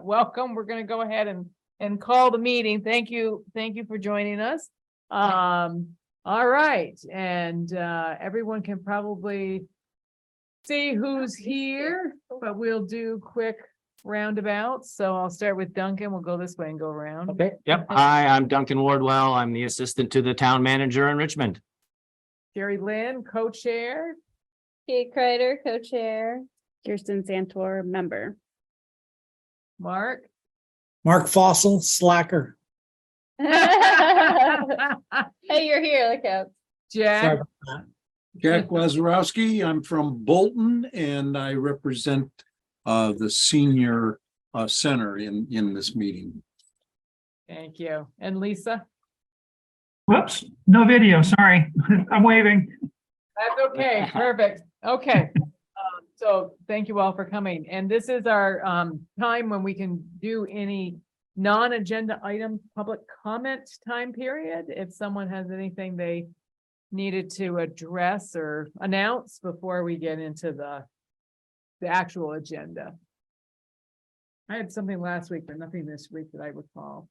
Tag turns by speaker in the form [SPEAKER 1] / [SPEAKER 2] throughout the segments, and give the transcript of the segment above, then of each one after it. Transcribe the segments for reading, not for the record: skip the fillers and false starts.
[SPEAKER 1] Welcome. We're going to go ahead and call the meeting. Thank you. Thank you for joining us. All right. And everyone can probably see who's here, but we'll do quick roundabouts. So I'll start with Duncan. We'll go this way and go around.
[SPEAKER 2] Okay. Yep. Hi, I'm Duncan Wardwell. I'm the assistant to the town manager in Richmond.
[SPEAKER 1] Jerry Lynn, co-chair.
[SPEAKER 3] Kate Kreider, co-chair. Kirsten Santor, member.
[SPEAKER 1] Mark.
[SPEAKER 4] Mark Fossil, slacker.
[SPEAKER 3] Hey, you're here. Look out.
[SPEAKER 1] Jack.
[SPEAKER 4] Sorry about that.
[SPEAKER 5] Jack Lazarowski, I'm from Bolton and I represent the senior center in this meeting.
[SPEAKER 1] Thank you. And Lisa.
[SPEAKER 6] Whoops, no video, sorry. I'm waving.
[SPEAKER 1] That's okay. Perfect. Okay. So thank you all for coming. And this is our time when we can do any non-agenda item public comment time period. If someone has anything they needed to address or announce before we get into the actual agenda. I had something last week, but nothing this week that I recall.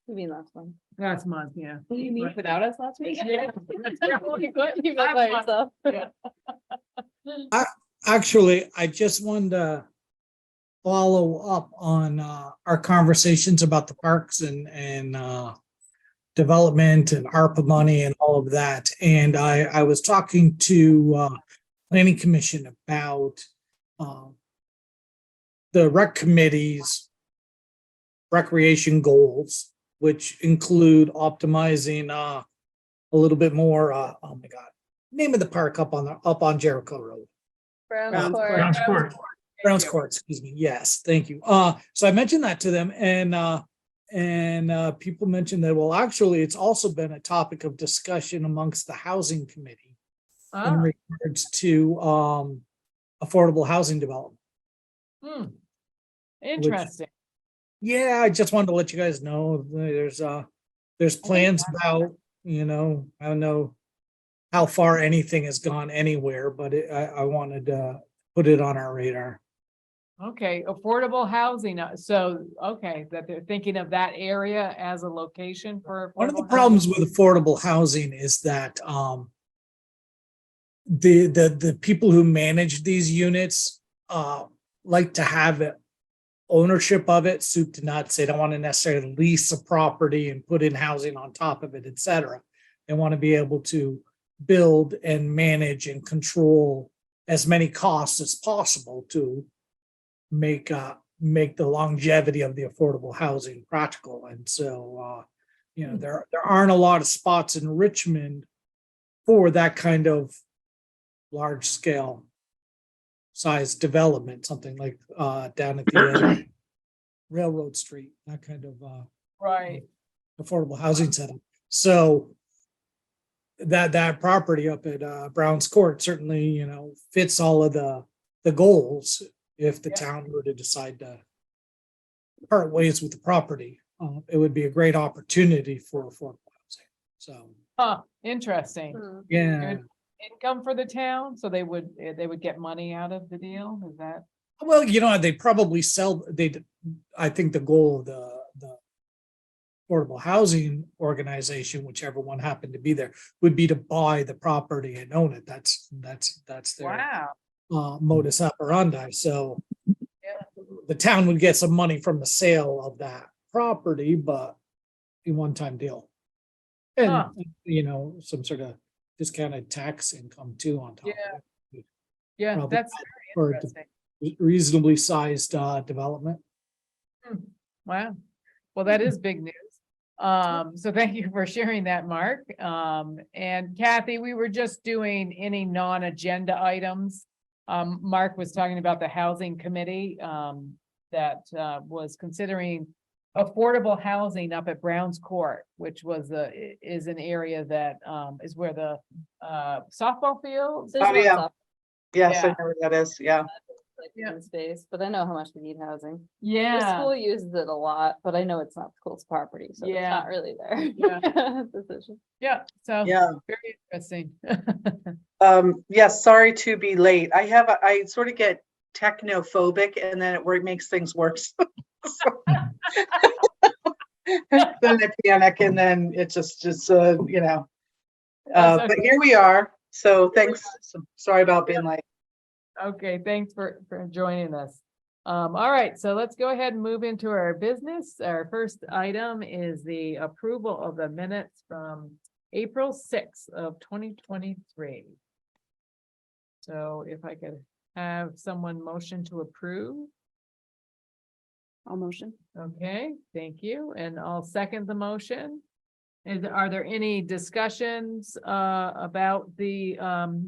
[SPEAKER 3] You mean last one?
[SPEAKER 1] Last month, yeah.
[SPEAKER 3] You mean without us last week?
[SPEAKER 1] Yeah.
[SPEAKER 3] You went by yourself.
[SPEAKER 1] Yeah.
[SPEAKER 4] Actually, I just wanted to follow up on our conversations about the parks and development and ARPA money and all of that. And I was talking to Planning Commission about the rec committee's recreation goals, which include optimizing a little bit more. Oh my God, name of the park up on Jericho Road.
[SPEAKER 3] Brown's Court.
[SPEAKER 6] Brown's Court.
[SPEAKER 4] Brown's Court, excuse me. Yes, thank you. So I mentioned that to them, and people mentioned that, well, actually, it's also been a topic of discussion amongst the housing committee in regards to affordable housing development.
[SPEAKER 1] Interesting.
[SPEAKER 4] Yeah, I just wanted to let you guys know there's plans about, I don't know how far anything has gone anywhere, but I wanted to put it on our radar.
[SPEAKER 1] Okay, affordable housing. So, okay, that they're thinking of that area as a location for.
[SPEAKER 4] One of the
[SPEAKER 1] affordable
[SPEAKER 4] problems
[SPEAKER 1] housing?
[SPEAKER 4] with affordable housing is that the people who manage these units like to have ownership of it, soup to nuts. They don't want to necessarily lease a property and put in housing on top of it, et cetera. They want to be able to build and manage and control as many costs as possible to make the longevity of the affordable housing practical. And so there aren't a lot of spots in Richmond for that kind of large scale size development, something like down at the end of Railroad Street, that kind of
[SPEAKER 1] Right.
[SPEAKER 4] affordable housing setup. So that property up at Brown's Court certainly, fits all of the goals if the town were to decide to part ways with the property. It would be a great opportunity for affordable housing. So,
[SPEAKER 1] Interesting.
[SPEAKER 4] yeah.
[SPEAKER 1] Good income for the town, so they would get money out of the deal. Is that?
[SPEAKER 4] Well, they probably sell, I think the goal of the affordable housing organization, whichever one happened to be there, would be to buy the property and own it. That's their
[SPEAKER 1] Wow.
[SPEAKER 4] modus operandi. So the town would get some money from the sale of that property, but a one-time deal. And, some sort of discounted tax income too on top of it.
[SPEAKER 1] Yeah,
[SPEAKER 4] Probably
[SPEAKER 1] that's
[SPEAKER 4] for
[SPEAKER 1] very interesting.
[SPEAKER 4] Reasonably sized development.
[SPEAKER 1] Wow. Well, that is big news. So thank you for sharing that, Mark. And Kathy, we were just doing any non-agenda items. Mark was talking about the housing committee that was considering affordable housing up at Brown's Court, which is an area that is where the softball field.
[SPEAKER 3] There's one
[SPEAKER 7] yeah.
[SPEAKER 3] soft
[SPEAKER 7] Yes,
[SPEAKER 1] Yeah.
[SPEAKER 7] I know where that is. Yeah.
[SPEAKER 3] space, but I know how much we need housing. The
[SPEAKER 1] Yeah.
[SPEAKER 3] school uses it a lot, but I know it's not the school's property, so it's
[SPEAKER 1] Yeah.
[SPEAKER 3] not really their
[SPEAKER 1] Yeah.
[SPEAKER 3] decision.
[SPEAKER 1] Yeah. So
[SPEAKER 7] Yeah.
[SPEAKER 1] very interesting.
[SPEAKER 7] Yes, sorry to be late. I sort of get technophobic and then it makes things worse. Then I panic and then it just, you know.
[SPEAKER 1] That's
[SPEAKER 7] But
[SPEAKER 1] okay.
[SPEAKER 7] here we are. So thanks. Sorry about being late.
[SPEAKER 1] Okay, thanks for joining us. All right, so let's go ahead and move into our business. Our first item is the approval of the minutes from April 6th of 2023. So if I could have someone motion to approve.
[SPEAKER 3] All motion.
[SPEAKER 1] Okay, thank you. And I'll second the motion. Are there any discussions about the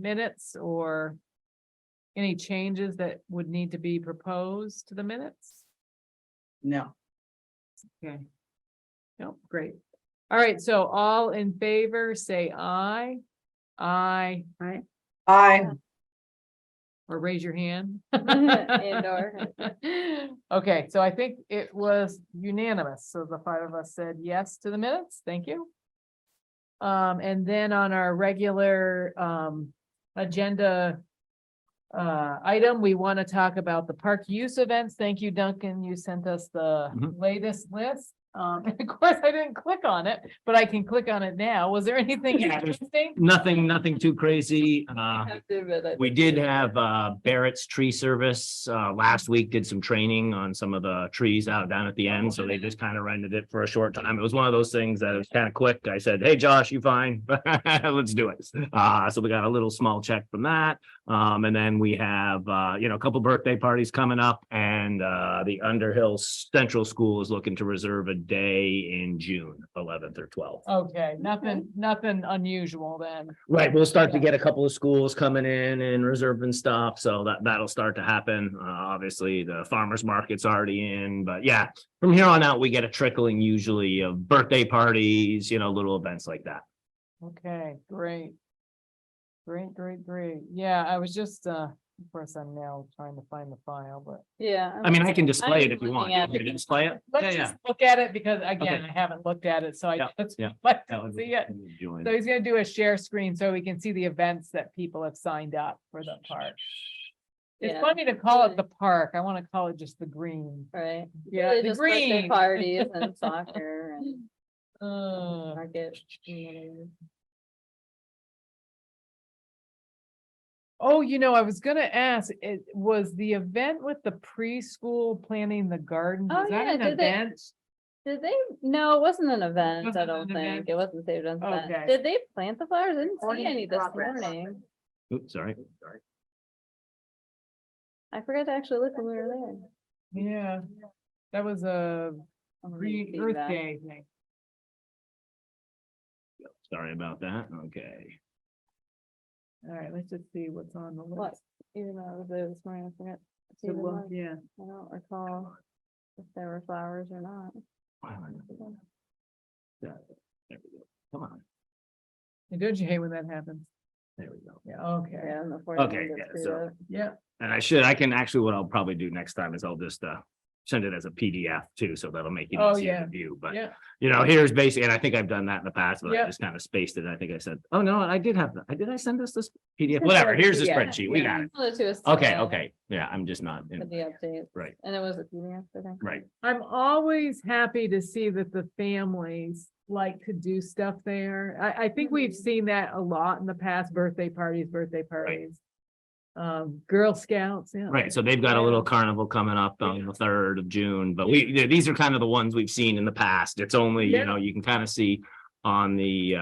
[SPEAKER 1] minutes or any changes that would need to be proposed to the minutes?
[SPEAKER 7] No.
[SPEAKER 1] Okay. No, great. All right, so all in favor, say aye. Aye. Aye.
[SPEAKER 7] I,
[SPEAKER 1] Or raise your hand.
[SPEAKER 3] And or.
[SPEAKER 1] Okay, so I think it was unanimous. So the five of us said yes to the minutes. Thank you. And then on our regular agenda item, we want to talk about the park use events. Thank you, Duncan. You sent us the latest list. And of course, I didn't click on it, but I can click on it now. Was there anything
[SPEAKER 2] Yeah, there's-
[SPEAKER 1] interesting?
[SPEAKER 2] Nothing too crazy. We did have Barrett's Tree Service last week, did some training on some of the trees out down at the end. So they just kind of rented it for a short time. It was one of those things that was kind of quick. I said, hey, Josh, you fine? Let's do it. So we got a little small check from that. And then we have, a couple birthday parties coming up, and the Underhill Central School is looking to reserve a day in June 11th or 12th.
[SPEAKER 1] Okay, nothing unusual then.
[SPEAKER 2] Right, we'll start to get a couple of schools coming in and reserving stuff, so that'll start to happen. Obviously, the farmer's market's already in, but yeah, from here on out, we get a trickling usually of birthday parties, little events like that.
[SPEAKER 1] Okay, great. Great. Yeah, I was just, of course, I'm now trying to find the file, but
[SPEAKER 3] Yeah.
[SPEAKER 2] I mean, I can display it
[SPEAKER 3] I'm
[SPEAKER 2] if you want.
[SPEAKER 3] looking
[SPEAKER 2] You
[SPEAKER 3] at
[SPEAKER 2] want me to
[SPEAKER 3] the-
[SPEAKER 2] display it?
[SPEAKER 1] let's just look at it because again,
[SPEAKER 2] Okay.
[SPEAKER 1] I haven't looked at it, so I
[SPEAKER 2] Yeah,
[SPEAKER 1] just
[SPEAKER 2] yeah.
[SPEAKER 1] like
[SPEAKER 2] That
[SPEAKER 1] to
[SPEAKER 2] would
[SPEAKER 1] see it.
[SPEAKER 2] join.
[SPEAKER 1] So he's gonna do a share screen so we can see the events that people have signed up for the park. It's
[SPEAKER 3] Yeah.
[SPEAKER 1] funny to call it the park. I want to call it just the green.
[SPEAKER 3] Right.
[SPEAKER 1] Yeah,
[SPEAKER 3] Really
[SPEAKER 1] the
[SPEAKER 3] just birthday
[SPEAKER 1] green.
[SPEAKER 3] parties and soccer and
[SPEAKER 1] Uh,
[SPEAKER 3] market.
[SPEAKER 1] oh, I was gonna ask, it was the event with the preschool planting the garden.
[SPEAKER 3] Oh,
[SPEAKER 1] Was that
[SPEAKER 3] yeah,
[SPEAKER 1] an
[SPEAKER 3] did they-
[SPEAKER 1] event?
[SPEAKER 3] Did they? No, it wasn't an event, I
[SPEAKER 1] Wasn't
[SPEAKER 3] don't
[SPEAKER 1] an
[SPEAKER 3] think.
[SPEAKER 1] event?
[SPEAKER 3] It wasn't saved as an event.
[SPEAKER 1] Okay.
[SPEAKER 3] Did they plant the flowers? I didn't
[SPEAKER 1] Or
[SPEAKER 3] see
[SPEAKER 1] in
[SPEAKER 3] any this
[SPEAKER 1] progress.
[SPEAKER 3] morning.
[SPEAKER 2] Oops, sorry.
[SPEAKER 3] I forgot to actually look when we were there.
[SPEAKER 1] Yeah, that was a
[SPEAKER 3] I'm gonna
[SPEAKER 1] Green
[SPEAKER 3] see
[SPEAKER 1] Earth
[SPEAKER 3] that.
[SPEAKER 1] Day thing.
[SPEAKER 2] Sorry about that. Okay.
[SPEAKER 1] All right, let's just see what's on the
[SPEAKER 3] What?
[SPEAKER 1] list.
[SPEAKER 3] Even though I was there this morning, I forgot. to
[SPEAKER 1] To
[SPEAKER 3] even
[SPEAKER 1] look,
[SPEAKER 3] look.
[SPEAKER 1] yeah.
[SPEAKER 3] I don't recall if there were flowers or not.
[SPEAKER 2] There we go. Come on.
[SPEAKER 1] And don't you hate when that happens?
[SPEAKER 2] There we go.
[SPEAKER 1] Yeah, okay,
[SPEAKER 3] Yeah, and the
[SPEAKER 2] Okay,
[SPEAKER 3] 49
[SPEAKER 2] yeah,
[SPEAKER 3] gets screwed
[SPEAKER 2] so-
[SPEAKER 3] up.
[SPEAKER 1] yeah.
[SPEAKER 2] And I can actually, what I'll probably do next time is I'll just send it as a PDF too, so that'll make it
[SPEAKER 1] Oh,
[SPEAKER 2] easier
[SPEAKER 1] yeah.
[SPEAKER 2] to view. But
[SPEAKER 1] Yeah,
[SPEAKER 2] here's basically, and I think I've done that in the past, but I
[SPEAKER 1] Yeah.
[SPEAKER 2] just kind of spaced it. I think I said, oh, no, I did have that. Did I send us this PDF?
[SPEAKER 3] Send
[SPEAKER 2] Whatever,
[SPEAKER 3] it,
[SPEAKER 2] here's the
[SPEAKER 3] yeah,
[SPEAKER 2] spreadsheet. We
[SPEAKER 1] yeah.
[SPEAKER 2] got it.
[SPEAKER 3] Well, the two is
[SPEAKER 2] Okay,
[SPEAKER 3] together
[SPEAKER 2] okay. Yeah, I'm just not
[SPEAKER 3] With
[SPEAKER 2] in,
[SPEAKER 3] the update.
[SPEAKER 2] right,
[SPEAKER 3] And it was a PDF, I think.
[SPEAKER 2] right.
[SPEAKER 1] I'm always happy to see that the families like to do stuff there. I think we've
[SPEAKER 3] Mhm.
[SPEAKER 1] seen that a lot in the past, birthday parties. Girl Scouts, yeah.
[SPEAKER 2] Right, so they've got a little carnival coming up on the 3rd of June, but these are kind of the ones we've seen in the past. It's only,
[SPEAKER 1] Yeah.
[SPEAKER 2] you can kind of see on the,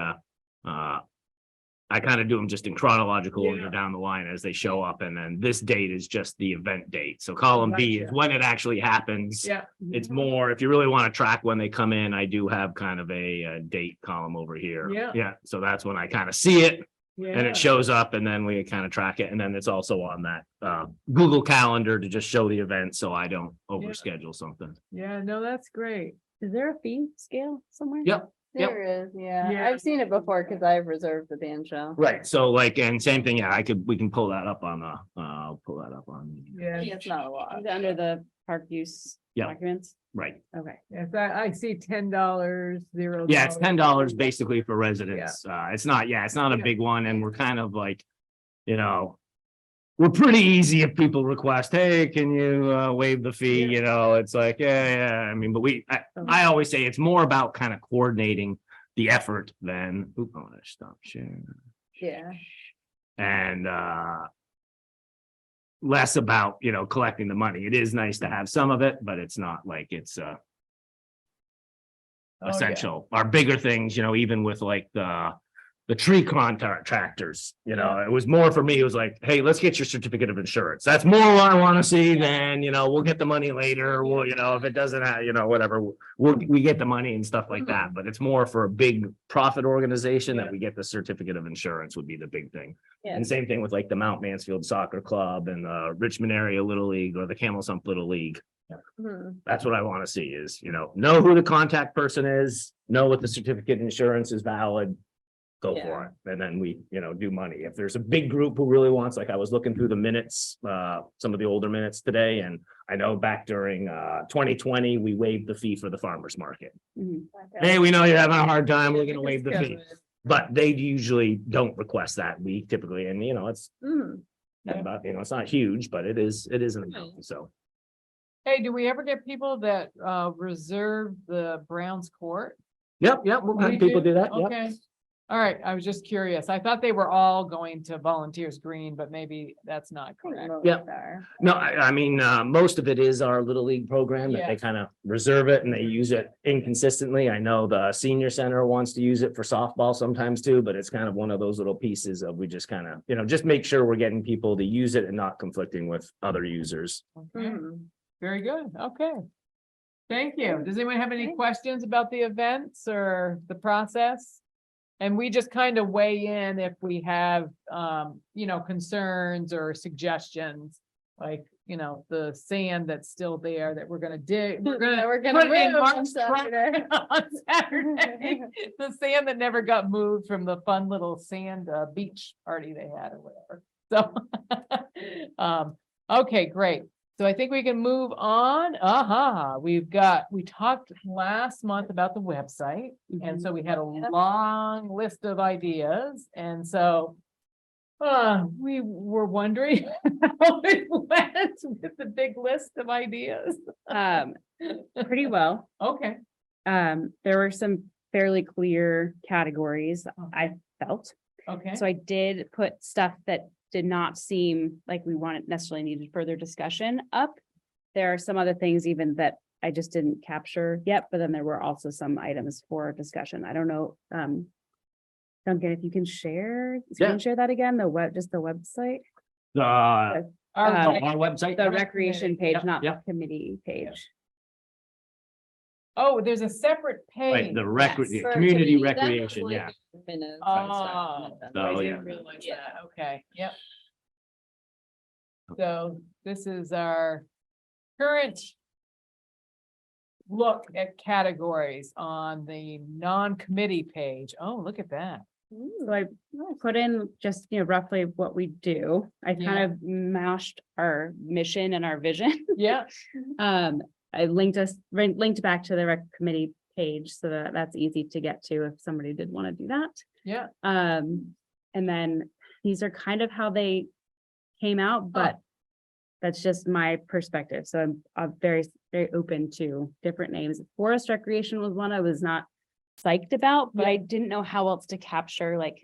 [SPEAKER 2] I kind of do them just in chronological order
[SPEAKER 1] Yeah.
[SPEAKER 2] down the line as they show up, and then this date is just the event date. So column B is
[SPEAKER 1] Gotcha.
[SPEAKER 2] when it actually happens.
[SPEAKER 1] Yeah.
[SPEAKER 2] It's more, if you really want to track when they come in, I do have kind of a date column over here.
[SPEAKER 1] Yeah.
[SPEAKER 2] Yeah, so that's when I kind of see it. And
[SPEAKER 1] Yeah.
[SPEAKER 2] it shows up, and then we kind of track it, and then it's also on that Google Calendar to just show the event, so I don't overschedule something.
[SPEAKER 1] Yeah, no, that's great.
[SPEAKER 3] Is there a fee scale somewhere?
[SPEAKER 2] Yep, yep.
[SPEAKER 3] There is, yeah.
[SPEAKER 1] Yeah.
[SPEAKER 3] I've seen it before because I've reserved the band show.
[SPEAKER 2] Right, so and same thing, yeah, we can pull that up on I'll pull that up on.
[SPEAKER 1] Yeah.
[SPEAKER 3] It's not a lot.
[SPEAKER 8] Under the park use
[SPEAKER 2] Yeah.
[SPEAKER 8] documents?
[SPEAKER 2] Right,
[SPEAKER 8] Okay.
[SPEAKER 1] Yes, I see $10, $0.
[SPEAKER 2] yeah, it's $10 basically for residents. It's not a
[SPEAKER 1] Yeah.
[SPEAKER 2] big one, and we're kind of like, we're pretty easy if people request, hey, can you waive the fee? You know, it's like, yeah, I mean, but I always say it's more about kind of coordinating the effort than, oop, I want to stop sharing.
[SPEAKER 3] Yeah.
[SPEAKER 2] And less about, you know, collecting the money. It is nice to have some of it, but it's not like it's
[SPEAKER 1] Oh, yeah.
[SPEAKER 2] essential. Our bigger things, you know, even with like the tree contractors, you know, it was more for me, it was like, hey, let's get your certificate of insurance. That's more what I want to see than, you know, we'll get the money later. Well, you know, if it doesn't have, you know, whatever, we get the money and stuff like that. But it's more for a big profit organization that we get the certificate of insurance would be the big thing.
[SPEAKER 3] Yeah.
[SPEAKER 2] And same thing with like the Mount Mansfield Soccer Club and the Richmond Area Little League or the Camel Sump Little League.
[SPEAKER 3] Mhm.
[SPEAKER 2] That's what I want to see is, you know who the contact person is, know what the certificate of insurance is valid. Go for it. And then we, you know, do money. If there's a big group who really wants, like I was looking through the minutes, some of the older minutes today, and I know back during 2020, we waived the fee for the farmer's market.
[SPEAKER 3] Mhm.
[SPEAKER 2] Hey, we know you're having a hard time. We're gonna waive the
[SPEAKER 3] Yeah.
[SPEAKER 2] fee. But they usually don't request that. We typically, and you know, it's
[SPEAKER 3] Mhm.
[SPEAKER 2] about, you know, it's not huge, but it is an amount. So
[SPEAKER 1] Hey, do we ever get people that reserve the Browns Court?
[SPEAKER 2] yep, we'll
[SPEAKER 1] We
[SPEAKER 2] have people do that. Yep.
[SPEAKER 1] Okay. All right, I was just curious. I thought they were all going to Volunteers Green, but maybe that's not correct.
[SPEAKER 2] Yeah. No, I mean, most of it is our Little League program that
[SPEAKER 1] Yeah.
[SPEAKER 2] they kind of reserve it and they use it inconsistently. I know the senior center wants to use it for softball sometimes too, but it's kind of one of those little pieces of we just kind of, you know, just make sure we're getting people to use it and not conflicting with other users.
[SPEAKER 1] Okay,
[SPEAKER 3] Mhm.
[SPEAKER 1] very good. Okay. Thank you. Does anyone have any questions about the events or the process? And we just kind of weigh in if we have, you know, concerns or suggestions, like, you know, the sand that's still there that we're gonna dig. We're gonna
[SPEAKER 3] We're gonna
[SPEAKER 1] put in
[SPEAKER 3] move on
[SPEAKER 1] Mark's truck
[SPEAKER 3] Saturday.
[SPEAKER 1] on Saturday. The sand that never got moved from the fun little sand beach party they had or whatever. So, okay, great. So I think we can move on. We talked last month about the website. And so we had a long list of ideas. And so we were wondering how it went with the big list of ideas.
[SPEAKER 8] Pretty well.
[SPEAKER 1] Okay.
[SPEAKER 8] There were some fairly clear categories, I felt.
[SPEAKER 1] Okay.
[SPEAKER 8] So I did put stuff that did not seem like we necessarily needed further discussion up. There are some other things even that I just didn't capture yet, but then there were also some items for discussion. I don't know, Duncan, if you can share, that again, just the website,
[SPEAKER 2] Our website.
[SPEAKER 8] the recreation page,
[SPEAKER 2] Yep,
[SPEAKER 8] not the
[SPEAKER 2] yep.
[SPEAKER 8] committee page.
[SPEAKER 1] Oh, there's a separate
[SPEAKER 2] Right,
[SPEAKER 1] page.
[SPEAKER 2] the
[SPEAKER 3] For
[SPEAKER 2] community
[SPEAKER 3] that
[SPEAKER 2] recreation,
[SPEAKER 3] was
[SPEAKER 2] yeah.
[SPEAKER 3] like minutes and
[SPEAKER 1] Oh,
[SPEAKER 3] stuff.
[SPEAKER 2] So,
[SPEAKER 1] I
[SPEAKER 2] yeah.
[SPEAKER 1] didn't realize that. Okay, yep. So this is our current look at categories on the non-committee page. Oh, look at that.
[SPEAKER 8] So I put in just, roughly what we do. I
[SPEAKER 1] Yeah.
[SPEAKER 8] kind of mashed our mission and our vision.
[SPEAKER 1] Yeah,
[SPEAKER 8] I linked back to the rec committee page so that that's easy to get to if somebody did want to do that.
[SPEAKER 1] yeah.
[SPEAKER 8] And then these are kind of how they came out, but that's just my perspective. So I'm very, very open to different names. Forest recreation was one I was not psyched about, but I didn't know how else to capture, like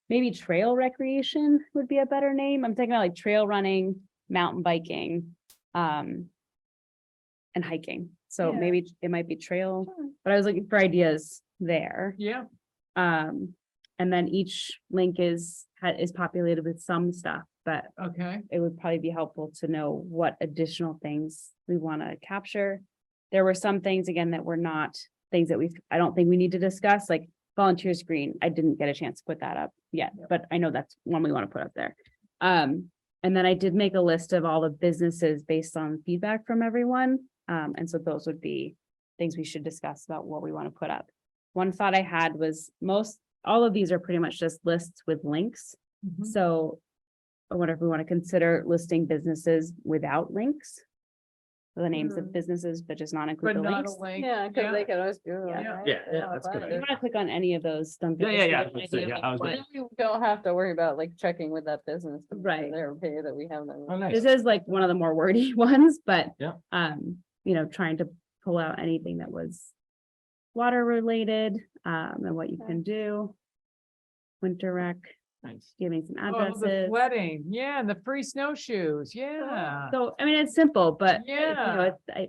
[SPEAKER 8] maybe trail recreation would be a better name. I'm thinking about like trail running, mountain biking, and hiking. So
[SPEAKER 3] Yeah.
[SPEAKER 8] maybe it might be trail, but I was looking for ideas there.
[SPEAKER 1] Yeah,
[SPEAKER 8] And then each link is populated with some stuff, but
[SPEAKER 1] okay.
[SPEAKER 8] it would probably be helpful to know what additional things we want to capture. There were some things, again, that were not things that I don't think we need to discuss, like Volunteers Green. I didn't get a chance to put that up yet, but I know that's one we want to put up there. And then I did make a list of all the businesses based on feedback from everyone. And so those would be things we should discuss about what we want to put up. One thought I had was all of these are pretty much just lists with links.
[SPEAKER 1] Mhm.
[SPEAKER 8] So I wonder if we want to consider listing businesses without links. the names of businesses, but just not include
[SPEAKER 1] But
[SPEAKER 8] the
[SPEAKER 1] not a
[SPEAKER 8] links.
[SPEAKER 1] link.
[SPEAKER 3] Yeah, cause they can always do.
[SPEAKER 8] Yeah.
[SPEAKER 2] Yeah, that's good.
[SPEAKER 8] If you want to click on any of those. don't
[SPEAKER 2] Yeah,
[SPEAKER 8] get
[SPEAKER 2] yeah, yeah.
[SPEAKER 8] distracted.
[SPEAKER 2] Yeah, I was
[SPEAKER 3] Then we don't have to worry about like checking with that business. to make sure
[SPEAKER 8] Right.
[SPEAKER 3] They're okay that we have them.
[SPEAKER 2] Oh, nice.
[SPEAKER 8] This is like one of the more wordy ones, but.
[SPEAKER 2] Yeah.
[SPEAKER 8] Trying to pull out anything that was water related, and what you can do. Winter rec,
[SPEAKER 2] Nice.
[SPEAKER 8] giving some
[SPEAKER 1] Oh, the
[SPEAKER 8] addresses.
[SPEAKER 1] sledding, yeah, and the free snowshoes, yeah,
[SPEAKER 8] So, I mean, it's simple, but.
[SPEAKER 1] Yeah.
[SPEAKER 8] I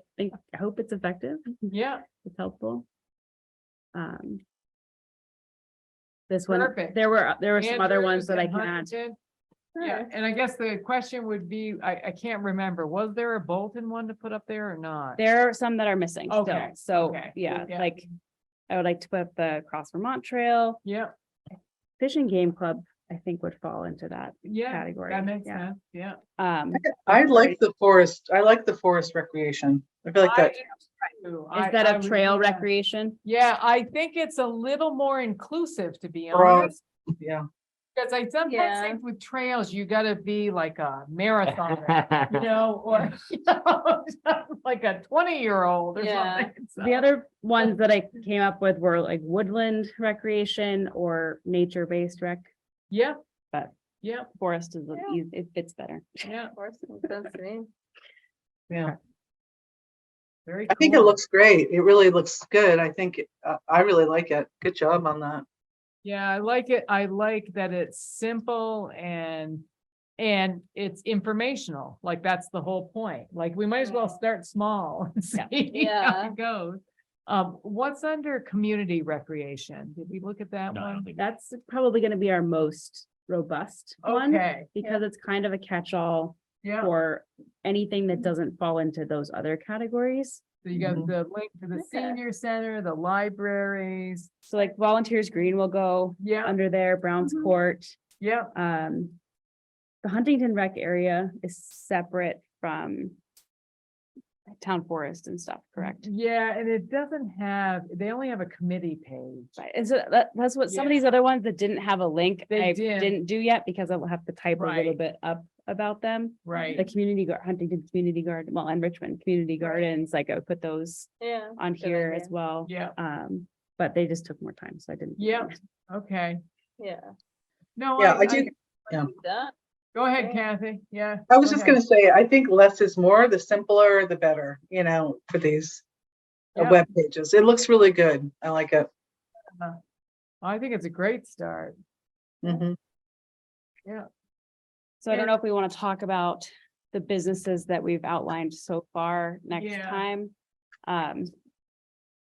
[SPEAKER 8] hope it's effective,
[SPEAKER 1] yeah,
[SPEAKER 8] it's helpful. This one,
[SPEAKER 1] Perfect.
[SPEAKER 8] there were some other ones
[SPEAKER 1] Andrews
[SPEAKER 8] that I
[SPEAKER 1] and
[SPEAKER 8] can add.
[SPEAKER 1] Huntington. Yeah, and I guess the question would be, I can't remember, was there a Bolton one to put up there or not?
[SPEAKER 8] There are some that are missing still,
[SPEAKER 1] Okay,
[SPEAKER 8] so,
[SPEAKER 1] okay,
[SPEAKER 8] yeah,
[SPEAKER 1] yeah.
[SPEAKER 8] like, I would like to put up the Cross Vermont Trail,
[SPEAKER 1] Yeah,
[SPEAKER 8] Fish and Game Club, I think would fall into that.
[SPEAKER 1] yeah,
[SPEAKER 8] Category,
[SPEAKER 1] that makes
[SPEAKER 8] yeah.
[SPEAKER 1] sense, yeah.
[SPEAKER 7] I like the forest. I like the forest recreation. I feel like that.
[SPEAKER 8] Instead of trail recreation,
[SPEAKER 1] Yeah, I think it's a little more inclusive, to be
[SPEAKER 7] Broad.
[SPEAKER 1] honest.
[SPEAKER 7] Yeah.
[SPEAKER 1] Because I sometimes
[SPEAKER 3] Yeah.
[SPEAKER 1] think with trails, you gotta be like a marathoner, or, like a 20-year-old or
[SPEAKER 3] Yeah.
[SPEAKER 1] something.
[SPEAKER 8] the other ones that I came up with were like woodland recreation or nature-based rec.
[SPEAKER 1] Yeah.
[SPEAKER 8] But-
[SPEAKER 1] Yeah,
[SPEAKER 8] Forest is,
[SPEAKER 3] Yeah.
[SPEAKER 8] it fits better.
[SPEAKER 1] yeah,
[SPEAKER 3] Of course, makes sense to me.
[SPEAKER 7] Yeah.
[SPEAKER 1] very
[SPEAKER 7] I think it
[SPEAKER 1] cool.
[SPEAKER 7] looks great. It really looks good. I think, I really like it. Good job on that.
[SPEAKER 1] Yeah, I like it. I like that it's simple and it's informational. Like, that's the whole point. Like, we might as well start small and see how
[SPEAKER 3] Yeah.
[SPEAKER 1] it goes. What's under community recreation? Did we look at that
[SPEAKER 2] No, I don't
[SPEAKER 1] one?
[SPEAKER 2] think.
[SPEAKER 8] That's probably gonna be our most robust one,
[SPEAKER 1] Okay,
[SPEAKER 8] because it's kind of a catch-all
[SPEAKER 1] yeah.
[SPEAKER 8] for anything that doesn't fall into those other categories.
[SPEAKER 1] So you got
[SPEAKER 7] Mhm.
[SPEAKER 1] the link to the
[SPEAKER 3] Okay.
[SPEAKER 1] senior center, the libraries.
[SPEAKER 8] So like Volunteers Green will go
[SPEAKER 1] Yeah,
[SPEAKER 8] under there, Browns
[SPEAKER 3] Mhm.
[SPEAKER 8] Court.
[SPEAKER 1] yeah,
[SPEAKER 8] The Huntington Rec area is separate from Town Forest and stuff, correct?
[SPEAKER 1] yeah, and it doesn't have, they only have a committee page.
[SPEAKER 8] Right, and so that's what some of
[SPEAKER 1] Yeah.
[SPEAKER 8] these other ones that didn't have a link,
[SPEAKER 1] They
[SPEAKER 8] I
[SPEAKER 1] didn't.
[SPEAKER 8] didn't do yet because I'll have to type a little
[SPEAKER 1] Right.
[SPEAKER 8] bit up about them. The
[SPEAKER 1] Right,
[SPEAKER 8] Huntington Community Garden, well, and Richmond Community Gardens, like I would put those
[SPEAKER 3] Yeah.
[SPEAKER 8] on
[SPEAKER 3] good
[SPEAKER 8] here
[SPEAKER 3] idea.
[SPEAKER 8] as well.
[SPEAKER 1] yeah,
[SPEAKER 8] But they just took more time, so I didn't.
[SPEAKER 1] Yeah. okay.
[SPEAKER 3] Yeah.
[SPEAKER 1] No,
[SPEAKER 7] Yeah, I do. Yeah.
[SPEAKER 3] That,
[SPEAKER 1] Go ahead,
[SPEAKER 3] Okay.
[SPEAKER 1] Kathy, yeah.
[SPEAKER 7] I was
[SPEAKER 1] go
[SPEAKER 7] just
[SPEAKER 1] ahead.
[SPEAKER 7] gonna say, I think less is more, the simpler, the better, for these
[SPEAKER 1] Yeah.
[SPEAKER 7] web pages. It looks really good. I like it.
[SPEAKER 1] I think it's a great start.
[SPEAKER 7] Mhm.
[SPEAKER 8] So I don't know if we want to talk about the businesses that we've outlined so far next
[SPEAKER 1] Yeah.
[SPEAKER 8] time.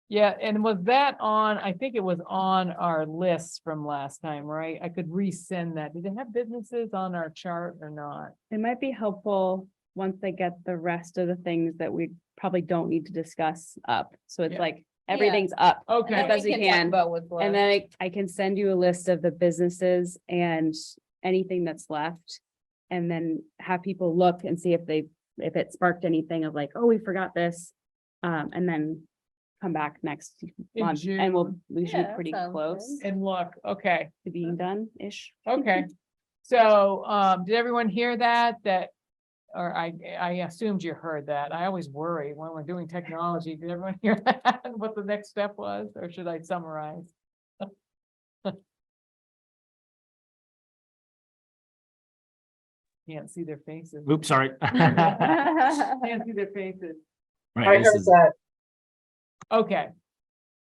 [SPEAKER 1] Yeah, and was that on, I think it was on our list from last time, right? I could resend that. Did they have businesses on our chart or not?
[SPEAKER 8] It might be helpful once they get the rest of the things that we probably don't need to discuss up. So it's
[SPEAKER 1] Yeah.
[SPEAKER 8] like, everything's up.
[SPEAKER 1] Okay,
[SPEAKER 8] As best we
[SPEAKER 3] talk
[SPEAKER 8] can.
[SPEAKER 3] About what's left.
[SPEAKER 8] And then I can send you a list of the businesses and anything that's left. And then have people look and see if it sparked anything of like, oh, we forgot this. And then come back next
[SPEAKER 1] In
[SPEAKER 8] month and we should
[SPEAKER 3] Yeah,
[SPEAKER 8] be
[SPEAKER 3] that
[SPEAKER 8] pretty
[SPEAKER 3] sounds
[SPEAKER 8] close
[SPEAKER 3] good.
[SPEAKER 1] and look, okay,
[SPEAKER 8] to being done-ish.
[SPEAKER 1] okay. So, did everyone hear that? Or I assumed you heard that. I always worry when we're doing technology. Did everyone hear that? What the next step was, or should I summarize? Can't see their faces.
[SPEAKER 2] Oops, sorry.
[SPEAKER 1] Can't see their faces.
[SPEAKER 2] Right,
[SPEAKER 7] I
[SPEAKER 2] this
[SPEAKER 7] heard
[SPEAKER 2] is-
[SPEAKER 7] that.
[SPEAKER 1] Okay,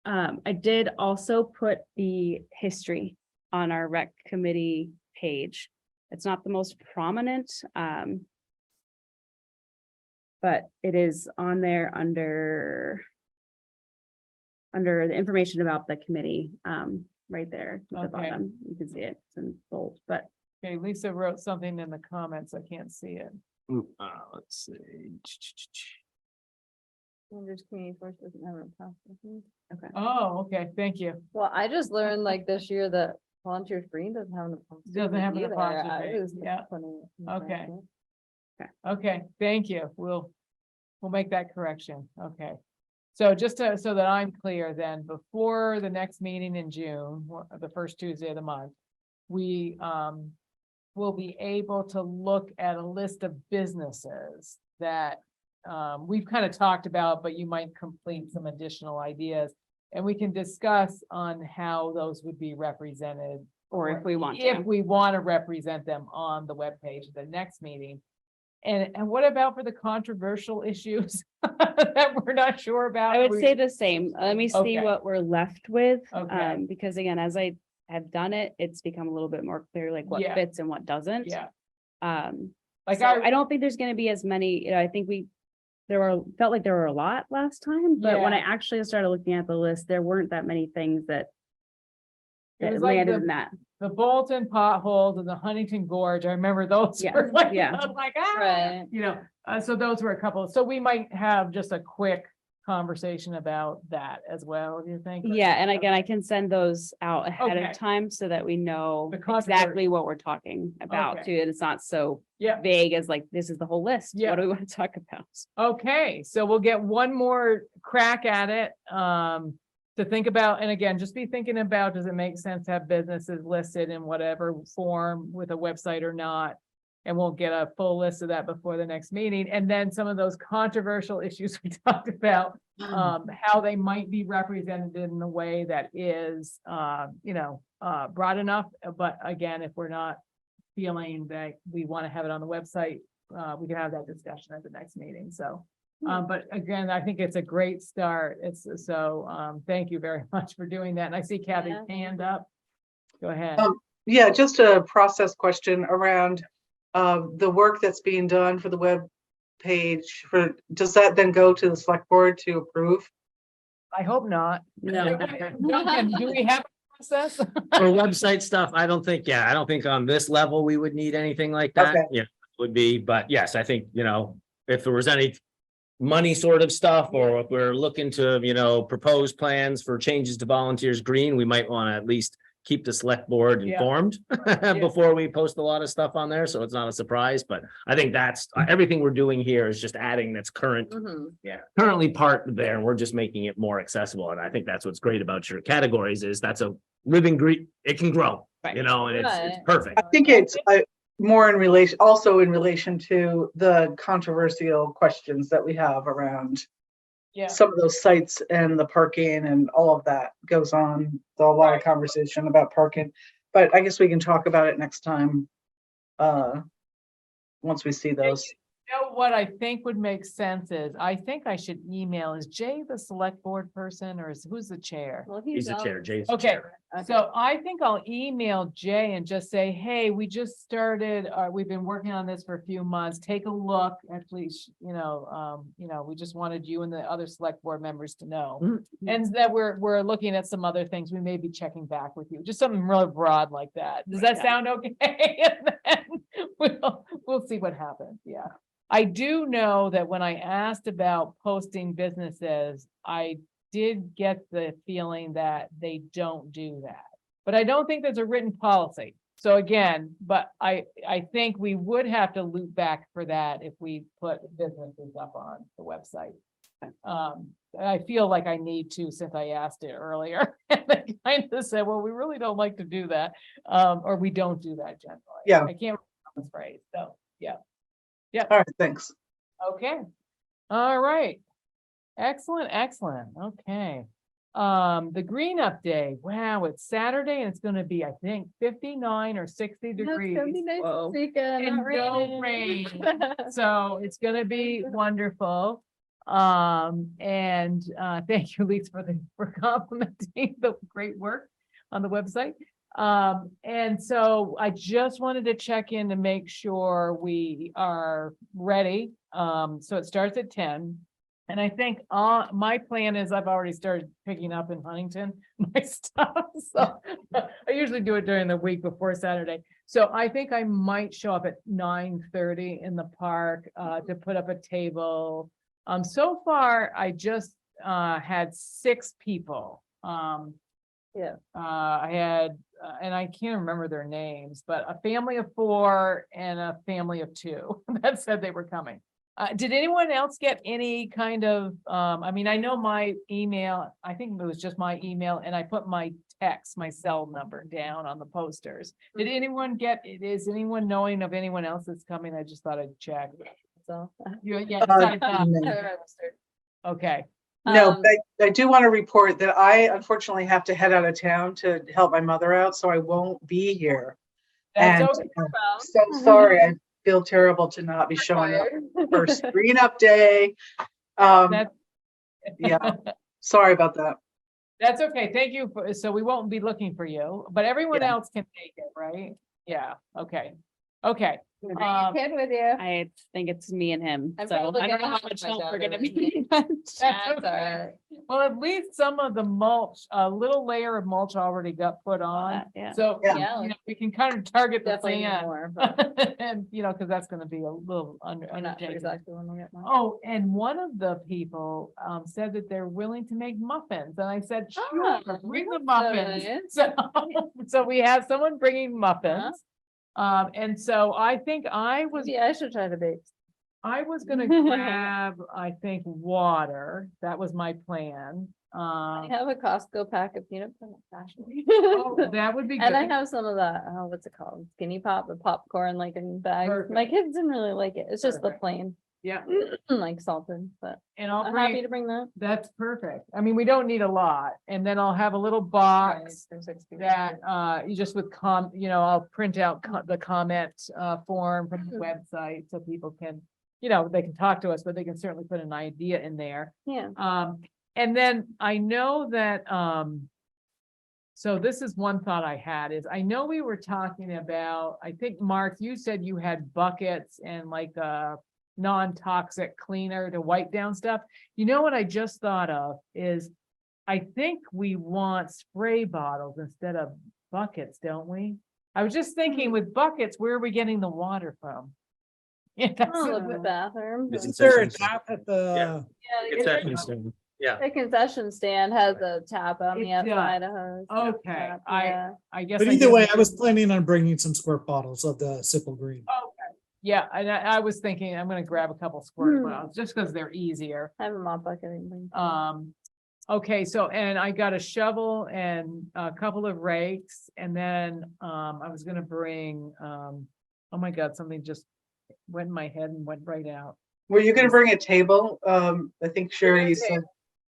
[SPEAKER 8] I did also put the history on our rec committee page. It's not the most prominent, but it is on there under the information about the committee, right there at the
[SPEAKER 1] Okay.
[SPEAKER 8] bottom. You can see it, it's in bold, but
[SPEAKER 1] okay, Lisa wrote something in the comments. I can't see it.
[SPEAKER 2] Ooh, let's see.
[SPEAKER 3] Andrews Community Force doesn't have a process.
[SPEAKER 1] Oh, okay, thank you.
[SPEAKER 3] Well, I just learned like this year that Volunteers Green doesn't have an.
[SPEAKER 1] Doesn't have an
[SPEAKER 3] either.
[SPEAKER 1] apostrophe,
[SPEAKER 3] I was
[SPEAKER 1] yeah.
[SPEAKER 3] putting it in
[SPEAKER 1] Okay.
[SPEAKER 3] there.
[SPEAKER 1] Okay, thank you. We'll make that correction. Okay. So just so that I'm clear then, before the next meeting in June, the first Tuesday of the month, we will be able to look at a list of businesses that we've kind of talked about, but you might complete some additional ideas. And we can discuss on how those would be represented.
[SPEAKER 8] Or if we want
[SPEAKER 1] If
[SPEAKER 8] to.
[SPEAKER 1] we want to represent them on the webpage at the next meeting. And what about for the controversial issues that we're not sure about?
[SPEAKER 8] I would
[SPEAKER 1] We-
[SPEAKER 8] say the same. Let me see
[SPEAKER 1] Okay.
[SPEAKER 8] what we're left with.
[SPEAKER 1] Okay.
[SPEAKER 8] Because again, as I have done it, it's become a little bit more clear, like what
[SPEAKER 1] Yeah.
[SPEAKER 8] fits and what doesn't.
[SPEAKER 1] Yeah,
[SPEAKER 8] Like
[SPEAKER 1] like
[SPEAKER 8] I don't think there's gonna be as many, I think felt like there were a lot last time, but when I
[SPEAKER 1] Yeah.
[SPEAKER 8] actually started looking at the list, there weren't that many things that
[SPEAKER 1] It
[SPEAKER 8] that
[SPEAKER 1] was like
[SPEAKER 8] landed
[SPEAKER 1] the-
[SPEAKER 8] in that.
[SPEAKER 1] the Bolton potholes and the Huntington Gorge, I remember those.
[SPEAKER 8] Yeah,
[SPEAKER 1] were like,
[SPEAKER 8] yeah.
[SPEAKER 1] I was like, ah,
[SPEAKER 3] Right.
[SPEAKER 1] you know, so those were a couple, so we might have just a quick conversation about that as well, do you think?
[SPEAKER 8] Yeah, and again, I can send those out ahead
[SPEAKER 1] Okay.
[SPEAKER 8] of time so that we know
[SPEAKER 1] The controversy.
[SPEAKER 8] exactly what we're talking about
[SPEAKER 1] Okay.
[SPEAKER 8] too, and it's not so
[SPEAKER 1] Yeah,
[SPEAKER 8] vague as like, this is the whole list.
[SPEAKER 1] Yeah.
[SPEAKER 8] What do we want to talk about?
[SPEAKER 1] okay, so we'll get one more crack at it, to think about, and again, just be thinking about, does it make sense to have businesses listed in whatever form with a website or not? And we'll get a full list of that before the next meeting, and then some of those controversial issues we talked about, how they might be represented in a way that is, broad enough, but again, if we're not feeling that we want to have it on the website, we can have that discussion at the next meeting, so. But again, I think it's a great start. It's so, thank you very much for doing that. And I see Kathy's
[SPEAKER 3] Yeah.
[SPEAKER 1] hand up. Go ahead.
[SPEAKER 7] Yeah, just a process question around the work that's being done for the web page. Does that then go to the select board to approve?
[SPEAKER 1] I hope not.
[SPEAKER 8] No.
[SPEAKER 1] Duncan, do we have a process?
[SPEAKER 2] For website stuff, I don't think on this level, we would need anything like that.
[SPEAKER 7] Okay.
[SPEAKER 2] Yeah, would be, but yes, I think, if there was any money sort of stuff, or if we're looking to, propose plans for changes to volunteers green, we might want to at least keep the select board
[SPEAKER 1] Yeah.
[SPEAKER 2] informed before we post a lot of stuff on there, so it's not a surprise, but I think that's everything we're doing here is just adding that's
[SPEAKER 3] Mhm.
[SPEAKER 2] currently part there, and we're just making it more accessible, and I think that's what's great about your categories is that's a living green, it can grow,
[SPEAKER 8] Right.
[SPEAKER 2] and it's
[SPEAKER 3] Right.
[SPEAKER 2] perfect.
[SPEAKER 7] I think it's more in relation, also in relation to the controversial questions that we have around
[SPEAKER 1] Yeah,
[SPEAKER 7] some of those sites and the parking and all of that goes on. There's a lot of conversation about parking, but I guess we can talk about it next time. Once we see those.
[SPEAKER 1] you know what I think would make sense is, I think I should email, is Jay the select board person, or who's the chair?
[SPEAKER 3] Well,
[SPEAKER 2] He's the chair, Jay's the
[SPEAKER 1] Okay,
[SPEAKER 2] chair.
[SPEAKER 1] so I think I'll email Jay and just say, hey, we just started, we've been working on this for a few months, take a look, actually, we just wanted you and the other select board members to know.
[SPEAKER 2] Mhm.
[SPEAKER 1] And that we're looking at some other things, we may be checking back with you, just something really broad like that. Does that
[SPEAKER 8] Yeah.
[SPEAKER 1] sound okay? And then we'll see what happens, yeah. I do know that when I asked about posting businesses, I did get the feeling that they don't do that. But I don't think there's a written policy. So again, but I think we would have to loop back for that if we put businesses up on the website. I feel like I need to, since I asked it earlier. And they kind of said, well, we really don't like to do that. Or we don't do that generally.
[SPEAKER 7] Yeah.
[SPEAKER 1] I can't remember this phrase, so, yeah.
[SPEAKER 7] All right, thanks.
[SPEAKER 1] Okay. All right. Excellent, excellent. Okay. The green up day. Wow, it's Saturday and it's gonna be, I think, 59 or 60 degrees.
[SPEAKER 8] Whoa.
[SPEAKER 1] And no rain. So it's gonna be wonderful. Thank you, Lisa, for complimenting the great work on the website. And so I just wanted to check in to make sure we are ready. So it starts at 10. And I think my plan is I've already started picking up in Huntington, my stuff. So I usually do it during the week before Saturday. So I think I might show up at 9:30 in the park to put up a table. So far, I just had 6 people. I had, and I can't remember their names, but a family of 4 and a family of 2 that said they were coming. Did anyone else get any kind of, I know my email, I think it was just my email, and I put my text, my cell number down on the posters. Did anyone is anyone knowing of anyone else that's coming? I just thought I'd check.
[SPEAKER 3] so.
[SPEAKER 1] Yeah, it's on top. Okay,
[SPEAKER 7] No,
[SPEAKER 3] Um,
[SPEAKER 7] but I do want to report that I unfortunately have to head out of town to help my mother out, so I won't be here.
[SPEAKER 1] that's
[SPEAKER 7] And
[SPEAKER 1] okay.
[SPEAKER 7] I'm so sorry. I feel terrible to not be showing up for screen up day.
[SPEAKER 1] That's,
[SPEAKER 7] Yeah, sorry about that.
[SPEAKER 1] that's okay. Thank you for, so we won't be looking for you, but everyone
[SPEAKER 7] Yeah.
[SPEAKER 1] else can take it, right? Yeah, okay. Okay.
[SPEAKER 3] Bring your kid with you.
[SPEAKER 8] I think it's me and him,
[SPEAKER 3] I'm
[SPEAKER 8] so
[SPEAKER 3] probably
[SPEAKER 8] I don't know
[SPEAKER 3] gonna
[SPEAKER 8] how
[SPEAKER 3] have
[SPEAKER 8] much
[SPEAKER 3] my
[SPEAKER 8] help we're
[SPEAKER 3] daughter
[SPEAKER 8] gonna
[SPEAKER 3] with
[SPEAKER 8] be.
[SPEAKER 1] That's
[SPEAKER 3] That's all
[SPEAKER 1] okay.
[SPEAKER 3] right.
[SPEAKER 1] Well, at least some of the mulch, a little layer of mulch already got put on.
[SPEAKER 8] Yeah.
[SPEAKER 1] So,
[SPEAKER 7] Yeah.
[SPEAKER 1] you know, we can kind of target the
[SPEAKER 3] Definitely need
[SPEAKER 1] sand.
[SPEAKER 3] more, but
[SPEAKER 1] And, you know, because that's gonna be a little
[SPEAKER 3] I'm not sure
[SPEAKER 1] undertaking.
[SPEAKER 3] exactly when we'll get mine.
[SPEAKER 1] Oh, and one of the people said that they're willing to make muffins, and I said, sure,
[SPEAKER 3] Oh,
[SPEAKER 1] bring the
[SPEAKER 3] that's so
[SPEAKER 1] muffins.
[SPEAKER 3] nice.
[SPEAKER 1] So, so we have someone bringing muffins. And so I think I was
[SPEAKER 3] Maybe I should try to bake.
[SPEAKER 1] gonna grab, I think, water. That was my plan.
[SPEAKER 3] I have a Costco pack of peanut butter.
[SPEAKER 1] Oh, that would be
[SPEAKER 3] And I
[SPEAKER 1] good.
[SPEAKER 3] have some of that, what's it called? Skinny pop, the popcorn like in bags. My
[SPEAKER 1] Perfect.
[SPEAKER 3] kids didn't really like it. It's just the
[SPEAKER 1] Perfect.
[SPEAKER 3] plain,
[SPEAKER 1] Yeah,
[SPEAKER 3] like salted, but
[SPEAKER 1] and I'll
[SPEAKER 3] I'm happy
[SPEAKER 1] bring,
[SPEAKER 3] to bring that.
[SPEAKER 1] that's perfect. I mean, we don't need a lot. And then I'll have a little
[SPEAKER 3] Right,
[SPEAKER 1] box
[SPEAKER 3] for 6 people.
[SPEAKER 1] that, you just with you know, I'll print out the comment, form from the website so people can, you know, they can talk to us, but they can certainly put an idea in there.
[SPEAKER 3] Yeah.
[SPEAKER 1] And then I know that, so this is one thought I had is I know we were talking about, I think, Mark, you said you had buckets and like a non-toxic cleaner to wipe down stuff. You know what I just thought of is I think we want spray bottles instead of buckets, don't we? I was just thinking with buckets, where are we getting the water from? Yeah, that's
[SPEAKER 3] Oh,
[SPEAKER 1] what-
[SPEAKER 3] the bathroom.
[SPEAKER 2] It's
[SPEAKER 4] Is there a
[SPEAKER 2] concession stand.
[SPEAKER 4] tap at the,
[SPEAKER 3] Yeah,
[SPEAKER 2] Concession stand. Yeah.
[SPEAKER 3] the concession stand has a tap on the
[SPEAKER 1] It does.
[SPEAKER 3] outside of hose.
[SPEAKER 1] Okay,
[SPEAKER 3] Tap,
[SPEAKER 1] I
[SPEAKER 3] yeah.
[SPEAKER 1] guess.
[SPEAKER 4] but
[SPEAKER 1] I
[SPEAKER 4] either way,
[SPEAKER 1] didn't-
[SPEAKER 4] I was planning on bringing some squirt bottles of the Simple Green.
[SPEAKER 1] Okay, yeah, and I was thinking I'm gonna grab a couple squirt
[SPEAKER 3] Hmm.
[SPEAKER 1] bottles just because they're easier.
[SPEAKER 3] I have a mop bucket. I can bring.
[SPEAKER 1] Okay, so, and I got a shovel and a couple of rakes, and then, I was gonna bring, oh my God, something just went in my head and went right out.
[SPEAKER 7] Were you gonna bring a table? I think Sherry, you said,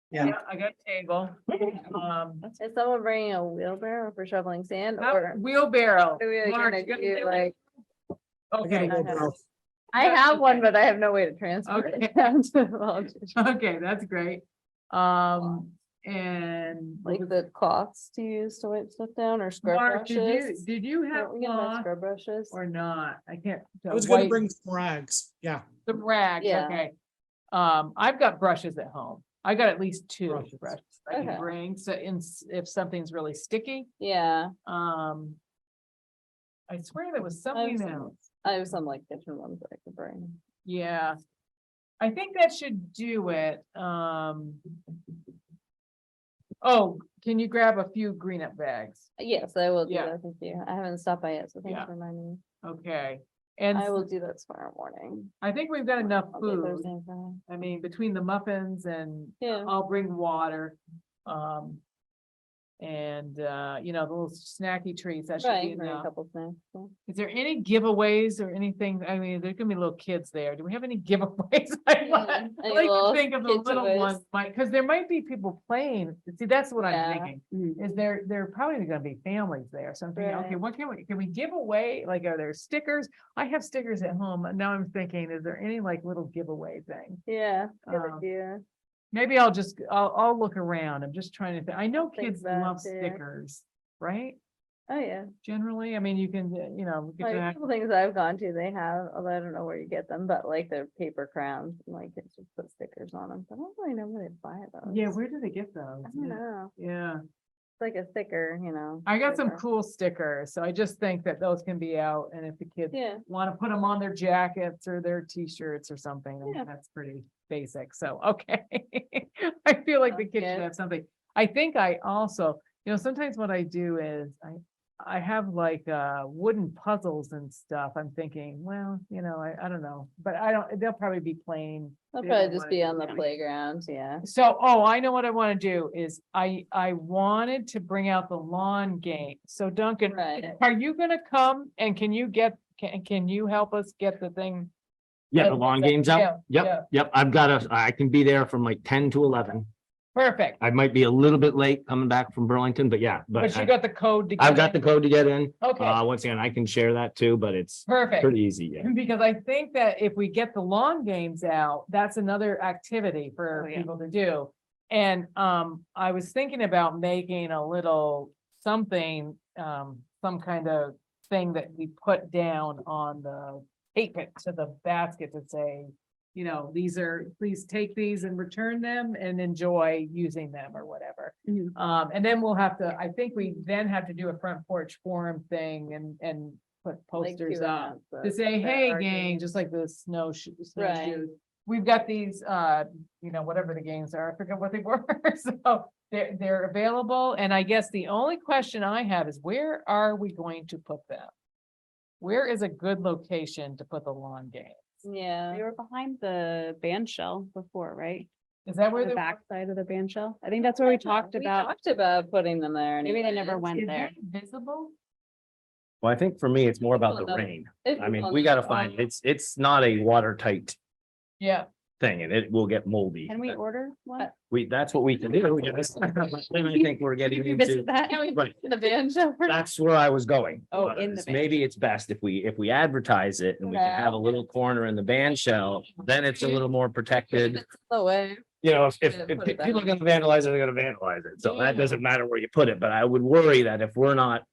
[SPEAKER 7] yeah.
[SPEAKER 1] I got a table.
[SPEAKER 3] Is someone bringing a wheelbarrow for shoveling sand
[SPEAKER 1] Not
[SPEAKER 3] or?
[SPEAKER 1] Wheelbarrow.
[SPEAKER 3] Are we
[SPEAKER 1] Mark,
[SPEAKER 3] gonna
[SPEAKER 1] you gonna
[SPEAKER 3] do
[SPEAKER 1] do it?
[SPEAKER 3] like,
[SPEAKER 1] Okay,
[SPEAKER 3] I have-
[SPEAKER 4] Wheelbarrow.
[SPEAKER 3] I have one, but I have no way to transfer
[SPEAKER 1] Okay.
[SPEAKER 3] it down to the volunteers.
[SPEAKER 1] okay, that's great. And. what
[SPEAKER 3] Like
[SPEAKER 1] was-
[SPEAKER 3] the cloths to use to wipe stuff down or scrub
[SPEAKER 1] Mark,
[SPEAKER 3] brushes.
[SPEAKER 1] did you have
[SPEAKER 3] Aren't we gonna have
[SPEAKER 1] cloth
[SPEAKER 3] scrub brushes?
[SPEAKER 1] or not? I can't.
[SPEAKER 4] I was gonna
[SPEAKER 1] white-
[SPEAKER 4] bring some rags, yeah.
[SPEAKER 1] The rags,
[SPEAKER 3] Yeah.
[SPEAKER 1] okay. I've got brushes at home. I got at least two
[SPEAKER 4] Brushes.
[SPEAKER 1] brushes I can
[SPEAKER 3] Okay.
[SPEAKER 1] bring, so if something's really sticky,
[SPEAKER 3] Yeah,
[SPEAKER 1] I swear there was
[SPEAKER 3] I have
[SPEAKER 1] something
[SPEAKER 3] some,
[SPEAKER 1] else.
[SPEAKER 3] I have some like kitchen ones that I could bring.
[SPEAKER 1] Yeah. I think that should do it. Oh, can you grab a few green up bags?
[SPEAKER 3] Yes, I will do
[SPEAKER 1] Yeah.
[SPEAKER 3] that. Thank you. I haven't stopped by yet, so thanks
[SPEAKER 1] Yeah.
[SPEAKER 3] for reminding me.
[SPEAKER 1] Okay, and
[SPEAKER 3] I will do that tomorrow morning.
[SPEAKER 1] I think we've got enough
[SPEAKER 3] Monday,
[SPEAKER 1] food.
[SPEAKER 3] Thursday, and Friday.
[SPEAKER 1] I mean, between the muffins and
[SPEAKER 3] Yeah.
[SPEAKER 1] I'll bring water. And you know, the little snacky treats, that should be
[SPEAKER 3] Right, bring a
[SPEAKER 1] enough.
[SPEAKER 3] couple snacks. yeah.
[SPEAKER 1] Is there any giveaways or anything? I mean, there's gonna be little kids there. Do we have any giveaways? I
[SPEAKER 3] Yeah,
[SPEAKER 1] like
[SPEAKER 3] any
[SPEAKER 1] to
[SPEAKER 3] little
[SPEAKER 1] think of the
[SPEAKER 3] kid
[SPEAKER 1] little
[SPEAKER 3] toys.
[SPEAKER 1] ones, because there might be people playing. See, that's what I'm
[SPEAKER 3] Yeah.
[SPEAKER 1] thinking.
[SPEAKER 8] Mhm.
[SPEAKER 1] Is there probably gonna be families there. So I'm thinking, okay,
[SPEAKER 3] Right.
[SPEAKER 1] what can we give away? Like, are there stickers? I have stickers at home. And now I'm thinking, is there any like little giveaway thing?
[SPEAKER 3] Yeah, good
[SPEAKER 1] Um,
[SPEAKER 3] idea.
[SPEAKER 1] Maybe I'll look around. I'm just trying to think. I know
[SPEAKER 3] think
[SPEAKER 1] kids
[SPEAKER 3] that
[SPEAKER 1] love
[SPEAKER 3] too.
[SPEAKER 1] stickers, right?
[SPEAKER 3] Oh, yeah.
[SPEAKER 1] Generally, I mean, you can, you know, get
[SPEAKER 3] Like
[SPEAKER 1] that.
[SPEAKER 3] couple things I've gone to, they have, although I don't know where you get them, but like they're paper crowns, and like it's just put stickers on them. But I don't really know where to buy those.
[SPEAKER 1] Yeah, where do they get those?
[SPEAKER 3] I don't
[SPEAKER 1] Yeah.
[SPEAKER 3] know.
[SPEAKER 1] Yeah,
[SPEAKER 3] It's like a sticker, you know.
[SPEAKER 1] I got some
[SPEAKER 3] sticker.
[SPEAKER 1] cool stickers, so I just think that those can be out, and if the kids
[SPEAKER 3] Yeah,
[SPEAKER 1] want to put them on their jackets or their t-shirts or something, I mean,
[SPEAKER 3] Yeah.
[SPEAKER 1] that's pretty basic, so, okay. I feel like the
[SPEAKER 3] Sounds
[SPEAKER 1] kids should
[SPEAKER 3] good.
[SPEAKER 1] have something. I think I also, you know, sometimes what I do is I have like wooden puzzles and stuff. I'm thinking, well, you know, I don't know, but they'll probably be playing.
[SPEAKER 3] they'll
[SPEAKER 1] They
[SPEAKER 3] probably
[SPEAKER 1] don't
[SPEAKER 3] just
[SPEAKER 1] wanna
[SPEAKER 3] be
[SPEAKER 1] do
[SPEAKER 3] on the
[SPEAKER 1] that.
[SPEAKER 3] playground, yeah.
[SPEAKER 1] So, oh, I know what I want to do is I wanted to bring out the lawn game. So Duncan,
[SPEAKER 3] Right.
[SPEAKER 1] are you gonna come and can you help us get the thing
[SPEAKER 2] Yeah, the lawn games out.
[SPEAKER 1] Yeah, yeah.
[SPEAKER 2] Yep. I can be there from like 10 to 11.
[SPEAKER 1] Perfect,
[SPEAKER 2] I might be a little bit late coming back from Burlington, but yeah,
[SPEAKER 1] but you got the code to.
[SPEAKER 2] I've
[SPEAKER 1] get
[SPEAKER 2] got the
[SPEAKER 1] in?
[SPEAKER 2] code to get in.
[SPEAKER 1] Okay,
[SPEAKER 2] Once again, I can share that too, but it's
[SPEAKER 1] perfect.
[SPEAKER 2] pretty easy. Yeah.
[SPEAKER 1] Because I think that if we get the lawn games out, that's another activity for
[SPEAKER 8] Oh, yeah.
[SPEAKER 1] people to do. And I was thinking about making a little something, some kind of thing that we put down on the tape it to the basket to say, you know, these are, please take these and return them and enjoy using them or whatever.
[SPEAKER 8] Mhm.
[SPEAKER 1] And then we'll have to, I think we then have to do a front porch forum thing and put
[SPEAKER 3] Like
[SPEAKER 1] posters
[SPEAKER 3] to
[SPEAKER 1] up
[SPEAKER 3] announce
[SPEAKER 1] to
[SPEAKER 3] that
[SPEAKER 1] say,
[SPEAKER 3] there
[SPEAKER 1] hey,
[SPEAKER 3] are
[SPEAKER 1] gang,
[SPEAKER 3] games.
[SPEAKER 1] just like the snowshoes.
[SPEAKER 3] Right.
[SPEAKER 1] We've got these, you know, whatever the games are, I forget what they were, so they're available, and I guess the only question I have is where are we going to put them? Where is a good location to put the lawn games?
[SPEAKER 3] Yeah.
[SPEAKER 8] They were behind the band shell before, right?
[SPEAKER 1] Is that where
[SPEAKER 8] The
[SPEAKER 1] the?
[SPEAKER 8] back side of the band shell. I think that's where we talked about.
[SPEAKER 3] Talked about putting them there.
[SPEAKER 8] Maybe they never
[SPEAKER 3] anyways.
[SPEAKER 8] went
[SPEAKER 1] Is
[SPEAKER 8] there.
[SPEAKER 1] that visible?
[SPEAKER 2] Well, I think for me, it's more about the
[SPEAKER 3] People know.
[SPEAKER 2] rain.
[SPEAKER 3] If
[SPEAKER 2] I mean,
[SPEAKER 3] people
[SPEAKER 2] we
[SPEAKER 3] know.
[SPEAKER 2] gotta find, it's not a watertight
[SPEAKER 1] Yeah,
[SPEAKER 2] thing and it will get moldy.
[SPEAKER 8] Can we order one?
[SPEAKER 2] That's what we can do. Yes. Then I think we're getting into,
[SPEAKER 8] Revisit that.
[SPEAKER 2] right,
[SPEAKER 3] The band shell.
[SPEAKER 2] that's where I was going.
[SPEAKER 8] Oh, in the
[SPEAKER 2] Is Maybe it's best if we advertise it and we can have a little corner in the band shell, then it's a little more protected.
[SPEAKER 3] The way.
[SPEAKER 2] You know, if
[SPEAKER 3] Yeah, put it
[SPEAKER 2] people are
[SPEAKER 3] back.
[SPEAKER 2] gonna vandalize it, they're gonna vandalize it. So
[SPEAKER 1] Yeah.
[SPEAKER 2] that doesn't matter where you put it, but I would worry that if we're not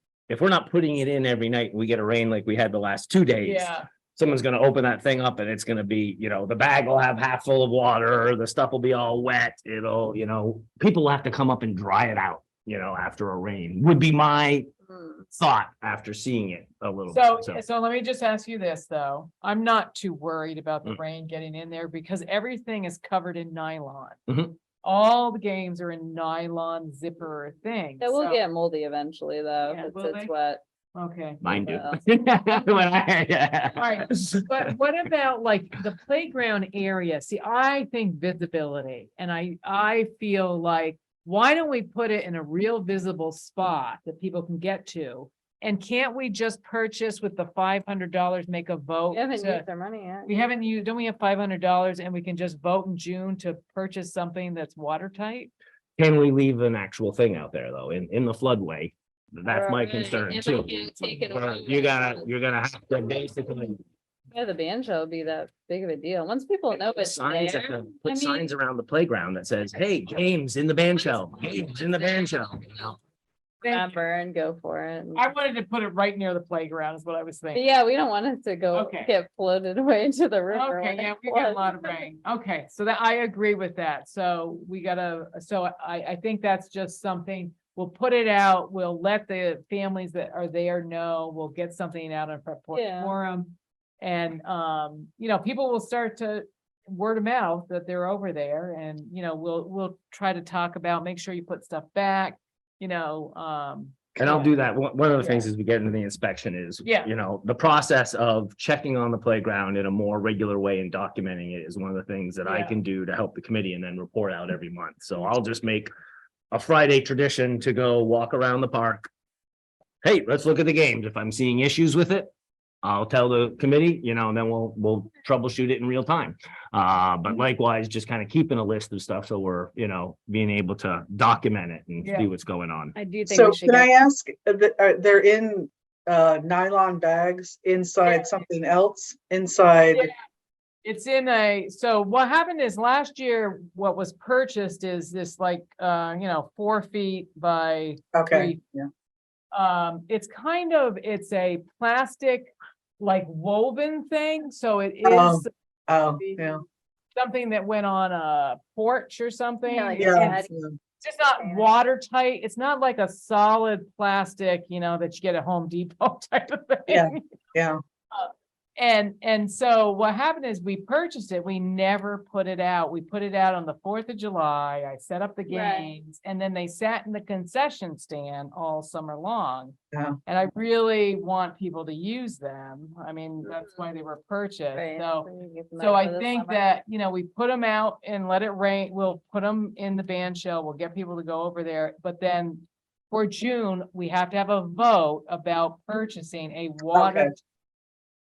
[SPEAKER 2] putting it in every night, and we get a rain like we had the last 2 days.
[SPEAKER 1] yeah,
[SPEAKER 2] Someone's gonna open that thing up and it's gonna be, you know, the bag will have half full of water, the stuff will be all wet, it'll, you know, people will have to come up and dry it out, you know, after a rain, would be my
[SPEAKER 3] Hmm.
[SPEAKER 2] thought after seeing it a little.
[SPEAKER 1] so,
[SPEAKER 2] bit.
[SPEAKER 1] so let me just ask you this, though, I'm not too worried about the
[SPEAKER 2] Mm.
[SPEAKER 1] rain getting in there because everything is covered in nylon.
[SPEAKER 2] Mhm.
[SPEAKER 1] All the games are in nylon zipper thing.
[SPEAKER 3] It will
[SPEAKER 1] so-
[SPEAKER 3] get moldy eventually though,
[SPEAKER 1] Yeah,
[SPEAKER 3] if
[SPEAKER 1] will
[SPEAKER 3] it's
[SPEAKER 1] they?
[SPEAKER 3] wet.
[SPEAKER 1] Okay.
[SPEAKER 2] Mine do.
[SPEAKER 3] Well.
[SPEAKER 2] Yeah.
[SPEAKER 1] All right, but what about like the playground area? See, I think visibility and I feel like, why don't we put it in a real visible spot that people can get to? And can't we just purchase with the $500, make a vote?
[SPEAKER 3] We haven't
[SPEAKER 1] to-
[SPEAKER 3] used their money yet.
[SPEAKER 1] We haven't used, don't we have $500 and we can just vote in June to purchase something that's watertight?
[SPEAKER 2] Can we leave an actual thing out there though, in the floodway? That's my
[SPEAKER 3] Right,
[SPEAKER 2] concern
[SPEAKER 3] if
[SPEAKER 2] too.
[SPEAKER 3] we can't take it
[SPEAKER 2] But
[SPEAKER 3] away.
[SPEAKER 2] you're gonna have to basically
[SPEAKER 3] Yeah, the band shell would be that big of a deal. Once people know
[SPEAKER 2] put
[SPEAKER 3] it's
[SPEAKER 2] signs,
[SPEAKER 3] there.
[SPEAKER 2] put
[SPEAKER 3] I mean-
[SPEAKER 2] signs around the playground that says, hey, games in the band shell, games in the band shell. you know?
[SPEAKER 1] Thank you.
[SPEAKER 3] Remember and go for it. and-
[SPEAKER 1] I wanted to put it right near the playground is what I was
[SPEAKER 3] But
[SPEAKER 1] thinking.
[SPEAKER 3] yeah, we don't want it to go
[SPEAKER 1] Okay.
[SPEAKER 3] get floated away into the river.
[SPEAKER 1] Okay,
[SPEAKER 3] when it
[SPEAKER 1] yeah, we get a lot of
[SPEAKER 3] floods.
[SPEAKER 1] rain. Okay, so that I agree with that. So we gotta, so I think that's just something. We'll put it out. We'll let the families that are there know. We'll get something out on front porch
[SPEAKER 3] Yeah.
[SPEAKER 1] forum. And, you know, people will start to word of mouth that they're over there and, you know, we'll try to talk about, make sure you put stuff back, you know,
[SPEAKER 2] And I'll do that. One of the things
[SPEAKER 1] Yeah.
[SPEAKER 2] as we get into the inspection is,
[SPEAKER 1] Yeah.
[SPEAKER 2] you know, the process of checking on the playground in a more regular way and documenting it is one of the things that I
[SPEAKER 1] Yeah.
[SPEAKER 2] can do to help the committee and then report out every month. So I'll just make a Friday tradition to go walk around the park. Hey, let's look at the games. If I'm seeing issues with it, I'll tell the committee, you know, and then we'll troubleshoot it in real time. But likewise, just kind of keeping a list of stuff so we're, you know, being able to document it and
[SPEAKER 1] Yeah.
[SPEAKER 2] see what's going on.
[SPEAKER 8] I do think
[SPEAKER 7] So
[SPEAKER 8] we should
[SPEAKER 7] can I
[SPEAKER 8] get,
[SPEAKER 7] ask, they're in nylon bags inside something else, inside?
[SPEAKER 1] Yeah. It's in so what happened is last year, what was purchased is this like, you know, 4 feet by
[SPEAKER 7] Okay,
[SPEAKER 1] 3.
[SPEAKER 7] yeah.
[SPEAKER 1] It's a plastic, like woven thing, so it
[SPEAKER 7] Oh.
[SPEAKER 1] is
[SPEAKER 7] Oh, yeah,
[SPEAKER 1] something that went on a porch or something.
[SPEAKER 3] Yeah, like
[SPEAKER 1] It's
[SPEAKER 7] yeah.
[SPEAKER 1] just not watertight. It's not like a solid plastic, you know, that you get at Home Depot type of thing.
[SPEAKER 7] Yeah. Yeah,
[SPEAKER 1] And so what happened is we purchased it, we never put it out. We put it out on the 4th of July. I set up the
[SPEAKER 3] Right.
[SPEAKER 1] games and then they sat in the concession stand all summer long.
[SPEAKER 7] Yeah.
[SPEAKER 1] And I really want people to use them. I mean, that's why they were purchased.
[SPEAKER 3] Right,
[SPEAKER 1] So,
[SPEAKER 3] you get them
[SPEAKER 1] so
[SPEAKER 3] out
[SPEAKER 1] I
[SPEAKER 3] for the
[SPEAKER 1] think
[SPEAKER 3] summer.
[SPEAKER 1] that, you know, we put them out and let it rain. We'll put them in the band shell. We'll get people to go over there. But then for June, we have to have a vote about purchasing a water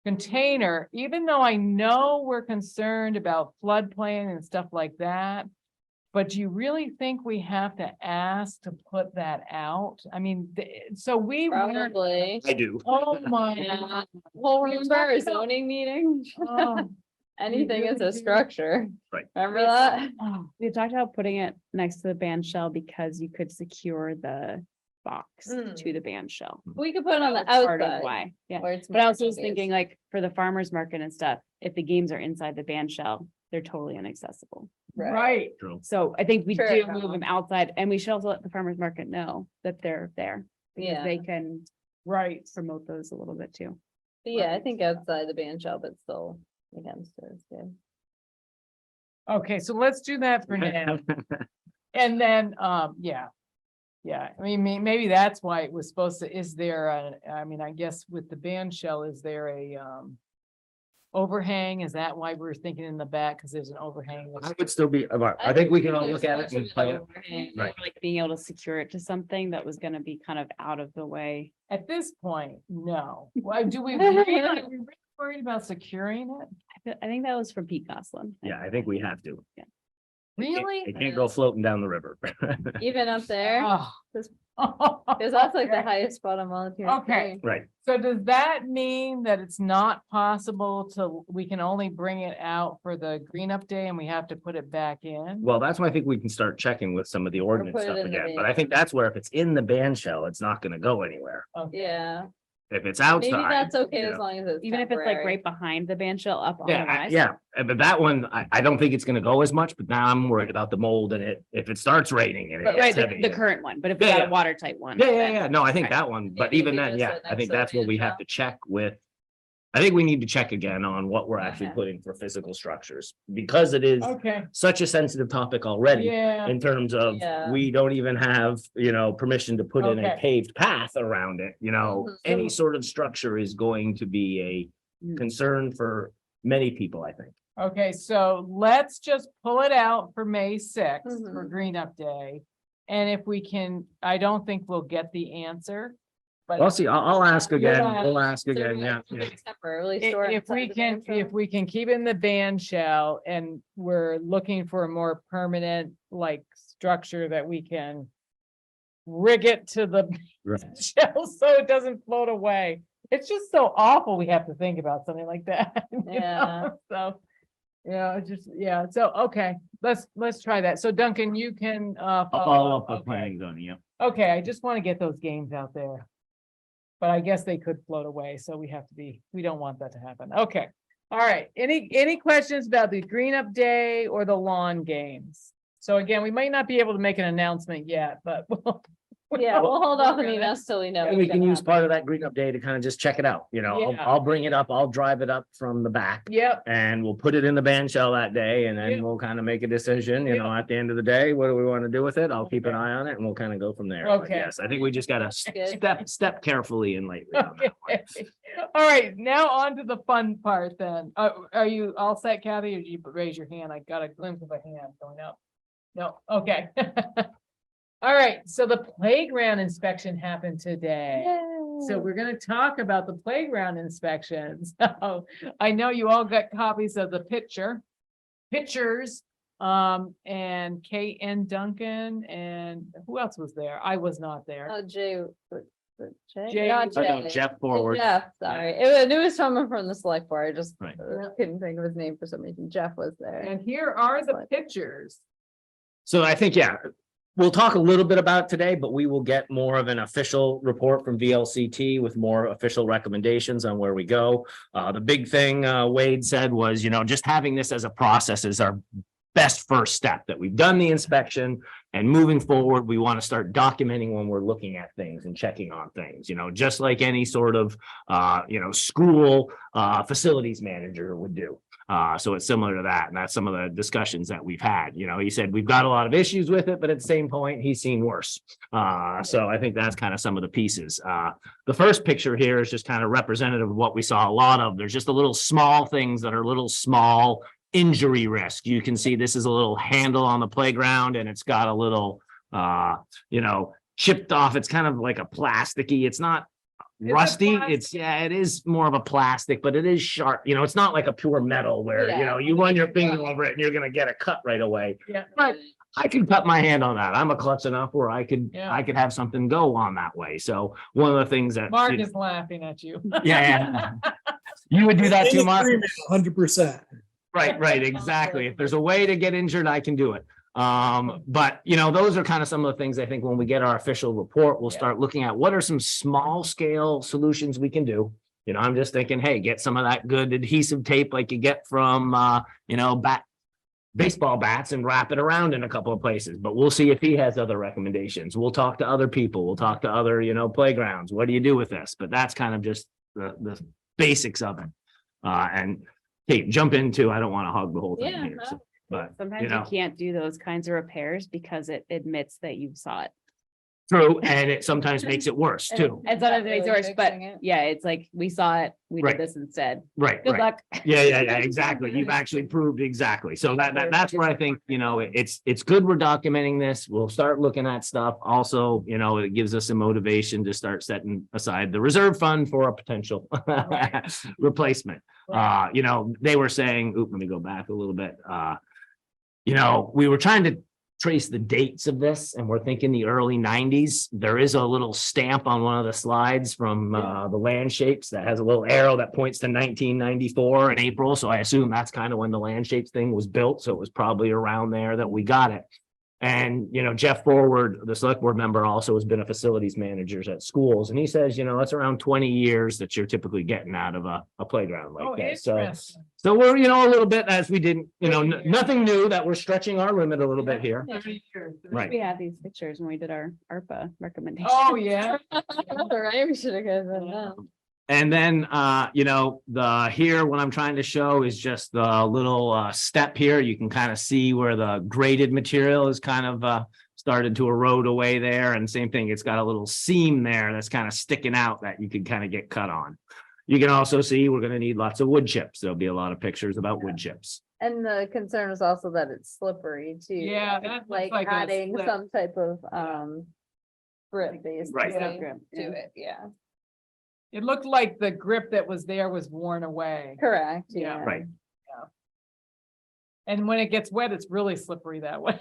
[SPEAKER 1] container, even though I know we're concerned about floodplain and stuff like that. But do you really think we have to ask to put that out? I mean, so we weren't,
[SPEAKER 3] Probably.
[SPEAKER 2] I do.
[SPEAKER 1] oh my.
[SPEAKER 3] Yeah. Well, remember our zoning meeting?
[SPEAKER 1] Oh,
[SPEAKER 3] Anything is
[SPEAKER 1] really
[SPEAKER 3] a
[SPEAKER 1] do.
[SPEAKER 3] structure.
[SPEAKER 2] Right.
[SPEAKER 3] Remember that?
[SPEAKER 8] Oh, we talked about putting it next to the band shell because you could secure the box to the band shell.
[SPEAKER 3] We could put it on the
[SPEAKER 8] Part of
[SPEAKER 3] outside.
[SPEAKER 8] why, yeah.
[SPEAKER 3] where it's
[SPEAKER 8] But I
[SPEAKER 3] more
[SPEAKER 8] also was
[SPEAKER 3] obvious.
[SPEAKER 8] thinking like for the farmer's market and stuff, if the games are inside the band shell, they're totally inaccessible.
[SPEAKER 1] right.
[SPEAKER 2] True.
[SPEAKER 8] So I think we
[SPEAKER 3] Sure.
[SPEAKER 8] do move them outside and we should also let the farmer's market know that they're there. Because
[SPEAKER 3] Yeah.
[SPEAKER 8] they can
[SPEAKER 1] Right.
[SPEAKER 8] promote those a little bit too.
[SPEAKER 3] But yeah, I think outside the band shell, but still against it is good.
[SPEAKER 1] Okay, so let's do that for now. And then, yeah. Yeah, I mean, maybe that's why it was supposed to, is there I mean, I guess with the band shell, is there a, overhang? Is that why we're thinking in the back? Cause there's an overhang.
[SPEAKER 2] I would still be, I think we can all look at it and play it. Right.
[SPEAKER 8] Like being able to secure it to something that was gonna be kind of out of the way.
[SPEAKER 1] At this point, no. Why do we, really- are we really worried about securing it?
[SPEAKER 8] I think that was from Pete Goslin.
[SPEAKER 2] Yeah, I think we have to.
[SPEAKER 8] Yeah.
[SPEAKER 1] Really?
[SPEAKER 2] It can't go floating down the river.
[SPEAKER 3] Even up there,
[SPEAKER 1] Oh.
[SPEAKER 3] This- because that's like the
[SPEAKER 1] Okay.
[SPEAKER 3] highest spot on volunteer.
[SPEAKER 1] Okay.
[SPEAKER 2] Right.
[SPEAKER 1] So does that mean that it's not possible to, we can only bring it out for the green up day and we have to put it back in?
[SPEAKER 2] Well, that's why I think we can start checking with some of the ordinance
[SPEAKER 3] put it
[SPEAKER 2] stuff
[SPEAKER 3] in the
[SPEAKER 2] again, but I think that's where if it's in the band shell, it's not gonna go anywhere.
[SPEAKER 1] Okay.
[SPEAKER 3] Yeah,
[SPEAKER 2] If it's
[SPEAKER 3] maybe
[SPEAKER 2] outside.
[SPEAKER 3] that's okay
[SPEAKER 2] you
[SPEAKER 3] as
[SPEAKER 2] know.
[SPEAKER 3] long as it's
[SPEAKER 8] Even if it's like
[SPEAKER 3] temporary.
[SPEAKER 8] right behind the band shell up on the
[SPEAKER 2] Yeah,
[SPEAKER 8] rise.
[SPEAKER 2] yeah, but that one, I don't think it's gonna go as much, but now I'm worried about the mold and if it starts raining and
[SPEAKER 8] But
[SPEAKER 2] it
[SPEAKER 8] right,
[SPEAKER 2] gets
[SPEAKER 8] the
[SPEAKER 2] heavy.
[SPEAKER 8] current one, but if we
[SPEAKER 2] Yeah,
[SPEAKER 8] got
[SPEAKER 2] yeah.
[SPEAKER 8] a watertight one.
[SPEAKER 2] Yeah,
[SPEAKER 8] then-
[SPEAKER 2] no, I think
[SPEAKER 8] Right.
[SPEAKER 2] that one, but
[SPEAKER 3] Yeah,
[SPEAKER 2] even
[SPEAKER 3] maybe
[SPEAKER 2] then,
[SPEAKER 3] just
[SPEAKER 2] yeah,
[SPEAKER 3] sit
[SPEAKER 2] I
[SPEAKER 3] next
[SPEAKER 2] think
[SPEAKER 3] to the
[SPEAKER 2] that's where we
[SPEAKER 3] band
[SPEAKER 2] have to check with. I think we need to check again on what we're actually
[SPEAKER 3] Okay.
[SPEAKER 2] putting for physical structures, because it is
[SPEAKER 1] Okay,
[SPEAKER 2] such a sensitive topic already.
[SPEAKER 1] yeah,
[SPEAKER 2] In terms of,
[SPEAKER 3] Yeah.
[SPEAKER 2] we don't even have, permission to put in a
[SPEAKER 1] Okay.
[SPEAKER 2] paved path around it,
[SPEAKER 3] Mhm.
[SPEAKER 2] any sort of structure is going to be a
[SPEAKER 8] Mm.
[SPEAKER 2] concern for many people, I think.
[SPEAKER 1] okay, so let's just pull it out for May 6th for
[SPEAKER 3] Mhm.
[SPEAKER 1] green up day. And if we can, I don't think we'll get the answer. But
[SPEAKER 2] I'll see, I'll ask again,
[SPEAKER 1] Yeah.
[SPEAKER 2] we'll ask
[SPEAKER 3] So
[SPEAKER 2] again,
[SPEAKER 3] we
[SPEAKER 2] yeah.
[SPEAKER 3] have to make it temporarily
[SPEAKER 1] i-
[SPEAKER 3] store it
[SPEAKER 1] if we
[SPEAKER 3] inside the
[SPEAKER 1] can,
[SPEAKER 3] band
[SPEAKER 1] if
[SPEAKER 3] shell?
[SPEAKER 1] we can keep it in the band shell and we're looking for a more permanent, like, structure that we can rig it to the
[SPEAKER 2] Right.
[SPEAKER 1] shell so it doesn't float away. It's just so awful we have to think about something like that. you know?
[SPEAKER 3] Yeah.
[SPEAKER 1] So, it's just, yeah, so, okay, let's try that. So Duncan, you can,
[SPEAKER 2] I'll follow up with
[SPEAKER 1] okay.
[SPEAKER 2] planning zone, yeah.
[SPEAKER 1] Okay, I just want to get those games out there. But I guess they could float away, so we don't want that to happen. Okay. All right, any questions about the green up day or the lawn games? So again, we might not be able to make an announcement yet, but
[SPEAKER 3] Yeah, we'll hold off on
[SPEAKER 1] We're
[SPEAKER 3] the
[SPEAKER 1] gonna-
[SPEAKER 3] emails till we know.
[SPEAKER 2] And
[SPEAKER 3] what's
[SPEAKER 2] we can
[SPEAKER 3] gonna
[SPEAKER 2] use
[SPEAKER 3] happen.
[SPEAKER 2] part of that green up day to kind of just check it out, I'll,
[SPEAKER 1] Yeah.
[SPEAKER 2] I'll bring it up, I'll drive it up from the back.
[SPEAKER 1] Yep,
[SPEAKER 2] And we'll put it in the band shell that day and
[SPEAKER 1] Yeah.
[SPEAKER 2] then we'll kind of make a decision,
[SPEAKER 1] Yeah.
[SPEAKER 2] at the end of the day, what do we want to do with it? I'll keep an
[SPEAKER 1] Okay.
[SPEAKER 2] eye on it and we'll kind of go from there. But
[SPEAKER 1] Okay.
[SPEAKER 2] Yes, I think we just gotta
[SPEAKER 3] Good.
[SPEAKER 2] step carefully and lightly on that one.
[SPEAKER 1] okay. All right, now on to the fun part then. Are you all set, Kathy, or did you raise your hand? I got a glimpse of a hand going up. No, okay. All right, so the playground inspection happened today. So we're gonna talk about the playground inspections. So I know you all got copies of the pictures. And Kate and Duncan and who else was there? I was not there.
[SPEAKER 3] Oh, Jay. Jay?
[SPEAKER 1] Jay-
[SPEAKER 3] Not
[SPEAKER 2] Oh, no,
[SPEAKER 3] Jay.
[SPEAKER 2] Jeff forward.
[SPEAKER 3] Jeff, sorry. It was someone from the select board. I just
[SPEAKER 2] Right.
[SPEAKER 3] couldn't think of his name for some reason. Jeff was there.
[SPEAKER 1] And here are the pictures.
[SPEAKER 2] So I think, yeah, we'll talk a little bit about it today, but we will get more of an official report from VLCT with more official recommendations on where we go. The big thing Wade said was, just having this as a process is our best first step, that we've done the inspection and moving forward, we want to start documenting when we're looking at things and checking on things, just like any sort of, school facilities manager would do. So it's similar to that. And that's some of the discussions that we've had. He said, we've got a lot of issues with it, but at the same point, he's seen worse. So I think that's kind of some of the pieces. The first picture here is just kind of representative of what we saw a lot of. There's just a little small things that are little small injury risk. You can see this is a little handle on the playground and it's got a little, chipped off. It's kind of like a plasticky, it's not rusty.
[SPEAKER 1] plastic?
[SPEAKER 2] It is more of a plastic, but it is sharp. You know, it's not like a pure metal where, you
[SPEAKER 3] Yeah.
[SPEAKER 2] know, you run your finger over it and you're gonna get a cut right away.
[SPEAKER 1] Yeah.
[SPEAKER 2] But I can cut my hand on that. I'm a klutz enough where I could
[SPEAKER 1] Yeah.
[SPEAKER 2] have something go on that way. So one of the things that.
[SPEAKER 1] Mark is laughing at you.
[SPEAKER 2] Yeah. You would do that too, Mark?
[SPEAKER 4] 100%.
[SPEAKER 2] Right, exactly. If there's a way to get injured, I can do it. But you know, those are kind of some of the things I think when we get our official report, we'll
[SPEAKER 1] Yeah.
[SPEAKER 2] start looking at what are some small scale solutions we can do. You know, I'm just thinking, hey, get some of that good adhesive tape like you get from, you know, baseball bats and wrap it around in a couple of places, but we'll see if he has other recommendations. We'll talk to other people. We'll talk to other, you know, playgrounds. What do you do with this? But that's kind of just the basics of it. And hey, jump into, I don't want to hog the whole thing
[SPEAKER 3] Yeah,
[SPEAKER 2] here. So, but you
[SPEAKER 8] Sometimes you
[SPEAKER 2] know,
[SPEAKER 8] can't do those kinds of repairs because it admits that you saw it.
[SPEAKER 2] true, and it sometimes makes it worse too.
[SPEAKER 8] And sometimes it makes it
[SPEAKER 3] Really
[SPEAKER 8] worse, but
[SPEAKER 3] fixing it.
[SPEAKER 8] yeah, it's like, we saw it, we
[SPEAKER 2] Right.
[SPEAKER 8] did this instead.
[SPEAKER 2] Right,
[SPEAKER 8] Good
[SPEAKER 2] right.
[SPEAKER 8] luck.
[SPEAKER 2] Yeah, exactly. You've actually proved exactly. So that's where I think, you know, it's good we're documenting this. We'll start looking at stuff. Also, you know, it gives us a motivation to start setting aside the reserve fund for a potential replacement. You know, they were saying, let me go back a little bit. You know, we were trying to trace the dates of this and we're thinking the early 90s. There is a little stamp on one of the slides from the land shapes that has a little arrow that points to 1994 in April. So I assume that's kind of when the land shapes thing was built. So it was probably around there that we got it. And, you know, Jeff Forward, the select board member, also has been a facilities manager at schools. And he says, you know, it's around 20 years that you're typically getting out of a playground
[SPEAKER 1] Oh,
[SPEAKER 2] like this. So
[SPEAKER 1] interesting.
[SPEAKER 2] we're, you know, a little bit as we didn't, you know, nothing new that we're stretching our limit a little bit here.
[SPEAKER 1] 30 years.
[SPEAKER 2] Right.
[SPEAKER 8] We had these pictures when we did our ARPA recommendation.
[SPEAKER 1] Oh, yeah.
[SPEAKER 3] Right, we should have given that.
[SPEAKER 2] And then, you know, here, what I'm trying to show is just the little step here. You can kind of see where the graded material is kind of started to erode away there. And same thing, it's got a little seam there that's kind of sticking out that you can kind of get cut on. You can also see we're going to need lots of wood chips. There'll be a lot of pictures about wood chips.
[SPEAKER 3] And the concern is also that it's slippery too.
[SPEAKER 1] Yeah, that looks
[SPEAKER 3] Like
[SPEAKER 1] like a
[SPEAKER 3] adding
[SPEAKER 1] slip.
[SPEAKER 3] some type of, grip basically
[SPEAKER 1] Yeah.
[SPEAKER 3] to it, yeah,
[SPEAKER 1] It looked like the grip that was there was worn away.
[SPEAKER 3] correct,
[SPEAKER 1] Yeah.
[SPEAKER 3] yeah.
[SPEAKER 2] Right.
[SPEAKER 1] And when it gets wet, it's really slippery that way.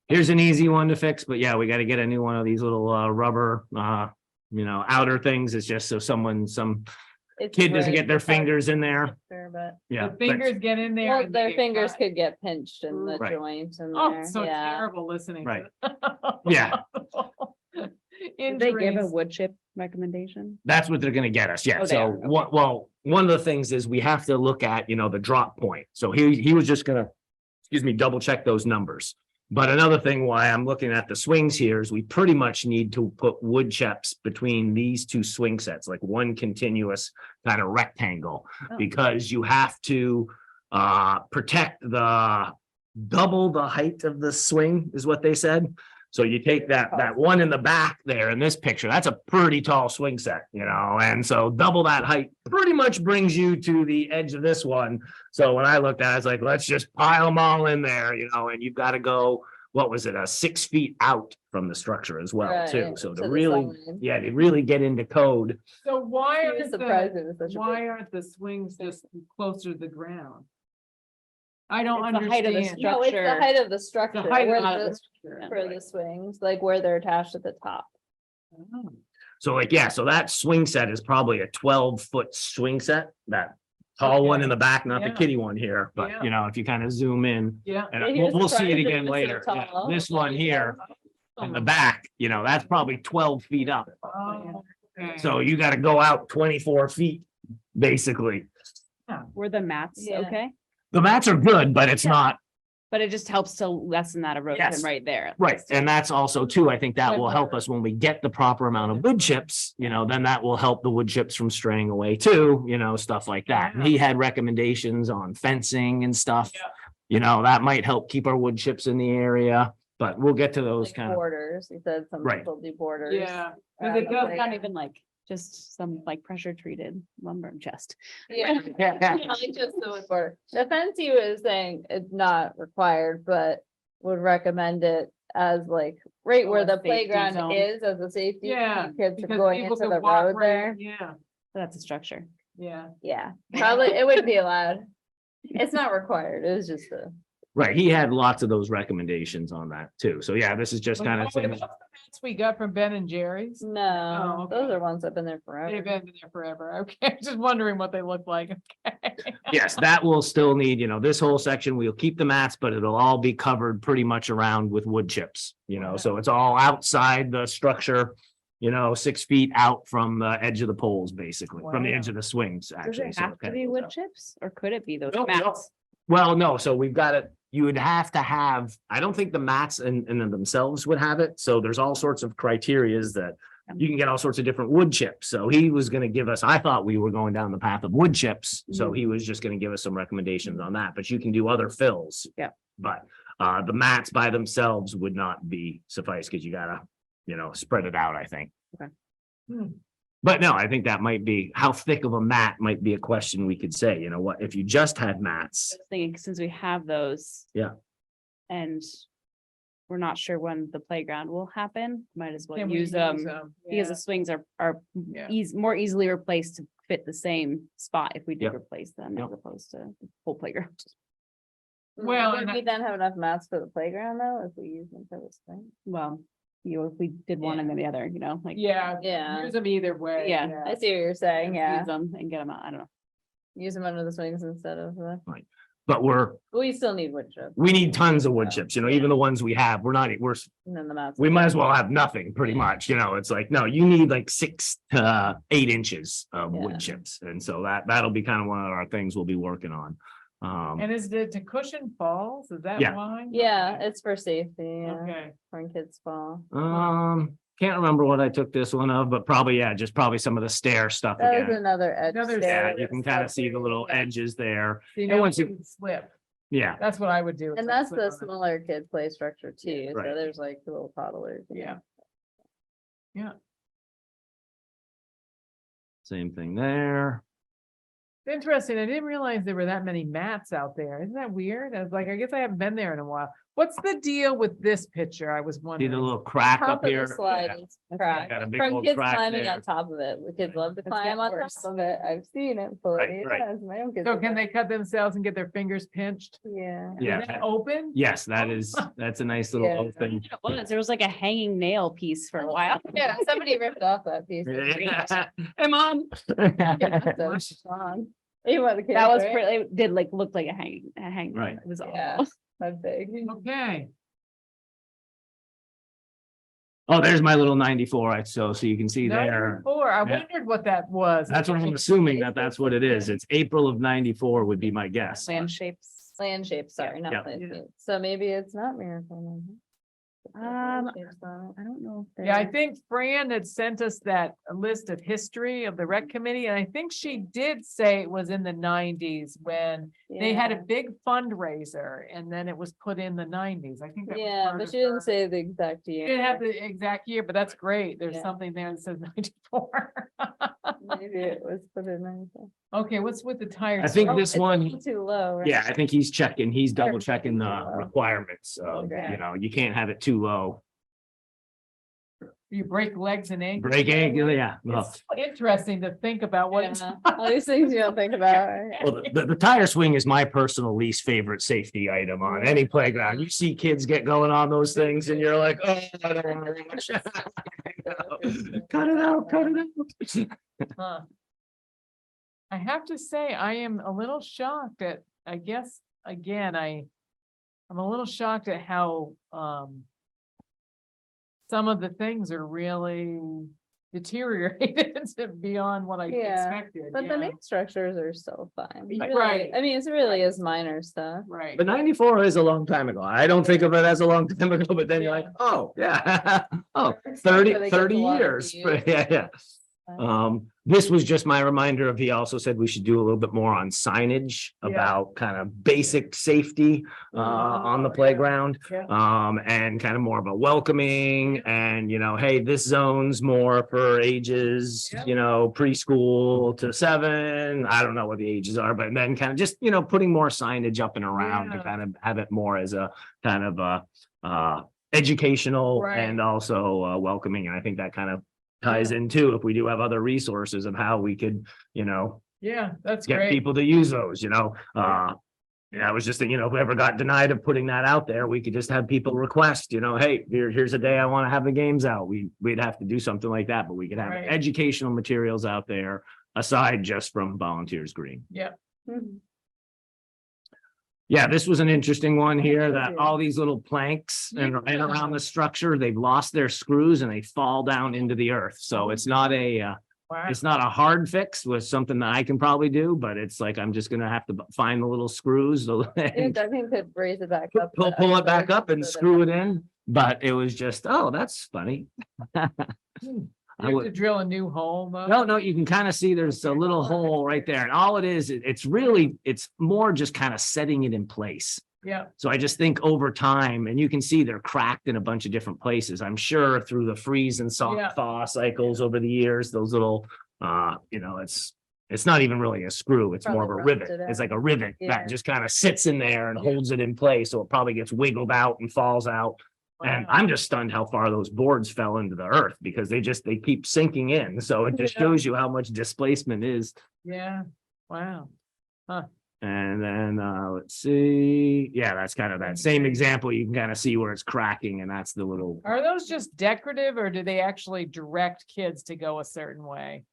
[SPEAKER 2] Here's an easy one to fix, but yeah, we got to get a new one of these little rubber, you know, outer things. It's just so some
[SPEAKER 3] It's
[SPEAKER 2] kid doesn't
[SPEAKER 3] great.
[SPEAKER 2] get their
[SPEAKER 3] It's hard to
[SPEAKER 2] fingers in there.
[SPEAKER 3] picture, But,
[SPEAKER 2] Yeah.
[SPEAKER 1] The fingers get in there.
[SPEAKER 3] well,
[SPEAKER 1] and they
[SPEAKER 3] their
[SPEAKER 1] get
[SPEAKER 3] fingers
[SPEAKER 1] cut.
[SPEAKER 3] could get pinched in the
[SPEAKER 2] Right.
[SPEAKER 3] joint and
[SPEAKER 1] Oh,
[SPEAKER 3] there,
[SPEAKER 1] it's so
[SPEAKER 3] yeah.
[SPEAKER 1] terrible listening. to
[SPEAKER 2] Right.
[SPEAKER 1] that.
[SPEAKER 2] Yeah.
[SPEAKER 8] Did they give a
[SPEAKER 1] Injuries.
[SPEAKER 8] wood chip recommendation?
[SPEAKER 2] That's what they're gonna get us, yeah.
[SPEAKER 8] Oh, they
[SPEAKER 2] So
[SPEAKER 8] are, okay.
[SPEAKER 2] one of the things is we have to look at, you know, the drop point. So he was just gonna, double check those numbers. But another thing why I'm looking at the swings here is we pretty much need to put wood chips between these two swing sets, like one continuous kind of rectangle.
[SPEAKER 1] Oh.
[SPEAKER 2] Because you have to protect double the height of the swing is what they said. So you take that one in the back there in this picture, that's a pretty tall swing set, you know, and so double that height pretty much brings you to the edge of this one. So when I looked at it, I was like, let's just pile them all in there, you know, and you've got to go, what was it, 6 feet out from the structure as well, too.
[SPEAKER 3] Right,
[SPEAKER 2] So
[SPEAKER 3] to
[SPEAKER 2] to
[SPEAKER 3] the
[SPEAKER 2] really,
[SPEAKER 3] side.
[SPEAKER 2] yeah, to really get into code.
[SPEAKER 1] So why
[SPEAKER 3] He
[SPEAKER 1] aren't
[SPEAKER 3] was surprised it was such a
[SPEAKER 1] why aren't the swings just closer to the ground? I don't
[SPEAKER 8] It's the height of the
[SPEAKER 1] understand.
[SPEAKER 3] No, it's the
[SPEAKER 8] structure.
[SPEAKER 3] height of the structure,
[SPEAKER 1] height
[SPEAKER 3] where
[SPEAKER 1] of
[SPEAKER 8] the
[SPEAKER 3] the-
[SPEAKER 8] structure,
[SPEAKER 3] for the swings, like where they're attached at the top.
[SPEAKER 1] Oh.
[SPEAKER 2] So like, yeah, so that swing set is probably a 12-foot swing set, that tall one in the back, not the
[SPEAKER 1] Yeah.
[SPEAKER 2] kitty one here, but
[SPEAKER 1] Yeah.
[SPEAKER 2] you know, if you kind of zoom in.
[SPEAKER 1] Yeah.
[SPEAKER 2] And
[SPEAKER 3] Yeah, he
[SPEAKER 2] we'll
[SPEAKER 3] was
[SPEAKER 2] see it
[SPEAKER 3] surprised it
[SPEAKER 2] again
[SPEAKER 3] was so
[SPEAKER 2] later. Yeah,
[SPEAKER 3] tall.
[SPEAKER 2] this one here in the
[SPEAKER 1] Oh.
[SPEAKER 2] back, you know, that's probably 12 feet up.
[SPEAKER 1] Oh, okay.
[SPEAKER 2] So you got to go out 24 feet, basically.
[SPEAKER 8] Were the mats
[SPEAKER 3] Yeah.
[SPEAKER 8] okay?
[SPEAKER 2] The mats are good, but it's not
[SPEAKER 8] But it just helps to lessen that erosion
[SPEAKER 2] Yes.
[SPEAKER 8] right there.
[SPEAKER 2] right. And that's also too, I think that will help us when we get the proper amount of wood chips, you know, then that will help the wood chips from straying away too, you know, stuff like that. And he had recommendations on fencing and stuff.
[SPEAKER 1] Yeah.
[SPEAKER 2] You know, that might help keep our wood chips in the area, but we'll get to those
[SPEAKER 3] Like
[SPEAKER 2] kind of.
[SPEAKER 3] borders, he said some
[SPEAKER 2] Right.
[SPEAKER 3] people do borders.
[SPEAKER 1] Yeah. 'Cause
[SPEAKER 3] around
[SPEAKER 1] it
[SPEAKER 3] the
[SPEAKER 1] does
[SPEAKER 3] place.
[SPEAKER 8] Not even like, just some like pressure treated lumber chest.
[SPEAKER 3] Yeah. Yeah, like just so it's border. The fence he was saying it's not required, but would recommend it as like right
[SPEAKER 8] Oh,
[SPEAKER 3] where
[SPEAKER 8] a
[SPEAKER 3] the
[SPEAKER 8] safety
[SPEAKER 3] playground
[SPEAKER 8] zone.
[SPEAKER 3] is as a safety.
[SPEAKER 1] Yeah,
[SPEAKER 3] keep Kids from
[SPEAKER 1] because
[SPEAKER 3] going
[SPEAKER 1] people
[SPEAKER 3] into
[SPEAKER 1] could
[SPEAKER 3] the
[SPEAKER 1] walk
[SPEAKER 3] road
[SPEAKER 1] right-
[SPEAKER 3] there.
[SPEAKER 1] Yeah,
[SPEAKER 8] That's a structure.
[SPEAKER 1] yeah.
[SPEAKER 3] Yeah, probably it would be allowed. It's not required. It was just a.
[SPEAKER 2] Right, he had lots of those recommendations on that too. So yeah, this is just kind of
[SPEAKER 1] Oh, that's the mats we got from Ben and Jerry's.
[SPEAKER 3] No,
[SPEAKER 1] okay.
[SPEAKER 3] those are ones that have been there
[SPEAKER 1] They've
[SPEAKER 3] forever.
[SPEAKER 1] been there forever. Okay, just wondering what they look like. Okay.
[SPEAKER 2] yes, that will still need, this whole section, we'll keep the mats, but it'll all be covered pretty much around with wood chips, so it's all outside the structure, 6 feet out from the edge of the poles, basically, from the edge of the swings,
[SPEAKER 8] Does
[SPEAKER 2] actually.
[SPEAKER 8] it
[SPEAKER 2] So
[SPEAKER 8] have
[SPEAKER 2] it
[SPEAKER 8] to
[SPEAKER 2] kinda
[SPEAKER 8] be
[SPEAKER 2] goes
[SPEAKER 8] wood
[SPEAKER 2] out.
[SPEAKER 8] chips or could it be those
[SPEAKER 2] No, no.
[SPEAKER 8] mats?
[SPEAKER 2] Well, no, so we've got it, you would have to have, I don't think the mats in of themselves would have it, so there's all sorts of criterias that you can get all sorts of different wood chips, so he was gonna give us, I thought we were going down the path of wood chips, so he was just gonna give us some recommendations on that, but you can do other fills.
[SPEAKER 8] Yeah.
[SPEAKER 2] But the mats by themselves would not be suffice, because you gotta, spread it out, I think.
[SPEAKER 8] Okay.
[SPEAKER 2] But no, I think that might be, how thick of a mat might be a question we could say, what, if you just had mats?
[SPEAKER 8] Just thinking, since we have those.
[SPEAKER 2] Yeah.
[SPEAKER 8] And we're not sure when the playground will happen, might as well
[SPEAKER 1] Can we
[SPEAKER 8] use them, because
[SPEAKER 1] Yeah.
[SPEAKER 8] the swings are
[SPEAKER 1] Yeah.
[SPEAKER 8] more easily replaced to fit the same spot if we did
[SPEAKER 2] Yep.
[SPEAKER 8] replace them
[SPEAKER 2] Yep.
[SPEAKER 8] as opposed to the whole playground.
[SPEAKER 1] Well,
[SPEAKER 3] Would
[SPEAKER 1] and
[SPEAKER 3] we then have enough mats for the playground though, if we use them for this thing?
[SPEAKER 8] Well, if we did one and then the other, like.
[SPEAKER 1] Yeah.
[SPEAKER 3] Yeah.
[SPEAKER 1] Use them either way.
[SPEAKER 8] Yeah.
[SPEAKER 3] I see what you're saying, yeah.
[SPEAKER 8] Use them and get them out, I don't know.
[SPEAKER 3] Use them under the swings instead of the,
[SPEAKER 2] But
[SPEAKER 3] we still need wood chips.
[SPEAKER 2] we need tons of wood chips, even the ones we have, we're not,
[SPEAKER 3] And then the mats.
[SPEAKER 2] we might as well have nothing, pretty much, it's like, no, you need like 6 to 8 inches of
[SPEAKER 3] Yeah.
[SPEAKER 2] wood chips, and so that'll be kind of one of our things we'll be working on.
[SPEAKER 1] And is it to cushion falls? Is that
[SPEAKER 2] Yeah.
[SPEAKER 1] why?
[SPEAKER 3] Yeah, it's for safety, yeah,
[SPEAKER 1] Okay.
[SPEAKER 3] when kids fall.
[SPEAKER 2] Can't remember what I took this one of, but probably, just probably some of the stair stuff
[SPEAKER 3] That was
[SPEAKER 2] again.
[SPEAKER 3] another edge.
[SPEAKER 1] Another
[SPEAKER 3] stair
[SPEAKER 2] Yeah, you
[SPEAKER 3] that's
[SPEAKER 2] can kind of
[SPEAKER 3] up
[SPEAKER 2] see the
[SPEAKER 3] there,
[SPEAKER 2] little
[SPEAKER 3] yeah.
[SPEAKER 2] edges there.
[SPEAKER 1] So you
[SPEAKER 2] And
[SPEAKER 1] know,
[SPEAKER 2] once you-
[SPEAKER 1] you slip.
[SPEAKER 2] Yeah,
[SPEAKER 1] That's what I would do. is
[SPEAKER 3] And
[SPEAKER 1] I'd
[SPEAKER 3] that's
[SPEAKER 1] slip
[SPEAKER 3] the
[SPEAKER 1] on it.
[SPEAKER 3] smaller kid play structure too, so
[SPEAKER 2] Right.
[SPEAKER 3] there's like the little toddlers.
[SPEAKER 1] Yeah. Yeah.
[SPEAKER 2] same thing there.
[SPEAKER 1] Interesting. I didn't realize there were that many mats out there. Isn't that weird? I was like, I guess I haven't been there in a while. What's the deal with this picture? I was
[SPEAKER 2] See
[SPEAKER 1] wondering.
[SPEAKER 2] the little crack
[SPEAKER 3] Top
[SPEAKER 2] up
[SPEAKER 3] of the
[SPEAKER 2] here?
[SPEAKER 3] slide
[SPEAKER 2] Yeah.
[SPEAKER 3] is cracked.
[SPEAKER 2] Got a big
[SPEAKER 3] From
[SPEAKER 2] old
[SPEAKER 3] kids
[SPEAKER 2] crack
[SPEAKER 3] climbing
[SPEAKER 2] there.
[SPEAKER 3] on top of it. The kids love to
[SPEAKER 1] It's
[SPEAKER 3] climb
[SPEAKER 1] getting
[SPEAKER 3] on
[SPEAKER 1] worse.
[SPEAKER 3] top of it. I've seen it. fully.
[SPEAKER 2] right.
[SPEAKER 3] Yes, my own kids.
[SPEAKER 1] So
[SPEAKER 3] have
[SPEAKER 1] can
[SPEAKER 3] done
[SPEAKER 1] they cut themselves and get their fingers pinched?
[SPEAKER 3] it. Yeah.
[SPEAKER 2] Yeah.
[SPEAKER 1] Is that open?
[SPEAKER 2] Yes, that's a nice little
[SPEAKER 3] Yeah.
[SPEAKER 2] open.
[SPEAKER 8] It was, there was like a hanging nail piece for a while.
[SPEAKER 3] Yeah, somebody ripped off that piece.
[SPEAKER 2] Hey, mom.
[SPEAKER 3] That's on. You want the kids,
[SPEAKER 8] That was,
[SPEAKER 3] right?
[SPEAKER 8] pretty- it did like, look like a hanging.
[SPEAKER 2] Right.
[SPEAKER 8] It was
[SPEAKER 3] Yeah.
[SPEAKER 8] all.
[SPEAKER 3] That big.
[SPEAKER 1] Okay.
[SPEAKER 2] Oh, there's my little 94, so you can see there.
[SPEAKER 1] 94. I
[SPEAKER 2] Yeah.
[SPEAKER 1] wondered what that was.
[SPEAKER 2] That's what I'm assuming that's what it is. It's April of 94 would be my guess.
[SPEAKER 8] Land shapes.
[SPEAKER 3] Land shape, sorry,
[SPEAKER 2] Yeah.
[SPEAKER 3] not land shape. So maybe it's not Miracle Man.
[SPEAKER 8] Um,
[SPEAKER 3] Shapes on it.
[SPEAKER 8] I don't know. if
[SPEAKER 1] Yeah, I
[SPEAKER 8] they're-
[SPEAKER 1] think Fran had sent us that list of history of the rec committee, and I think she did say it was in the 90s when they had a
[SPEAKER 3] Yeah.
[SPEAKER 1] big fundraiser, and then it was put in the 90s. I think that was
[SPEAKER 3] Yeah,
[SPEAKER 1] part
[SPEAKER 3] but
[SPEAKER 1] of
[SPEAKER 3] she didn't
[SPEAKER 1] her-
[SPEAKER 3] say the exact
[SPEAKER 1] She
[SPEAKER 3] year.
[SPEAKER 1] didn't have the exact year, but that's great. There's
[SPEAKER 3] Yeah.
[SPEAKER 1] something there that says 94.
[SPEAKER 3] Maybe it was put in there.
[SPEAKER 1] Okay, what's with the tires?
[SPEAKER 2] I think
[SPEAKER 3] Oh,
[SPEAKER 2] this
[SPEAKER 3] it's a
[SPEAKER 2] one,
[SPEAKER 3] little too low, right?
[SPEAKER 2] yeah, I think he's double checking the
[SPEAKER 3] Wow.
[SPEAKER 2] requirements of,
[SPEAKER 1] Okay.
[SPEAKER 2] you can't have it too low.
[SPEAKER 1] You break legs and ankles.
[SPEAKER 2] Break ankle, yeah. Well,
[SPEAKER 1] It's so interesting to think about what. it's-
[SPEAKER 3] Yeah, all these things you don't think about, right?
[SPEAKER 2] well, the tire swing is my personal least favorite safety item on any playground. You see kids get going on those things and you're like, oh, I don't want to watch. Cut it out, cut it out.
[SPEAKER 1] Huh. I have to say, I am a little shocked at, I guess, again, I'm a little shocked at how, some of the things are really deteriorated beyond what I
[SPEAKER 3] Yeah,
[SPEAKER 1] expected.
[SPEAKER 3] But the
[SPEAKER 1] yeah.
[SPEAKER 3] main structures are still fine.
[SPEAKER 2] Right.
[SPEAKER 1] Right.
[SPEAKER 3] I mean, it's really is minor stuff.
[SPEAKER 1] Right.
[SPEAKER 2] But 94 is a long time ago. I don't think of it as a long time ago, but then you're like, oh, yeah. Oh,
[SPEAKER 3] Where they get
[SPEAKER 2] 30
[SPEAKER 3] a lot of
[SPEAKER 2] years.
[SPEAKER 3] views.
[SPEAKER 2] Yeah, yeah. This was just my reminder of, he also said we should do a little bit more on signage
[SPEAKER 1] Yeah.
[SPEAKER 2] about kind of basic safety on the
[SPEAKER 1] Oh, yeah.
[SPEAKER 2] playground.
[SPEAKER 1] Yeah.
[SPEAKER 2] And kind of more of a welcoming and, hey, this zone's more for ages,
[SPEAKER 1] Yep.
[SPEAKER 2] preschool to 7. I don't know what the ages are, but then kind of just, putting more signage up and around to
[SPEAKER 1] Yeah.
[SPEAKER 2] kind of have it more as a kind of a educational
[SPEAKER 1] Right.
[SPEAKER 2] and also welcoming. And I think that kind of ties in too, if we do have other resources of how we could,
[SPEAKER 1] Yeah, that's
[SPEAKER 2] get
[SPEAKER 1] great.
[SPEAKER 2] people to use those, I was just thinking, if we ever got denied of putting that out there, we could just have people request, hey, here's a day I want to have the games out. We'd have to do something like that, but we could have
[SPEAKER 1] Right.
[SPEAKER 2] educational materials out there aside just from Volunteers Green.
[SPEAKER 1] Yeah,
[SPEAKER 3] Mhm.
[SPEAKER 2] Yeah, this was an interesting one here, that
[SPEAKER 3] Yeah.
[SPEAKER 2] all these little planks and
[SPEAKER 1] Yeah.
[SPEAKER 2] around the structure, they've lost their screws and they fall down into the earth. So it's not
[SPEAKER 1] wow.
[SPEAKER 2] it's not a hard fix with something that I can probably do, but it's like, I'm just gonna have to find the little screws.
[SPEAKER 3] And I think could raise it back up.
[SPEAKER 2] Pull it back up and
[SPEAKER 3] so that-
[SPEAKER 2] screw it in, but it was just, oh, that's funny.
[SPEAKER 1] You
[SPEAKER 2] I
[SPEAKER 1] have to
[SPEAKER 2] would,
[SPEAKER 1] drill a new hole though?
[SPEAKER 2] no, you can kind of see there's a little hole right there, and all it is, it's more just kind of setting it in place.
[SPEAKER 1] Yeah,
[SPEAKER 2] So I just think over time, and you can see they're cracked in a bunch of different places. I'm sure through the freeze and
[SPEAKER 1] Yeah.
[SPEAKER 2] thaw cycles over the years, those little, it's not even really a screw. It's more of a
[SPEAKER 3] Probably
[SPEAKER 2] rivet.
[SPEAKER 3] rusted
[SPEAKER 2] It's
[SPEAKER 3] out.
[SPEAKER 2] like a rivet
[SPEAKER 3] Yeah.
[SPEAKER 2] that just kind of sits in there and holds it in place. So it probably gets wiggled out and falls out. And
[SPEAKER 1] Wow.
[SPEAKER 2] I'm just stunned how far those boards fell into the earth because they keep sinking in. So it just
[SPEAKER 1] Yeah.
[SPEAKER 2] shows you how much displacement is.
[SPEAKER 1] yeah, wow.
[SPEAKER 2] And then let's see. Yeah, that's kind of that same example. You can kind of see where it's cracking, and that's the little.
[SPEAKER 1] Are those just decorative or do they actually direct kids to go a certain way?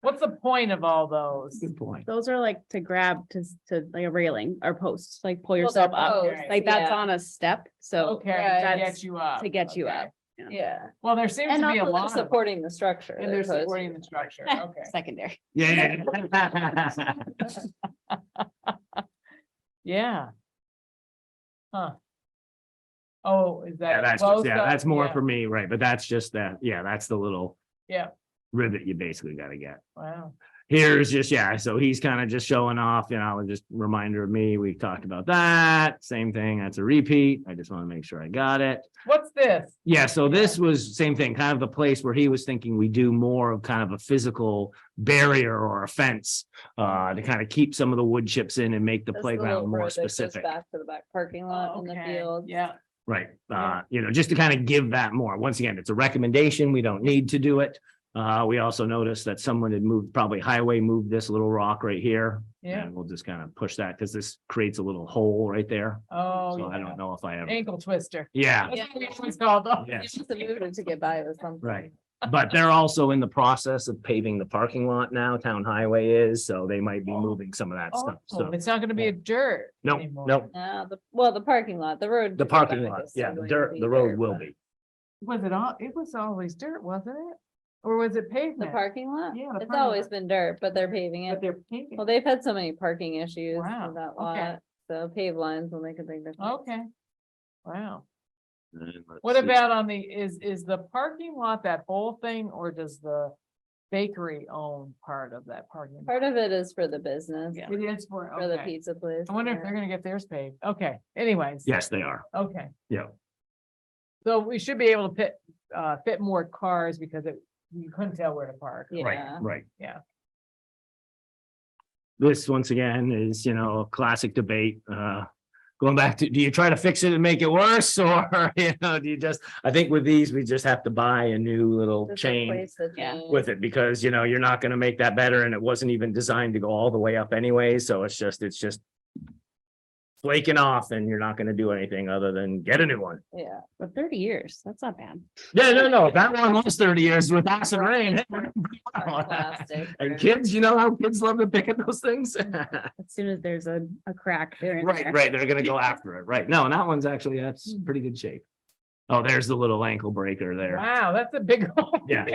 [SPEAKER 1] What's the point of all those?
[SPEAKER 2] Good point.
[SPEAKER 8] Those are like to grab to like a railing or posts, like pull
[SPEAKER 3] Well,
[SPEAKER 8] yourself
[SPEAKER 3] they're
[SPEAKER 8] up.
[SPEAKER 3] posts,
[SPEAKER 8] Like that's
[SPEAKER 3] yeah.
[SPEAKER 8] on a step, so.
[SPEAKER 1] Okay,
[SPEAKER 3] Right.
[SPEAKER 1] to
[SPEAKER 8] That's
[SPEAKER 1] get you up.
[SPEAKER 8] to get you
[SPEAKER 1] Okay.
[SPEAKER 8] up.
[SPEAKER 3] Yeah.
[SPEAKER 1] Well, there seems
[SPEAKER 3] And
[SPEAKER 1] to be a
[SPEAKER 3] also they're
[SPEAKER 1] lot of,
[SPEAKER 3] supporting the structure.
[SPEAKER 1] and they're
[SPEAKER 3] opposed
[SPEAKER 1] supporting
[SPEAKER 3] to-
[SPEAKER 1] the structure, okay.
[SPEAKER 8] Secondary.
[SPEAKER 2] Yeah.
[SPEAKER 1] Yeah. Huh. Oh, is
[SPEAKER 2] Yeah,
[SPEAKER 1] that?
[SPEAKER 2] that's
[SPEAKER 1] close
[SPEAKER 2] just, yeah,
[SPEAKER 1] up?
[SPEAKER 2] that's more
[SPEAKER 1] Yeah,
[SPEAKER 2] for me, right? But that's just that, yeah, that's the little
[SPEAKER 1] Yeah,
[SPEAKER 2] rivet you basically gotta get.
[SPEAKER 1] wow.
[SPEAKER 2] Here's just, yeah, so he's kind of just showing off, just reminder of me. We talked about that. Same thing. That's a repeat. I just want to make sure I got it.
[SPEAKER 1] What's this?
[SPEAKER 2] Yeah, so this was same thing, kind of the place where he was thinking we do more of kind of a physical barrier or a fence to kind of keep some of the wood chips in and make the
[SPEAKER 3] That's little
[SPEAKER 2] playground more
[SPEAKER 3] road that goes
[SPEAKER 2] specific.
[SPEAKER 3] Back to the back parking lot in the
[SPEAKER 1] Okay,
[SPEAKER 3] field.
[SPEAKER 1] yeah,
[SPEAKER 2] Right,
[SPEAKER 1] Yeah.
[SPEAKER 2] just to kind of give that more. Once again, it's a recommendation. We don't need to do it. We also noticed that someone had probably highway moved this little rock right here.
[SPEAKER 1] yeah.
[SPEAKER 2] And we'll just kind of push that because this creates a little hole right there.
[SPEAKER 1] Oh,
[SPEAKER 2] So I
[SPEAKER 1] yeah.
[SPEAKER 2] don't know if I ever,
[SPEAKER 1] Ankle twister.
[SPEAKER 2] yeah,
[SPEAKER 1] That's what it was called. though.
[SPEAKER 2] yeah.
[SPEAKER 3] You just moved it to get by with something.
[SPEAKER 2] Right. But they're also in the process of paving the parking lot now, town highway is, so they might be moving some of that stuff,
[SPEAKER 1] Oh,
[SPEAKER 2] so.
[SPEAKER 1] it's not gonna be a dirt.
[SPEAKER 2] No,
[SPEAKER 1] anymore.
[SPEAKER 2] no,
[SPEAKER 3] The parking lot, the road.
[SPEAKER 2] the
[SPEAKER 3] to
[SPEAKER 2] parking
[SPEAKER 3] back
[SPEAKER 2] lot,
[SPEAKER 3] is
[SPEAKER 2] yeah,
[SPEAKER 3] still going to be
[SPEAKER 2] the road
[SPEAKER 3] dirt,
[SPEAKER 2] will
[SPEAKER 3] but
[SPEAKER 2] be.
[SPEAKER 1] Was it was always dirt, wasn't it? Or was it
[SPEAKER 3] The
[SPEAKER 1] pavement?
[SPEAKER 3] parking lot?
[SPEAKER 1] Yeah, the
[SPEAKER 3] It's
[SPEAKER 1] parking
[SPEAKER 3] always
[SPEAKER 1] lot.
[SPEAKER 3] been dirt, but they're paving
[SPEAKER 1] But
[SPEAKER 3] it.
[SPEAKER 1] they're paving.
[SPEAKER 3] Well, they've had so many parking issues
[SPEAKER 1] Wow,
[SPEAKER 3] with that
[SPEAKER 1] okay.
[SPEAKER 3] lot, so pave lines will make a big difference.
[SPEAKER 1] Okay. Wow.
[SPEAKER 2] And let's
[SPEAKER 1] What
[SPEAKER 2] see.
[SPEAKER 1] about on the, is the parking lot that whole thing, or does the bakery own part of that parking? lot?
[SPEAKER 3] Part of it is for the business,
[SPEAKER 1] It is for
[SPEAKER 3] the
[SPEAKER 1] okay.
[SPEAKER 3] pizza place.
[SPEAKER 1] I wonder if
[SPEAKER 3] yeah.
[SPEAKER 1] they're gonna get theirs paved. Okay, anyways.
[SPEAKER 2] Yes, they are,
[SPEAKER 1] Okay,
[SPEAKER 2] yeah.
[SPEAKER 1] so we should be able to fit more cars because you couldn't tell where to park.
[SPEAKER 2] Right,
[SPEAKER 3] Yeah.
[SPEAKER 2] right.
[SPEAKER 1] Yeah.
[SPEAKER 2] This, once again, is, a classic debate, going back to, do you try to fix it and make it worse, or, do you just, I think with these, we just have to buy a new little
[SPEAKER 3] Just
[SPEAKER 2] chain
[SPEAKER 3] replace the
[SPEAKER 8] Yeah.
[SPEAKER 3] chain.
[SPEAKER 2] with it, because, you're not gonna make that better, and it wasn't even designed to go all the way up anyway, so it's just flaking off, and you're not gonna do anything other than get a new one.
[SPEAKER 3] Yeah.
[SPEAKER 8] But 30 years, that's not bad.
[SPEAKER 2] Yeah, no, that one was 30 years with acid rain.
[SPEAKER 3] Plastic.
[SPEAKER 2] And kids, how kids love to pick at those things?
[SPEAKER 8] As soon as there's a crack there.
[SPEAKER 2] Right, they're gonna go after it, right? No, and that one's actually, that's pretty good shape. Oh, there's the little ankle breaker there.
[SPEAKER 1] Wow, that's a big hole.
[SPEAKER 2] Yeah.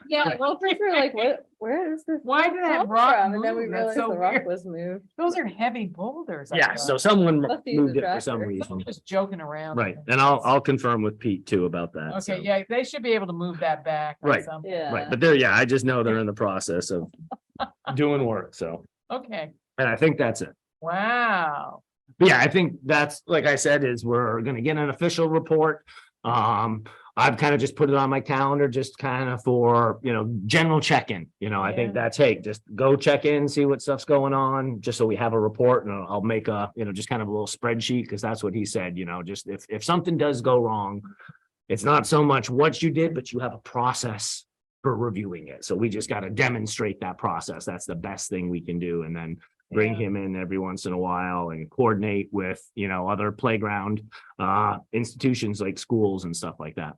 [SPEAKER 3] Yeah, well, first we were like, where is this?
[SPEAKER 1] Why did that
[SPEAKER 3] come
[SPEAKER 1] rock
[SPEAKER 3] from? And then we
[SPEAKER 1] move? That's
[SPEAKER 3] realized
[SPEAKER 1] so
[SPEAKER 3] the rock
[SPEAKER 1] weird.
[SPEAKER 3] was moved.
[SPEAKER 1] Those are heavy boulders. I
[SPEAKER 2] Yeah,
[SPEAKER 1] thought.
[SPEAKER 2] so someone
[SPEAKER 3] Must use a
[SPEAKER 2] moved it for some
[SPEAKER 3] tractor.
[SPEAKER 2] reason.
[SPEAKER 1] Someone was joking around.
[SPEAKER 2] Right, and I'll confirm with Pete too about that. so.
[SPEAKER 1] Okay, yeah, they should be able to move that back. or
[SPEAKER 2] Right,
[SPEAKER 1] something.
[SPEAKER 3] Yeah.
[SPEAKER 2] Right, but yeah, I just know they're in the process of doing work, so,
[SPEAKER 1] Okay,
[SPEAKER 2] and I think that's it.
[SPEAKER 1] wow.
[SPEAKER 2] But yeah, I think that's, like I said, is we're gonna get an official report. I've kind of just put it on my calendar, just kind of for, general check-in, I think
[SPEAKER 1] Yeah.
[SPEAKER 2] that's, hey, just go check in, see what stuff's going on, just so we have a report, and I'll make a, just kind of a little spreadsheet, because that's what he said, just if something does go wrong, it's not so much what you did, but you have a process for reviewing it. So we just got to demonstrate that process. That's the best thing we can do. And then bring him in every once in a while and coordinate with, other playground institutions like schools and stuff like that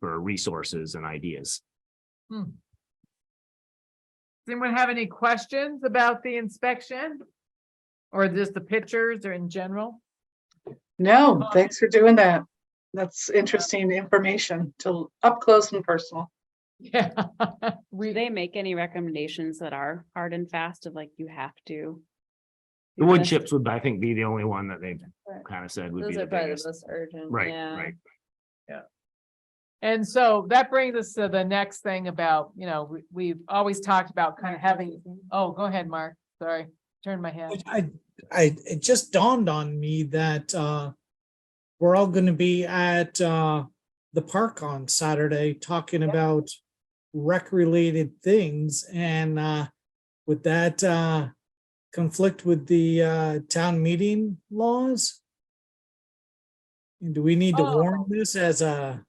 [SPEAKER 2] for resources and ideas.
[SPEAKER 1] Does anyone have any questions about the inspection? Or just the pictures or in general?
[SPEAKER 7] No, thanks for doing that. That's interesting information to up close and personal.
[SPEAKER 1] Yeah.
[SPEAKER 8] Do they make any recommendations that are hard and fast of like, you have to?
[SPEAKER 2] The wood chips would, I think, be the only one that they kind of said would be
[SPEAKER 3] Those
[SPEAKER 2] the
[SPEAKER 3] are probably the
[SPEAKER 2] biggest.
[SPEAKER 3] most urgent.
[SPEAKER 2] Right,
[SPEAKER 3] Yeah.
[SPEAKER 2] right.
[SPEAKER 1] And so that brings us to the next thing about, we've always talked about kind of having, oh, go ahead, Mark. Sorry, turn my head.
[SPEAKER 4] It just dawned on me that we're all going to be at the park on Saturday talking about rec-related things, and would that conflict with the town meeting laws? And do we need to warn this as a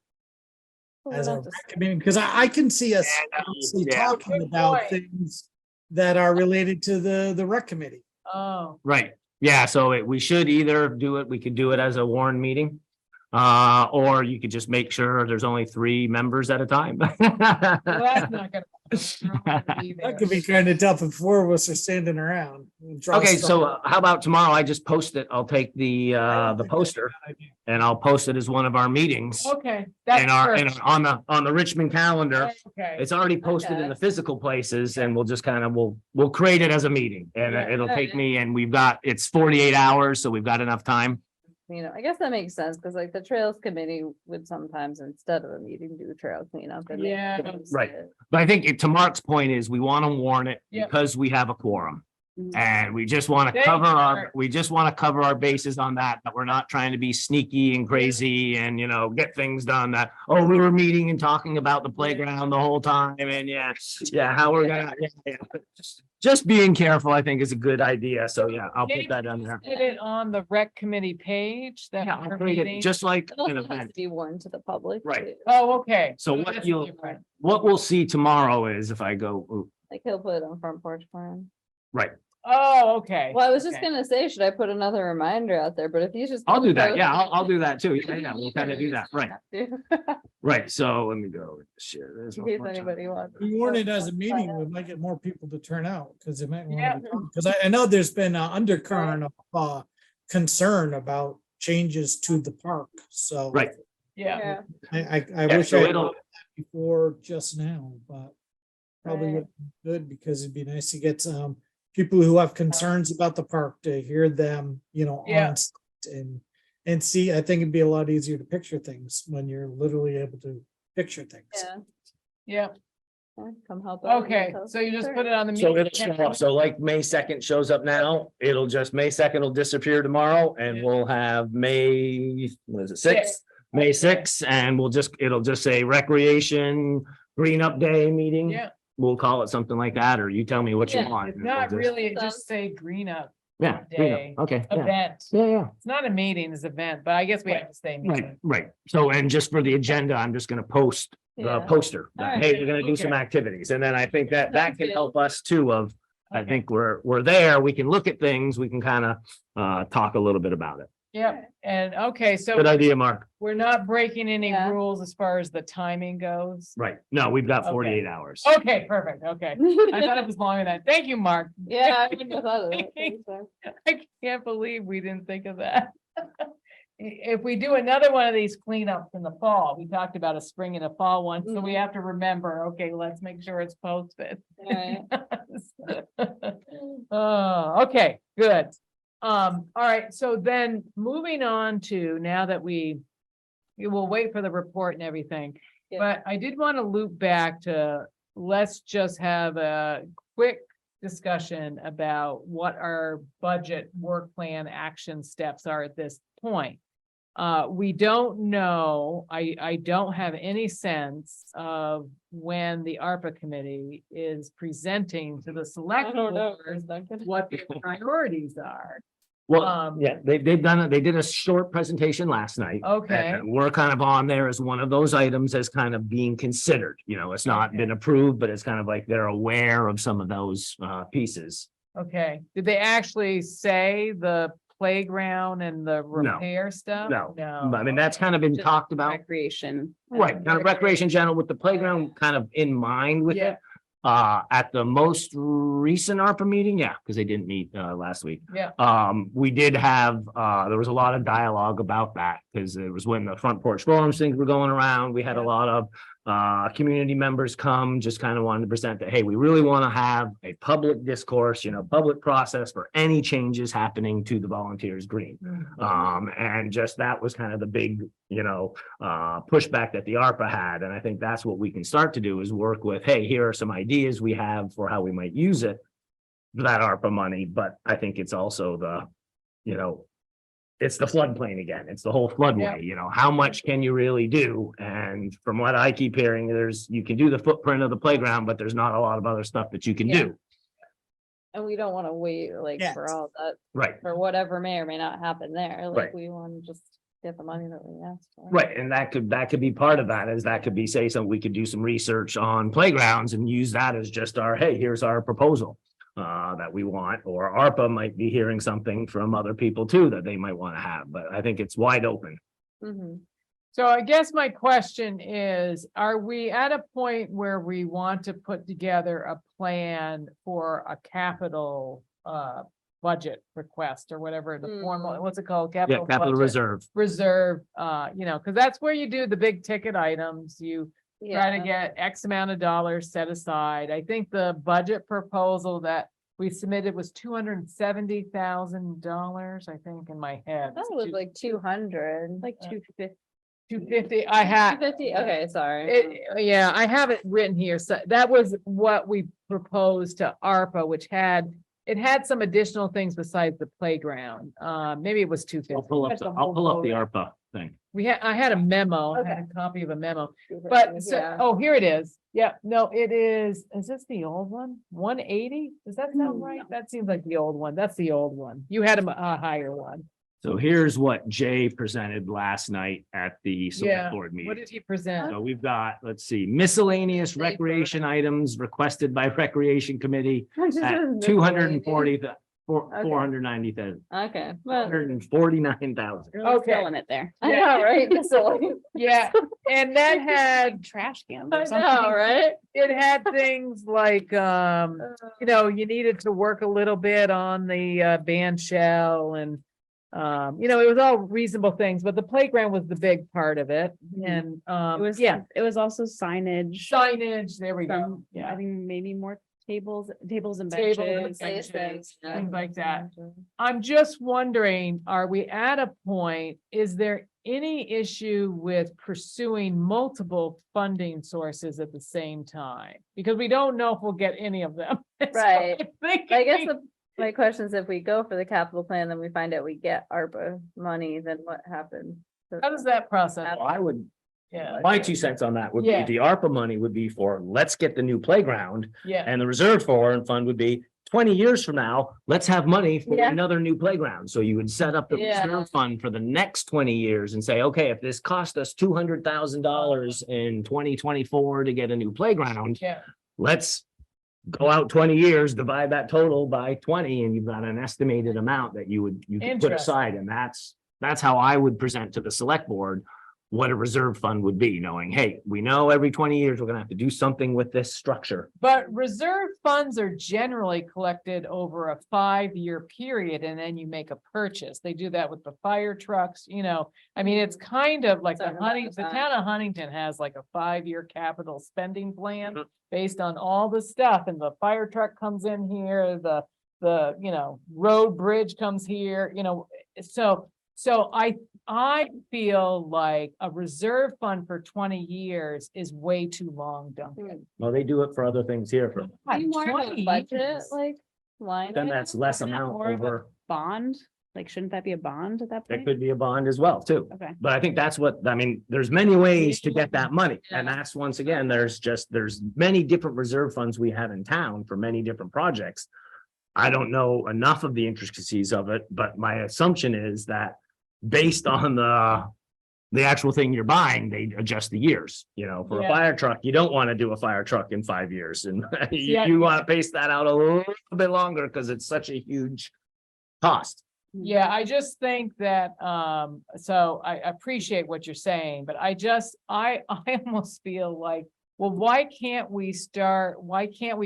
[SPEAKER 4] recommendation? Because I can see us honestly talking
[SPEAKER 1] Good
[SPEAKER 4] about
[SPEAKER 1] point.
[SPEAKER 4] things that are related to the rec committee.
[SPEAKER 1] Oh,
[SPEAKER 2] Right. Yeah. So we should either do it, we could do it as a Warren meeting. Or you could just make sure there's only 3 members at a time.
[SPEAKER 1] well, that's not gonna.
[SPEAKER 4] That could be kind of tough if 4 of us are standing around.
[SPEAKER 2] Okay, so how about tomorrow? I just post it. I'll take the poster and I'll post it as one of our meetings.
[SPEAKER 1] Okay. That's
[SPEAKER 2] And
[SPEAKER 1] perfect.
[SPEAKER 2] on the Richmond calendar.
[SPEAKER 1] Okay.
[SPEAKER 2] It's already posted in the physical places, and we'll just kind of, we'll create it as a meeting, and
[SPEAKER 1] Yeah.
[SPEAKER 2] it'll take me, and it's 48 hours, so we've got enough time.
[SPEAKER 3] I guess that makes sense, because like the trails committee would sometimes, instead of a meeting, do trail cleanup. and they
[SPEAKER 1] Yeah.
[SPEAKER 3] post
[SPEAKER 2] Right.
[SPEAKER 3] it.
[SPEAKER 2] But I think to Mark's point is we want to warn it
[SPEAKER 1] Yep.
[SPEAKER 2] because we have a quorum.
[SPEAKER 8] Mhm.
[SPEAKER 2] And we just want to
[SPEAKER 1] Thank
[SPEAKER 2] cover
[SPEAKER 1] you,
[SPEAKER 2] our,
[SPEAKER 1] Mark.
[SPEAKER 2] we just want to cover our bases on that, but we're not trying to be sneaky and crazy and, get things done that, oh, we were meeting and talking about the playground the whole time and how we're gonna, just being careful, I think is a good idea. So I'll put that on there.
[SPEAKER 1] Put it on the rec committee page that
[SPEAKER 2] Yeah, I'll
[SPEAKER 1] we're
[SPEAKER 2] create it
[SPEAKER 1] meeting.
[SPEAKER 2] just like
[SPEAKER 3] It also
[SPEAKER 2] an
[SPEAKER 3] has
[SPEAKER 2] event.
[SPEAKER 3] to be warned to the public.
[SPEAKER 2] Right.
[SPEAKER 3] too.
[SPEAKER 1] Oh, okay.
[SPEAKER 2] So what
[SPEAKER 1] that's
[SPEAKER 2] you'll-
[SPEAKER 1] different.
[SPEAKER 2] What we'll see tomorrow is if I go,
[SPEAKER 3] Like he'll put it on front porch forum.
[SPEAKER 2] right,
[SPEAKER 1] Oh, okay.
[SPEAKER 3] Well, I was just
[SPEAKER 1] Okay.
[SPEAKER 3] gonna say, should I put another reminder out there, but if he's just.
[SPEAKER 2] I'll
[SPEAKER 3] gonna
[SPEAKER 2] do that.
[SPEAKER 3] post-
[SPEAKER 2] Yeah, I'll do that too. Yeah, we'll kind of do that. Right,
[SPEAKER 3] In
[SPEAKER 2] right. So let me go share this. one
[SPEAKER 3] case
[SPEAKER 2] more time.
[SPEAKER 3] anybody wants.
[SPEAKER 4] We warn it as a meeting, we might get more people to turn out, because it might
[SPEAKER 1] Yeah.
[SPEAKER 4] want to be, because I know there's been an undercurrent of concern about changes to the park, so.
[SPEAKER 2] Right.
[SPEAKER 1] Yeah.
[SPEAKER 4] I
[SPEAKER 2] Yeah,
[SPEAKER 4] wish
[SPEAKER 2] so
[SPEAKER 4] I had
[SPEAKER 2] it'll-
[SPEAKER 4] done that before just now, but probably
[SPEAKER 3] Right.
[SPEAKER 4] would be good, because it'd be nice to get some people who have concerns about the park to hear them,
[SPEAKER 1] Yeah.
[SPEAKER 4] on site and see. I think it'd be a lot easier to picture things when you're literally able to picture things.
[SPEAKER 3] Yeah,
[SPEAKER 1] Yeah.
[SPEAKER 3] yeah, come help. out and
[SPEAKER 1] Okay.
[SPEAKER 3] tell us
[SPEAKER 1] So you just
[SPEAKER 3] concern.
[SPEAKER 1] put it on the.
[SPEAKER 2] So
[SPEAKER 1] meeting
[SPEAKER 2] it'll show up. So like May 2nd shows up now, it'll just, May 2nd will disappear tomorrow and
[SPEAKER 1] Yeah.
[SPEAKER 2] we'll have May, what is it, 6th? May 6th, and it'll just say recreation, green up day meeting.
[SPEAKER 1] Yeah,
[SPEAKER 2] We'll call it something like that, or you tell me what you
[SPEAKER 3] Yeah,
[SPEAKER 2] want.
[SPEAKER 1] it's
[SPEAKER 2] and we'll
[SPEAKER 1] not
[SPEAKER 2] just-
[SPEAKER 1] really, it just say green up
[SPEAKER 2] Yeah, green up.
[SPEAKER 1] day.
[SPEAKER 2] Okay, yeah,
[SPEAKER 1] event.
[SPEAKER 2] yeah.
[SPEAKER 1] It's not a meeting, it's an event, but I guess we have to say
[SPEAKER 2] Right,
[SPEAKER 1] meeting.
[SPEAKER 2] right. So, and just for the agenda, I'm just gonna post the
[SPEAKER 3] Yeah.
[SPEAKER 2] poster, that,
[SPEAKER 3] Alright.
[SPEAKER 2] hey, we're gonna do some
[SPEAKER 1] Okay.
[SPEAKER 2] activities, and then I think that
[SPEAKER 3] Sounds
[SPEAKER 2] can
[SPEAKER 3] good.
[SPEAKER 2] help us too of, I
[SPEAKER 1] Okay.
[SPEAKER 2] think we're there, we can look at things, we can kind of talk a little bit about it.
[SPEAKER 1] Yep, and okay, so
[SPEAKER 2] Good idea, Mark.
[SPEAKER 1] we're not breaking any
[SPEAKER 3] Yeah.
[SPEAKER 1] rules as far as the timing goes.
[SPEAKER 2] Right. No, we've got
[SPEAKER 1] Okay.
[SPEAKER 2] 48 hours.
[SPEAKER 1] Okay, perfect, okay. I thought it was longer than that. Thank you, Mark.
[SPEAKER 3] Yeah, I wouldn't have thought of that. Thanks, sir.
[SPEAKER 1] I can't believe we didn't think of that. If we do another one of these cleanups in the fall, we talked about a spring and a fall one, so we have to remember, okay, let's make sure it's posted.
[SPEAKER 3] Alright.
[SPEAKER 1] Oh, okay, good. All right, so then moving on to now that we will wait for the report and everything.
[SPEAKER 3] Yeah.
[SPEAKER 1] But I did want to loop back to, let's just have a quick discussion about what our budget work plan action steps are at this point. We don't know, I don't have any sense of when the ARPA committee is presenting to the
[SPEAKER 3] I
[SPEAKER 1] select
[SPEAKER 3] don't know.
[SPEAKER 1] board
[SPEAKER 3] It's not good.
[SPEAKER 1] what the priorities are.
[SPEAKER 2] Well, yeah, they've done it. They did a short presentation last night.
[SPEAKER 1] Okay.
[SPEAKER 2] And we're kind of on there as one of those items as kind of being considered, it's not been approved, but it's kind of like they're aware of some of those pieces.
[SPEAKER 1] Okay, did they actually say the playground and the repair stuff?
[SPEAKER 2] No,
[SPEAKER 1] No.
[SPEAKER 2] I mean, that's kind of been
[SPEAKER 8] Just
[SPEAKER 2] talked about,
[SPEAKER 8] Recreation.
[SPEAKER 2] right? Kind of recreation general with the playground kind of in mind with
[SPEAKER 1] Yeah.
[SPEAKER 2] it. At the most recent ARPA meeting, yeah, because they didn't meet last week.
[SPEAKER 1] Yeah.
[SPEAKER 2] We did have, there was a lot of dialogue about that because it was when the front porch forums things were going around. We had a lot of community members come, just kind of wanted to present that, hey, we really want to have a public discourse, public process for any changes happening to the Volunteers Green. And just that was kind of the big, pushback that the ARPA had. And I think that's what we can start to do is work with, hey, here are some ideas we have for how we might use it, that ARPA money. But I think it's also it's the floodplain again. It's the whole floodway, how much can you really do? And from what I keep hearing, you can do the footprint of the playground, but there's not a lot of other stuff that you can do.
[SPEAKER 3] And we don't want to wait
[SPEAKER 4] Yeah.
[SPEAKER 3] for all that,
[SPEAKER 2] Right.
[SPEAKER 3] for whatever may or may not happen there. Like,
[SPEAKER 2] Right.
[SPEAKER 3] we want to just get the money that we asked for.
[SPEAKER 2] Right, and that could be part of that, that could be, say, we could do some research on playgrounds and use that as just our, hey, here's our proposal. That we want, or ARPA might be hearing something from other people too that they might want to have, but I think it's wide open.
[SPEAKER 3] Mhm.
[SPEAKER 1] So I guess my question is, are we at a point where we want to put together a plan for a capital budget request or whatever the formal, what's it called?
[SPEAKER 2] Yeah, capital
[SPEAKER 1] budget
[SPEAKER 2] reserve.
[SPEAKER 1] Reserve, because that's where you do the big ticket items. You try to get X amount of dollars set aside. I think the budget proposal that we submitted was $270,000, I think, in my head.
[SPEAKER 3] That was like 200.
[SPEAKER 8] Like 250.
[SPEAKER 1] 250, I had,
[SPEAKER 3] 250, okay, sorry.
[SPEAKER 1] yeah, I have it written here. So that was what we proposed to ARPA, which had some additional things besides the playground. Maybe it was
[SPEAKER 2] I'll
[SPEAKER 1] 250.
[SPEAKER 2] pull up the ARPA thing.
[SPEAKER 1] I had a memo, I had a copy of a memo. But so, here it is. Yeah, no, it is this the old one? 180? Does that sound right? That seems like the old one. That's the old one. You had a higher one.
[SPEAKER 2] So here's what Jay presented last night at the
[SPEAKER 1] Yeah.
[SPEAKER 2] select board
[SPEAKER 1] What
[SPEAKER 2] meeting.
[SPEAKER 1] did he present?
[SPEAKER 2] So we've got, let's see, miscellaneous recreation items requested by Recreation Committee at 240, 490,000,
[SPEAKER 3] Okay, well,
[SPEAKER 2] 149,000.
[SPEAKER 8] Really
[SPEAKER 1] Okay.
[SPEAKER 8] Killing it there.
[SPEAKER 3] I know, right? So,
[SPEAKER 1] Yeah, and that had,
[SPEAKER 8] Trash cans
[SPEAKER 3] I
[SPEAKER 8] or
[SPEAKER 3] know,
[SPEAKER 8] something.
[SPEAKER 3] right?
[SPEAKER 1] it had things like, you needed to work a little bit on the band shell and, it was all reasonable things, but the playground was the big part of it. And,
[SPEAKER 8] It was also signage.
[SPEAKER 1] signage, there we go.
[SPEAKER 8] From, I
[SPEAKER 1] Yeah,
[SPEAKER 8] think maybe more tables and
[SPEAKER 1] Tables and
[SPEAKER 8] benches.
[SPEAKER 1] benches.
[SPEAKER 3] Things
[SPEAKER 1] things like that. I'm just wondering, are we at a point, is there any issue with pursuing multiple funding sources at the same time? Because we don't know if we'll get any of them. So
[SPEAKER 3] Right.
[SPEAKER 1] I'm thinking-
[SPEAKER 3] I guess my question is, if we go for the capital plan, then we find out we get ARPA money, then what happens?
[SPEAKER 1] How does that process?
[SPEAKER 2] Well, I would,
[SPEAKER 1] Yeah,
[SPEAKER 2] my 2 cents on that would be
[SPEAKER 1] Yeah.
[SPEAKER 2] the ARPA money would be for, let's get the new playground.
[SPEAKER 1] yeah,
[SPEAKER 2] And the reserve foreign fund would be 20 years from now, let's have money for
[SPEAKER 3] Yeah.
[SPEAKER 2] another new playground. So you would set up the
[SPEAKER 3] Yeah.
[SPEAKER 2] reserve fund for the next 20 years and say, okay, if this cost us $200,000 in 2024 to get a new playground,
[SPEAKER 1] yeah.
[SPEAKER 2] let's go out 20 years, divide that total by 20, and you've got an estimated amount that you could put
[SPEAKER 1] Interesting.
[SPEAKER 2] aside. And that's how I would present to the select board what a reserve fund would be, knowing, hey, we know every 20 years, we're gonna have to do something with this structure.
[SPEAKER 1] But reserve funds are generally collected over a 5-year period and then you make a purchase. They do that with the fire trucks, I mean, it's kind of like the town of Huntington has like a 5-year capital spending plan based on all the stuff, and the fire truck comes in here, the road bridge comes here, so I feel like a reserve fund for 20 years is way too long, Duncan.
[SPEAKER 2] Well, they do it for other things here for,
[SPEAKER 3] Do you more of a
[SPEAKER 1] 20
[SPEAKER 3] budget,
[SPEAKER 1] years.
[SPEAKER 3] like, line?
[SPEAKER 2] then
[SPEAKER 3] item?
[SPEAKER 2] that's less
[SPEAKER 8] Isn't that
[SPEAKER 2] amount
[SPEAKER 8] more of a-
[SPEAKER 2] over,
[SPEAKER 8] Bond, like, shouldn't that be a bond at that
[SPEAKER 2] that
[SPEAKER 8] point?
[SPEAKER 2] could be a bond as well, too.
[SPEAKER 8] Okay.
[SPEAKER 2] But I think that's what, I mean, there's many ways to get that money. And that's, once again, there's many different reserve funds we have in town for many different projects. I don't know enough of the intricacies of it, but my assumption is that based on the actual thing you're buying, they adjust the years, for a
[SPEAKER 1] Yeah.
[SPEAKER 2] fire truck, you don't want to do a fire truck in 5 years and you,
[SPEAKER 1] Yeah.
[SPEAKER 2] you want to pace that out a little bit longer because it's such a huge cost.
[SPEAKER 1] Yeah, I just think that, so I appreciate what you're saying, but I almost feel like, well, why can't we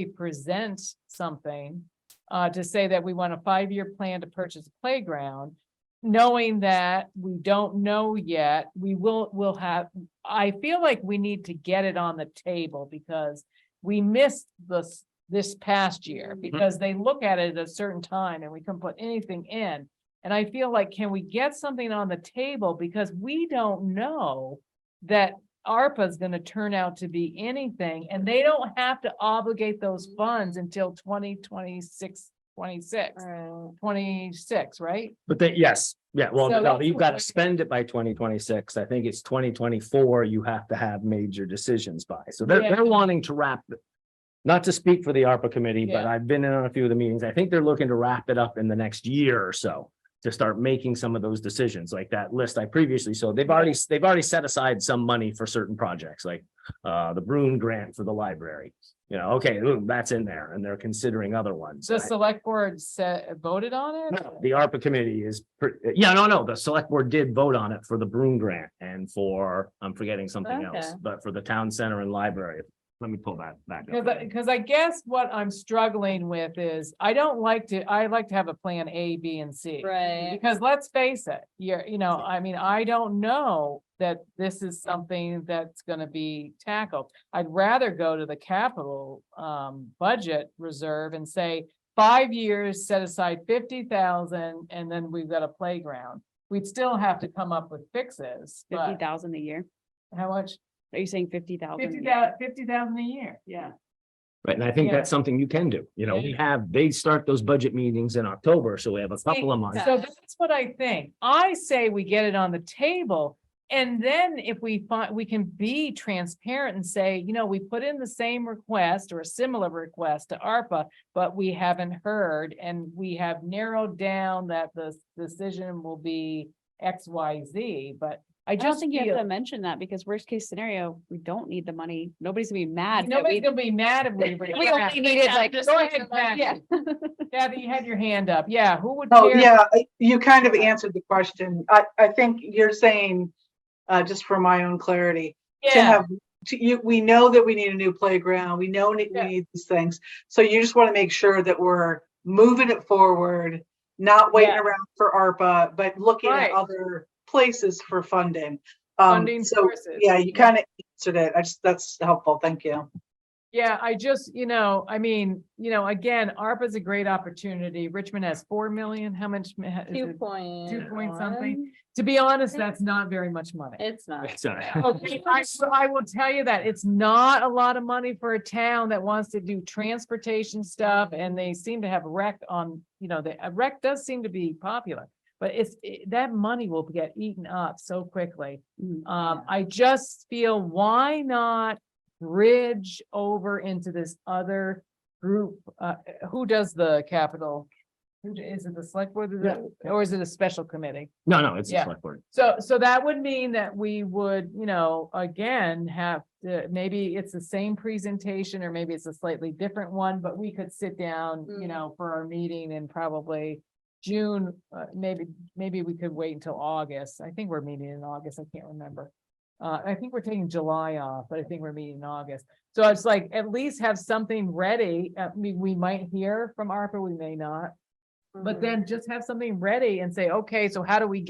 [SPEAKER 1] present something to say that we want a 5-year plan to purchase a playground, knowing that we don't know yet, we'll have, I feel like we need to get it on the table because we missed this past year because they look at it at a certain time and we couldn't put anything in. And I feel like, can we get something on the table? Because we don't know that ARPA is going to turn out to be anything, and they don't have to obligate those funds until 2026, 26,
[SPEAKER 3] Right.
[SPEAKER 1] 26, right?
[SPEAKER 2] But then, yes, yeah, well,
[SPEAKER 1] So
[SPEAKER 2] no,
[SPEAKER 1] that's
[SPEAKER 2] you've
[SPEAKER 1] what
[SPEAKER 2] got to
[SPEAKER 1] we're-
[SPEAKER 2] spend it by 2026. I think it's 2024, you have to have major decisions by. So they're
[SPEAKER 1] Yeah.
[SPEAKER 2] wanting to wrap it. Not to speak for the ARPA committee, but
[SPEAKER 1] Yeah.
[SPEAKER 2] I've been in on a few of the meetings. I think they're looking to wrap it up in the next year or so to start making some of those decisions, like that list I previously, so they've already set aside some money for certain projects, like the Broom grant for the library. Okay, ooh, that's in there, and they're considering other ones.
[SPEAKER 1] The select board voted on it?
[SPEAKER 2] No, the ARPA committee is, no, the select board did vote on it for the Broom grant and for, I'm forgetting something else,
[SPEAKER 3] Okay.
[SPEAKER 2] but for the town center and library. Let me pull that back up.
[SPEAKER 1] Because I guess what I'm struggling with is, I like to have a plan A, B, and C.
[SPEAKER 3] Right.
[SPEAKER 1] Because let's face it, I mean, I don't know that this is something that's gonna be tackled. I'd rather go to the capital budget reserve and say, 5 years, set aside 50,000, and then we've got a playground. We'd still have to come up with fixes, but
[SPEAKER 8] 50,000 a year.
[SPEAKER 1] how much?
[SPEAKER 8] Are you saying 50,000?
[SPEAKER 1] 50,000 a year, yeah.
[SPEAKER 2] Right, and I think
[SPEAKER 1] Yeah.
[SPEAKER 2] that's something you can do. They start those budget meetings in October, so we have a couple of months.
[SPEAKER 1] So that's what I think. I say we get it on the table. And then if we find, we can be transparent and say, we put in the same request or a similar request to ARPA, but we haven't heard, and we have narrowed down that the decision will be X, Y, Z, but I
[SPEAKER 8] I don't
[SPEAKER 1] just
[SPEAKER 8] think you have to
[SPEAKER 1] feel.
[SPEAKER 8] mention that because worst case scenario, we don't need the money. Nobody's gonna be mad. that
[SPEAKER 1] Nobody's
[SPEAKER 8] we-
[SPEAKER 1] gonna be mad if we.
[SPEAKER 8] We only needed like.
[SPEAKER 1] Go ahead,
[SPEAKER 8] Yeah.
[SPEAKER 1] Kathy, you had your hand up. Yeah, who would?
[SPEAKER 7] Oh,
[SPEAKER 1] care?
[SPEAKER 7] yeah, you kind of answered the question. I think you're saying, just for my own clarity, to
[SPEAKER 1] Yeah,
[SPEAKER 7] have, we know that we need a new playground, we know we
[SPEAKER 1] Yeah.
[SPEAKER 7] need these things. So you just want to make sure that we're moving it forward, not waiting
[SPEAKER 1] Yeah.
[SPEAKER 7] around for ARPA, but looking
[SPEAKER 1] Right.
[SPEAKER 7] at other places for funding.
[SPEAKER 1] Funding
[SPEAKER 7] So,
[SPEAKER 1] sources.
[SPEAKER 7] yeah, you kind of answered it. that's helpful. Thank you.
[SPEAKER 1] Yeah, I just, I mean, again, ARPA is a great opportunity. Richmond has 4 million. How much? Is
[SPEAKER 3] 2
[SPEAKER 1] it?
[SPEAKER 3] point.
[SPEAKER 1] 2 point something? To be honest, that's not very much money.
[SPEAKER 3] It's not.
[SPEAKER 2] It's all right.
[SPEAKER 1] Okay, I will tell you that it's not a lot of money for a town that wants to do transportation stuff, and they seem to have rec on, the rec does seem to be popular. But that money will get eaten up so quickly. I just feel, why not bridge over into this other group? Who does the capital? Is it the select board or is it a special committee?
[SPEAKER 2] No, it's a
[SPEAKER 1] Yeah.
[SPEAKER 2] select board.
[SPEAKER 1] So that would mean that we would, again, have to, maybe it's the same presentation or maybe it's a slightly different one, but we could sit down, for our meeting in probably June, maybe we could wait until August. I think we're meeting in August. I can't remember. I think we're taking July off, but I think we're meeting in August. So it's like, at least have something ready. We might hear from ARPA, we may not. But then just have something ready and say, okay, so how do we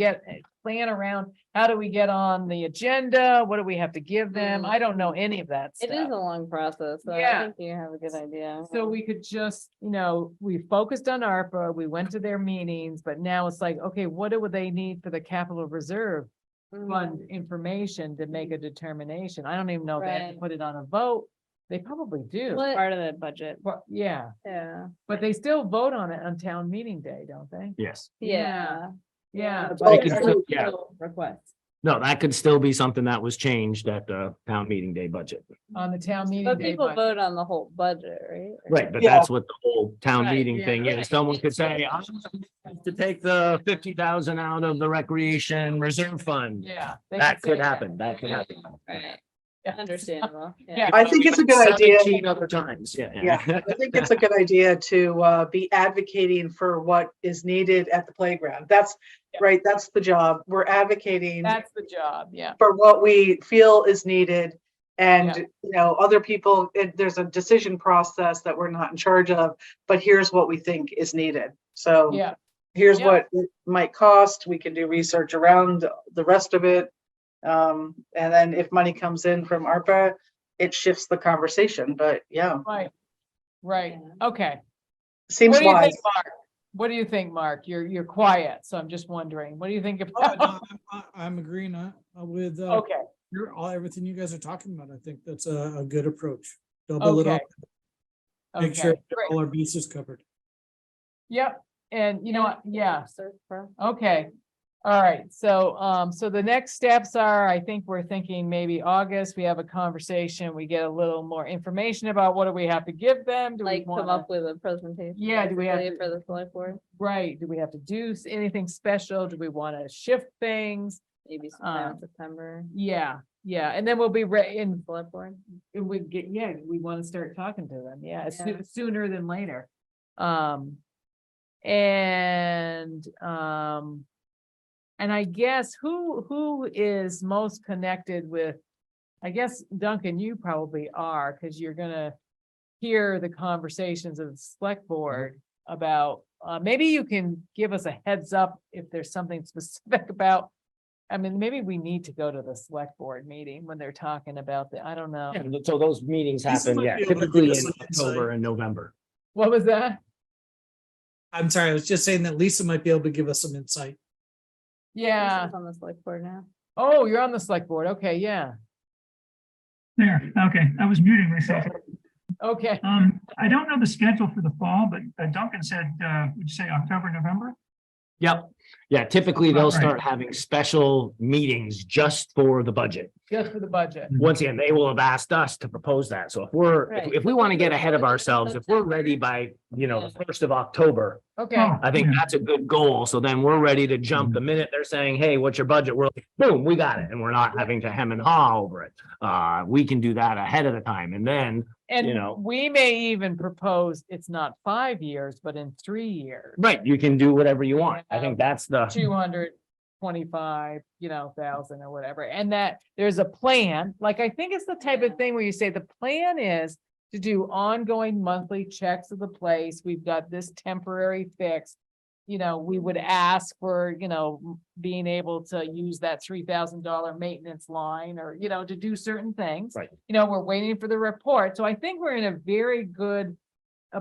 [SPEAKER 1] plan around, how do we get on the agenda? What do we have to give them? I don't know any of that
[SPEAKER 3] It is a
[SPEAKER 1] stuff.
[SPEAKER 3] long process, so I
[SPEAKER 1] Yeah.
[SPEAKER 3] think you have a good idea.
[SPEAKER 1] So we could just, we focused on ARPA, we went to their meetings, but now it's like, okay, what do they need for the capital reserve fund information to make a determination? I don't even know if they have to
[SPEAKER 3] Right.
[SPEAKER 1] put it on a vote. They probably do.
[SPEAKER 3] What-
[SPEAKER 8] Part of the budget.
[SPEAKER 1] But yeah,
[SPEAKER 3] Yeah,
[SPEAKER 1] but they still vote on it on town meeting day, don't they?
[SPEAKER 2] Yes.
[SPEAKER 3] yeah.
[SPEAKER 1] Yeah.
[SPEAKER 8] The
[SPEAKER 7] Well,
[SPEAKER 8] budget
[SPEAKER 7] so-
[SPEAKER 2] yeah.
[SPEAKER 8] Request.
[SPEAKER 2] No, that could still be something that was changed at the town meeting day budget.
[SPEAKER 1] On the town meeting
[SPEAKER 3] But
[SPEAKER 1] day.
[SPEAKER 3] people
[SPEAKER 1] budget.
[SPEAKER 3] vote on the whole budget, right?
[SPEAKER 2] Right, but
[SPEAKER 7] Yeah.
[SPEAKER 2] that's what the whole town
[SPEAKER 3] Right,
[SPEAKER 2] meeting
[SPEAKER 1] yeah,
[SPEAKER 2] thing
[SPEAKER 1] right.
[SPEAKER 2] is. Someone could say, I'm to take the 50,000 out of the recreation reserve fund.
[SPEAKER 1] Yeah. they
[SPEAKER 2] That
[SPEAKER 1] say
[SPEAKER 2] could happen. That could happen.
[SPEAKER 3] Right,
[SPEAKER 1] Yeah.
[SPEAKER 3] understandable,
[SPEAKER 1] Yeah.
[SPEAKER 3] yeah.
[SPEAKER 7] I think it's a good idea.
[SPEAKER 2] 17 other times,
[SPEAKER 7] Yeah,
[SPEAKER 2] yeah.
[SPEAKER 7] I think it's a good idea to be advocating for what is needed at the playground. That's
[SPEAKER 1] Yeah.
[SPEAKER 7] right, that's the job. We're advocating
[SPEAKER 1] That's the job, yeah.
[SPEAKER 7] for what we feel is needed. And,
[SPEAKER 1] Yeah.
[SPEAKER 7] you know, other people, there's a decision process that we're not in charge of, but here's what we think is needed. So
[SPEAKER 1] Yeah,
[SPEAKER 7] here's
[SPEAKER 1] Yeah.
[SPEAKER 7] what it might cost. We can do research around the rest of it. And then if money comes in from ARPA, it shifts the conversation, but yeah,
[SPEAKER 1] right. Right, okay.
[SPEAKER 7] seems
[SPEAKER 1] What do you
[SPEAKER 7] wise.
[SPEAKER 1] think, Mark? What do you think, Mark? You're quiet, so I'm just wondering, what do you think
[SPEAKER 4] Oh, no,
[SPEAKER 1] about?
[SPEAKER 4] I'm agreeing with
[SPEAKER 1] Okay,
[SPEAKER 4] everything you guys are talking about. I think that's a good approach. Double it
[SPEAKER 1] okay.
[SPEAKER 4] up, make sure
[SPEAKER 1] Okay, great.
[SPEAKER 4] all our bases covered.
[SPEAKER 1] Yep, and you know what, yeah,
[SPEAKER 3] Search for-
[SPEAKER 1] okay. All right, so the next steps are, I think we're thinking maybe August, we have a conversation, we get a little more information about what do we have to give them? Do we
[SPEAKER 3] Like come
[SPEAKER 1] wanna,
[SPEAKER 3] up with a presentation.
[SPEAKER 1] Yeah, do we have
[SPEAKER 3] basically
[SPEAKER 1] to-
[SPEAKER 3] For the select board,
[SPEAKER 1] right, do we have to do anything special? Do we want to shift things?
[SPEAKER 3] maybe sometime in
[SPEAKER 1] Um,
[SPEAKER 3] September,
[SPEAKER 1] Yeah, yeah, and then we'll be ready in,
[SPEAKER 3] select board.
[SPEAKER 1] we get, yeah, we want to start talking to them, yeah,
[SPEAKER 3] Yeah.
[SPEAKER 1] sooner than later. And I guess who is most connected with, I guess Duncan, you probably are, because you're gonna hear the conversations of the select board about, maybe you can give us a heads up if there's something specific about. I mean, maybe we need to go to the select board meeting when they're talking about I don't know.
[SPEAKER 2] Yeah, so those meetings
[SPEAKER 4] Lisa
[SPEAKER 2] happen,
[SPEAKER 4] might
[SPEAKER 2] yeah,
[SPEAKER 4] be able to
[SPEAKER 2] typically
[SPEAKER 4] give us
[SPEAKER 2] in
[SPEAKER 4] some insight.
[SPEAKER 2] October and November.
[SPEAKER 1] What was that?
[SPEAKER 4] I'm sorry, I was just saying that Lisa might be able to give us some insight.
[SPEAKER 1] Yeah,
[SPEAKER 3] Lisa's on the select board now.
[SPEAKER 1] oh, you're on the select board, okay, yeah,
[SPEAKER 6] There, okay, I was muting myself.
[SPEAKER 1] okay.
[SPEAKER 6] I don't know the schedule for the fall, but Duncan said, would you say October, November?
[SPEAKER 2] Yep, yeah, typically they'll
[SPEAKER 6] Right.
[SPEAKER 2] start having special meetings just for the budget.
[SPEAKER 1] Just for the budget.
[SPEAKER 2] Once again, they will have asked us to propose that. So if we're,
[SPEAKER 3] Right.
[SPEAKER 2] if we want to get ahead of ourselves, if we're ready by, the 1st of October,
[SPEAKER 1] Okay,
[SPEAKER 6] Oh,
[SPEAKER 2] I think
[SPEAKER 6] yeah.
[SPEAKER 2] that's a good goal. So then we're ready to jump. The minute they're saying, hey, what's your budget? We're like, boom, we got it. And we're not having to hem and haw over it. We can do that ahead of the time. And then,
[SPEAKER 1] and
[SPEAKER 2] know.
[SPEAKER 1] we may even propose it's not 5 years, but in 3 years.
[SPEAKER 2] right, you can do whatever you want. I think that's the,
[SPEAKER 1] 225, thousand or whatever, and that there's a plan, like, I think it's the type of thing where you say the plan is to do ongoing monthly checks of the place, we've got this temporary fix. We would ask for, being able to use that $3,000 maintenance line or, to do certain things.
[SPEAKER 2] Right.
[SPEAKER 1] We're waiting for the report, so I think we're in a very good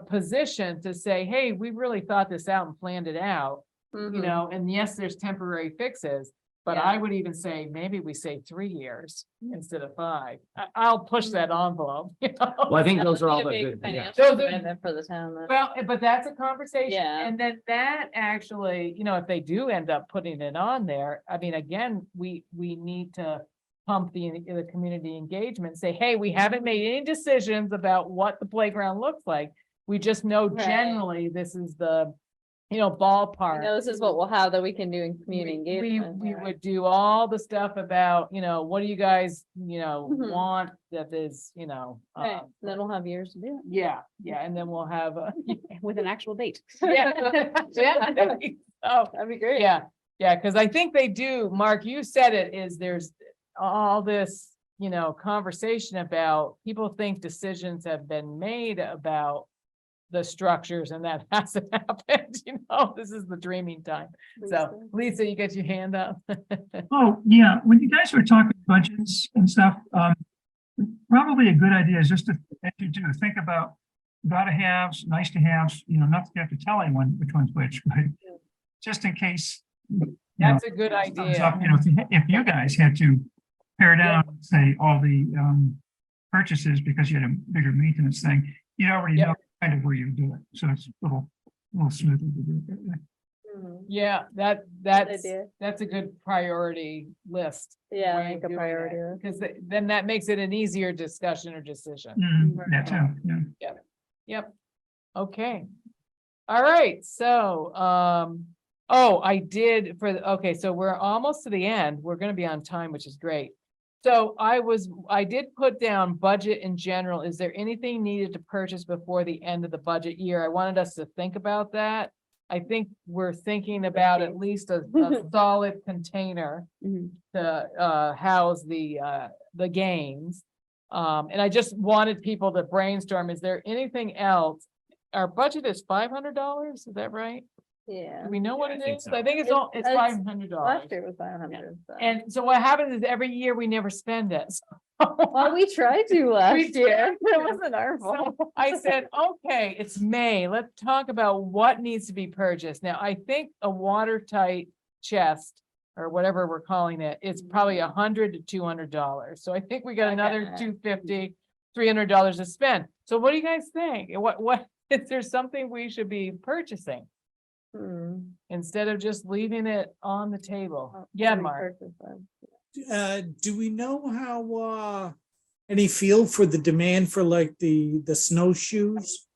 [SPEAKER 1] position to say, hey, we really thought this out and planned it out.
[SPEAKER 3] Mhm.
[SPEAKER 1] And yes, there's temporary fixes, but
[SPEAKER 3] Yeah.
[SPEAKER 1] I would even say, maybe we say 3 years instead of 5. I'll push that envelope,
[SPEAKER 2] well, I think
[SPEAKER 3] That
[SPEAKER 2] those
[SPEAKER 3] would
[SPEAKER 2] are
[SPEAKER 3] be
[SPEAKER 2] all
[SPEAKER 3] a
[SPEAKER 2] the
[SPEAKER 3] big
[SPEAKER 2] good, yeah.
[SPEAKER 3] financial
[SPEAKER 1] Those are-
[SPEAKER 3] commitment for the town. then.
[SPEAKER 1] Well, but that's a conversation,
[SPEAKER 3] Yeah.
[SPEAKER 1] and then that actually, if they do end up putting it on there, I mean, again, we need to pump the community engagement, say, hey, we haven't made any decisions about what the playground looks like. We just know
[SPEAKER 3] Right.
[SPEAKER 1] generally this is the,
[SPEAKER 3] I
[SPEAKER 1] ballpark.
[SPEAKER 3] know this is what we'll have that we can do in community
[SPEAKER 1] We
[SPEAKER 3] engagement.
[SPEAKER 1] we
[SPEAKER 3] yeah, right?
[SPEAKER 1] would do all the stuff about, what do you guys,
[SPEAKER 3] Mhm.
[SPEAKER 1] want that is,
[SPEAKER 3] Right, then we'll have years to do
[SPEAKER 1] yeah, and then we'll have a.
[SPEAKER 8] With an actual date.
[SPEAKER 1] Yeah, yeah. Oh,
[SPEAKER 3] That'd be great.
[SPEAKER 1] yeah, because I think they do, Mark, you said it, there's all this, conversation about, people think decisions have been made about the structures and that hasn't happened, this is the dreaming time. So Lisa, you get your hand up.
[SPEAKER 6] Oh, yeah, when you guys were talking budgets and stuff, probably a good idea is just to, as you do, think about gotta haves, nice to haves, not that you have to tell anyone which one's which, but just in case.
[SPEAKER 1] That's a good
[SPEAKER 6] thumbs
[SPEAKER 1] idea.
[SPEAKER 6] up, if you guys had to pare down, say, all the purchases because you had a bigger maintenance thing, you already
[SPEAKER 1] Yep.
[SPEAKER 6] know kind of where you do it, so it's a little smoother to do it that way.
[SPEAKER 1] Yeah,
[SPEAKER 3] Good
[SPEAKER 1] that's
[SPEAKER 3] idea.
[SPEAKER 1] a good priority list.
[SPEAKER 3] Yeah,
[SPEAKER 1] way
[SPEAKER 3] make
[SPEAKER 1] of
[SPEAKER 3] a
[SPEAKER 1] doing
[SPEAKER 3] priority.
[SPEAKER 1] that,
[SPEAKER 3] list.
[SPEAKER 1] Because then that makes it an easier discussion or decision.
[SPEAKER 6] That too, yeah.
[SPEAKER 1] Yep. Okay. All right, so, oh, I did okay, so we're almost to the end. We're gonna be on time, which is great. So I did put down budget in general. Is there anything needed to purchase before the end of the budget year? I wanted us to think about that. I think we're thinking about at least a solid container
[SPEAKER 8] Mhm.
[SPEAKER 1] to house the games. And I just wanted people to brainstorm, is there anything else? Our budget is $500, is that right?
[SPEAKER 3] Yeah.
[SPEAKER 1] Do we know what
[SPEAKER 2] I
[SPEAKER 1] it
[SPEAKER 2] think
[SPEAKER 1] is?
[SPEAKER 2] so.
[SPEAKER 1] I think it's
[SPEAKER 3] It's-
[SPEAKER 1] it's
[SPEAKER 3] it's-
[SPEAKER 1] $500.
[SPEAKER 3] Last year was 500. so.
[SPEAKER 1] And so what happens is every year we never spend it.
[SPEAKER 3] Well, we tried to last
[SPEAKER 1] did.
[SPEAKER 3] year. It wasn't our fault.
[SPEAKER 1] So I said, okay, it's May, let's talk about what needs to be purchased. Now, I think a watertight chest or whatever we're calling it, it's probably $100 to $200. So I think we got another
[SPEAKER 3] Okay.
[SPEAKER 1] $250, $300 to spend. So what do you guys think? What, is there something we should be purchasing instead of just leaving it on the table? Yeah, Mark.
[SPEAKER 4] Do we know how, any feel for the demand for like the snowshoes?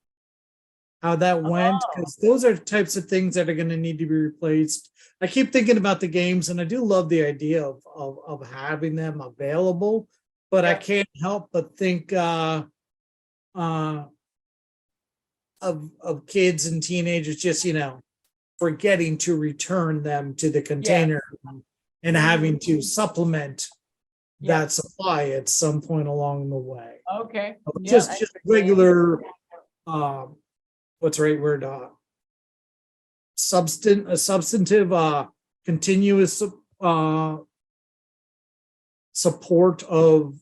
[SPEAKER 4] How that went, because those are types of things that are gonna need to be replaced. I keep thinking about the games and I do love the idea of having them available, but I
[SPEAKER 1] Yeah.
[SPEAKER 4] can't help but think, of kids and teenagers just, forgetting to return them to the container and having to supplement
[SPEAKER 1] Yeah.
[SPEAKER 4] that supply at some point along the way.
[SPEAKER 1] Okay. Yeah.
[SPEAKER 4] Just regular, what's the right word? Substantive, continuous, support of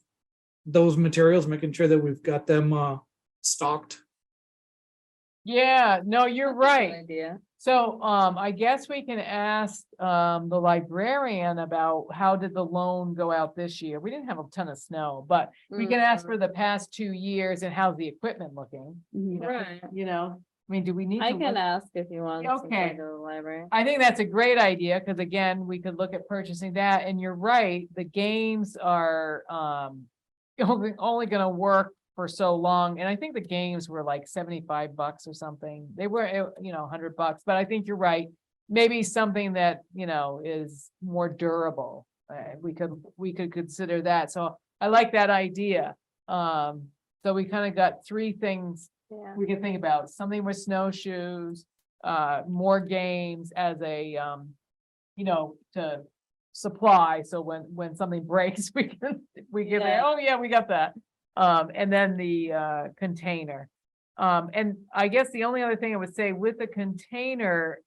[SPEAKER 4] those materials, making sure that we've got them, stocked.
[SPEAKER 1] Yeah, no, you're right.
[SPEAKER 3] Idea.
[SPEAKER 1] So, I guess we can ask, the librarian about how did the loan go out this year? We didn't have a ton of snow, but we can ask for the past 2 years and how's the equipment looking?
[SPEAKER 8] Mhm.
[SPEAKER 3] Right.
[SPEAKER 1] I mean, do we need
[SPEAKER 3] I
[SPEAKER 1] to
[SPEAKER 3] can
[SPEAKER 1] look?
[SPEAKER 3] ask if you want. since I
[SPEAKER 1] Okay.
[SPEAKER 3] go to the library.
[SPEAKER 1] I think that's a great idea, because again, we could look at purchasing that, and you're right, the games are, only gonna work for so long, and I think the games were like $75 or something. They were, $100, but I think you're right. Maybe something that, is more durable. We could consider that. So I like that idea. So we kind of got 3 things
[SPEAKER 3] Yeah.
[SPEAKER 1] we can think about, something with snowshoes, more games as a, to supply. So when something breaks, we can say,
[SPEAKER 3] Yeah.
[SPEAKER 1] oh yeah, we got that. And then the container. And I guess the only other thing I would say with the container,